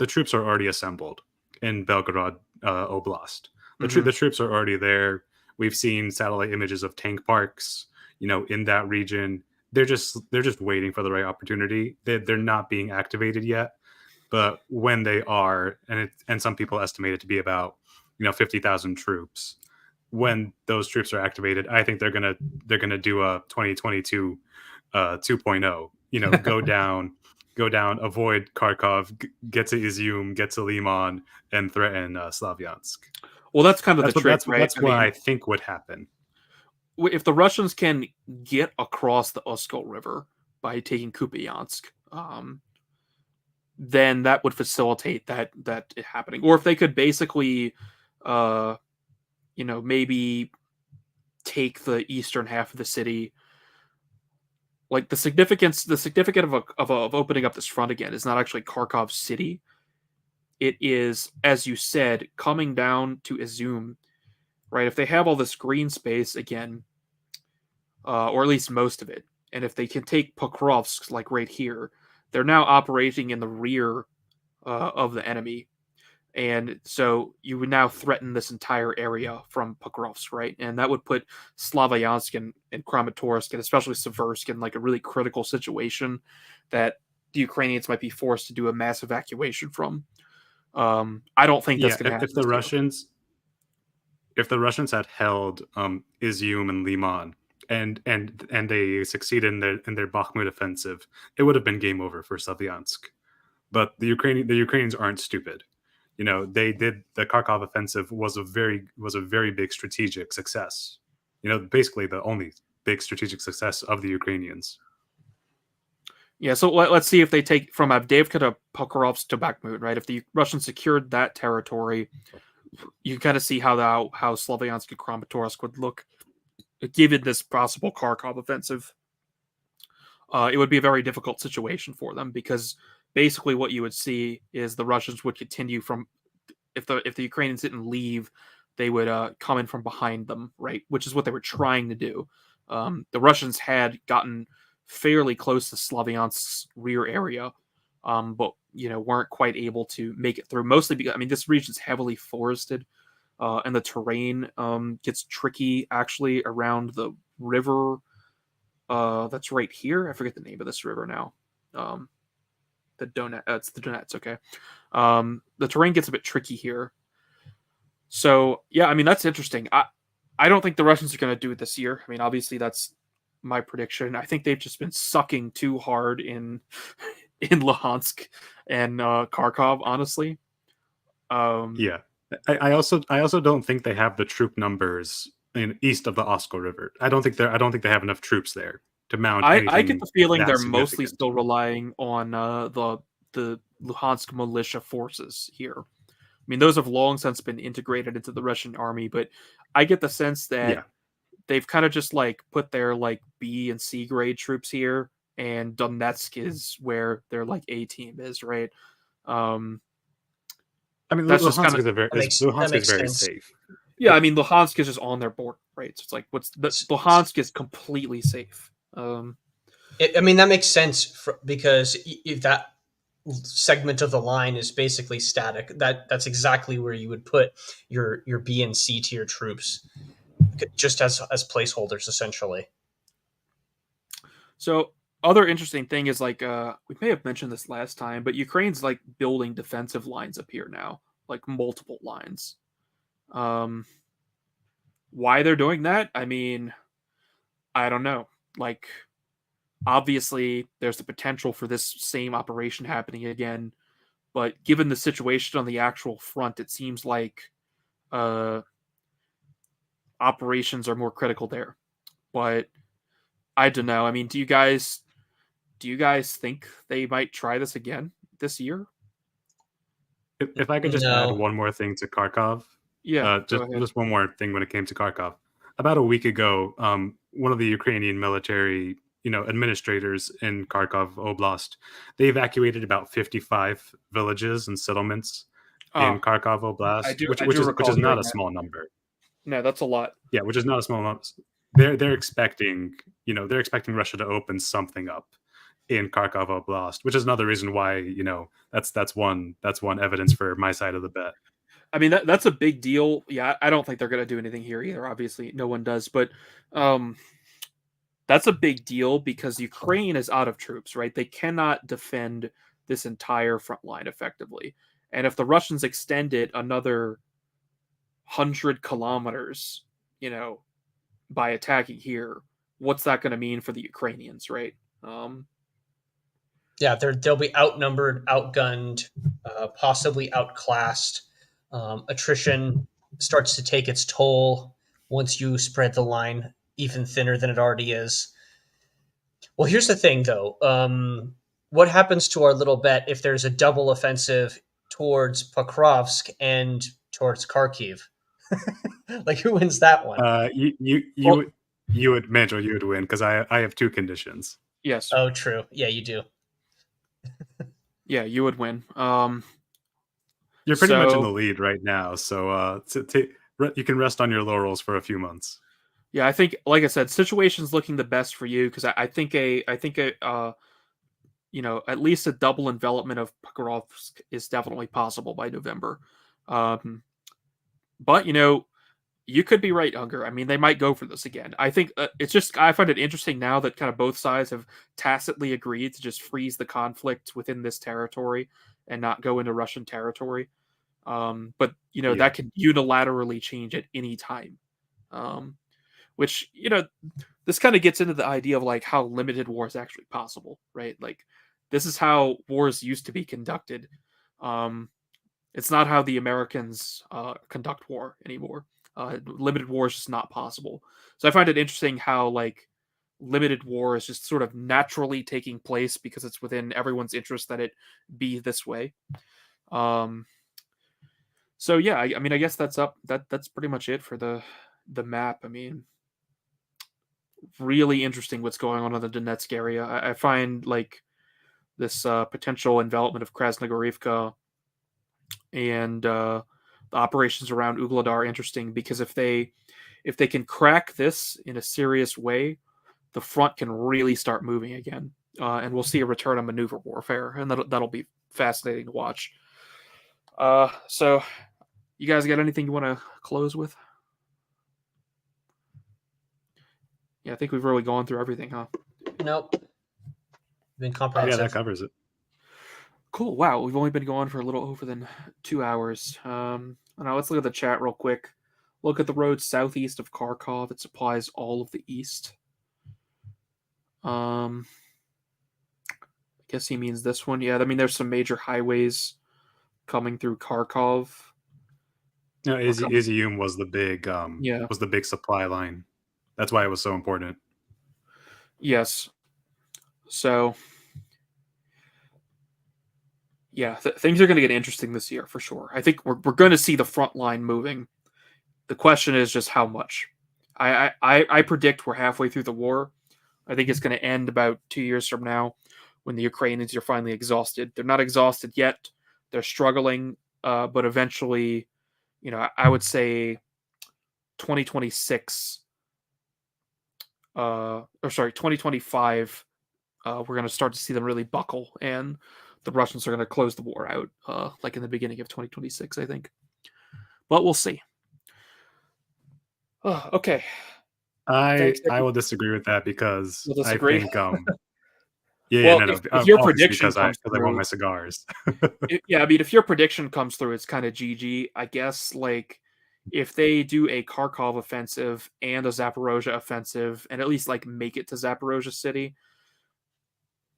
troops are already assembled in Belgorod Oblast. The troops are already there. We've seen satellite images of tank parks, in that region. They're just waiting for the right opportunity. They're not being activated yet, but when they are, and some people estimate it to be about 50,000 troops. When those troops are activated, I think they're gonna do a 2022 2.0. Go down, avoid Kharkov, get to Izium, get to Liman, and threaten Slavyansk. Well, that's kind of the trick, right? That's what I think would happen. If the Russians can get across the Oskol River by taking Kupiansk, then that would facilitate that happening. Or if they could basically, maybe take the eastern half of the city. Like the significance of opening up this front again is not actually Kharkov city. It is, as you said, coming down to Izum, right? If they have all this green space again, or at least most of it, and if they can take Pokrovsk, like right here, they're now operating in the rear of the enemy. And so you would now threaten this entire area from Pokrovsk, right? And that would put Slavyansk and Kramatorsk, and especially Seversk, in like a really critical situation that the Ukrainians might be forced to do a mass evacuation from. I don't think that's Yeah, going to happen if this the year. Russians had held Izium and Liman and they succeeded in their Bakhmut offensive, it would have been game over for Slavyansk. But the Ukrainians aren't stupid. They did the Kharkov offensive was a very big strategic success. Basically the only big strategic success of the Ukrainians. Yeah, so let's see if they take from Avdiivka to Pokrovsk to Bakhmut, right? If the Russians secured that territory, you kind of see how Slavyansk and Kramatorsk would look given this possible Kharkov offensive. It would be a very difficult situation for them because basically what you would see is the Russians would continue from if the Ukrainians didn't leave, they would come in from behind them, right? Which is what they were trying to do. The Russians had gotten fairly close to Slavyansk's rear area, but weren't quite able to make it through. Mostly because this region's heavily forested, and the terrain gets tricky actually around the river. That's right here. I forget the name of this river now. The Donets. It's the Donets. Okay. The terrain gets a bit tricky here. So yeah, that's interesting. I don't think the Russians are going to do it this year. Obviously that's my prediction. I think they've just been sucking too hard in in Luhansk and Kharkov. Honestly. Yeah, I also don't think they have the troop numbers in east of the Oskol River. I don't think they have enough troops there to mount I get anything the feeling that they're mostly significant. still relying on the Luhansk militia forces here. Those have long since been integrated into the Russian army, but I get the sense that Yeah, they've kind of just like put their like B and C grade troops here, and Donetsk is where their like A team is, right? Um, that's just kind of that Luhansk is makes very sense. safe. yeah. Luhansk is just on their border, right? So it's like Luhansk is completely safe. That makes sense because if that segment of the line is basically static, that's exactly where you would put your B and C tier troops, just as placeholders essentially. So other interesting thing is like we may have mentioned this last time, but Ukraine's like building defensive lines up here now, like multiple lines. Um, why they're doing that? I don't know. Like obviously there's the potential for this same operation happening again, but given the situation on the actual front, it seems like uh operations are more critical there. But I don't know. Do you guys think they might try this again this year? If I could just add No. one more thing to Kharkov, Yeah, go just ahead. one more thing when it came to Kharkov. About a week ago, one of the Ukrainian military, administrators in Kharkov Oblast, they evacuated about 55 villages and settlements Oh, in Kharkov I Oblast, do which I which do is which recall is not hearing a that. small number. No, that's a lot. Yeah, which is not a small number. They're expecting, they're expecting Russia to open something up in Kharkov Oblast, which is another reason why, that's one evidence for my side of the bet. That's a big deal. Yeah, I don't think they're gonna do anything here either. Obviously, no one does, but um, that's a big deal because Ukraine is out of troops, right? They cannot defend this entire front line effectively, and if the Russians extend it another 100 kilometers, you know, by attacking here, what's that going to mean for the Ukrainians, right? Um, Yeah, they'll be outnumbered, outgunned, possibly outclassed. Attrition starts to take its toll once you spread the line even thinner than it already is. Well, here's the thing, though. what happens to our little bet if there's a double offensive towards Pokrovsk and towards Kharkiv? Like, who wins that one? You would Manjo, you would win because I have two conditions. Yes. Oh, true. Yeah, you do. Yeah, you would win. You're pretty much in the So lead right now, so you can rest on your laurels for a few months. yeah, I think, like I said, situation's looking the best for you because I think at least a double envelopment of Pokrovsk is definitely possible by November. Um, but you could be right, Unger. I mean, they might go for this again. I think it's just I find it interesting now that kind of both sides have tacitly agreed to just freeze the conflict within this territory and not go into Russian territory. But Yeah. that can unilaterally change at any time. Which this kind of gets into the idea of like how limited war is actually possible, right? Like this is how wars used to be conducted. It's not how the Americans conduct war anymore. Limited war is just not possible. So I find it interesting how like limited war is just sort of naturally taking place because it's within everyone's interest that it be this way. So yeah, I mean, I guess that's pretty much it for the map. I mean, really interesting what's going on in the Donetsk area. I find like this potential envelopment of Krasnogorivka and the operations around Ugladar interesting because if they can crack this in a serious way, the front can really start moving again, and we'll see a return of maneuver warfare, and that'll be fascinating to watch. So you guys got anything you want to close with? Yeah, I think we've really gone through everything, huh? Nope. Been Yeah, comprehensive. that covers it. Cool. Wow, we've only been going for a little over than 2 hours. Now let's look at the chat real quick. Look at the road southeast of Kharkov. It supplies all of the east. I guess he means this one. Yeah, I mean there's some major highways coming through Kharkov. No, Izium was the big supply line. That's why it was so important. Yes. So yeah, things are going to get interesting this year for sure. I think we're going to see the front line moving. The question is just how much. I predict we're halfway through the war. I think it's going to end about 2 years from now when the Ukrainians are finally exhausted. They're not exhausted yet. They're struggling, but eventually, I would say 2026, 2025, we're going to start to see them really buckle, and the Russians are going to close the war out, like in the beginning of 2026, I think. But we'll see. Oh, okay. I will disagree with that because I think well, no, if your obviously prediction because comes I through, want my cigars. yeah, I mean, if your prediction comes through, it's kind of GG. I guess, like, if they do a Kharkov offensive and a Zaporozhye offensive, and at least like make it to Zaporozhye city,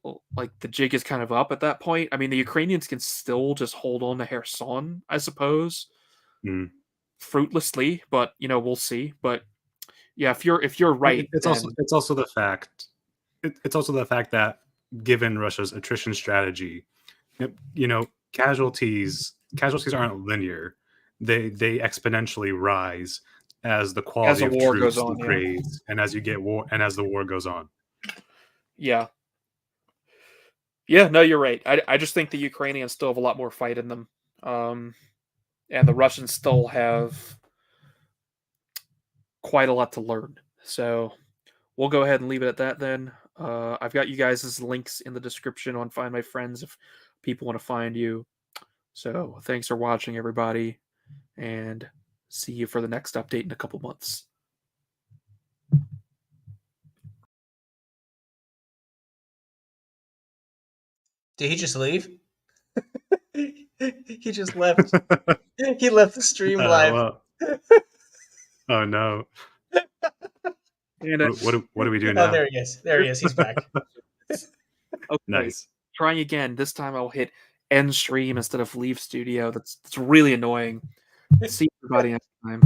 well, like the jig is kind of up at that point. I mean, the Ukrainians can still just hold on to Kherson, I suppose, fruitlessly, but we'll see. But yeah, if you're right, it's also the fact that given Russia's attrition strategy, casualties aren't linear. They exponentially rise as the quality as the of war goes troops on, degrades, and as the war goes on. Yeah. Yeah, no, you're right. I just think the Ukrainians still have a lot more fight in them. And the Russians still have quite a lot to learn. So we'll go ahead and leave it at that then. I've got you guys' links in the description on Find My Friends if people want to find you. So thanks for watching, everybody, and see you for the next update in a couple months. Did he just leave? He just left. He left the stream live. Well. Oh no. And, what do we do now? Oh, there he is. There he is. He's back. okay. Nice. Trying again. This time I'll hit end stream instead of leave studio. That's really annoying. See everybody next time.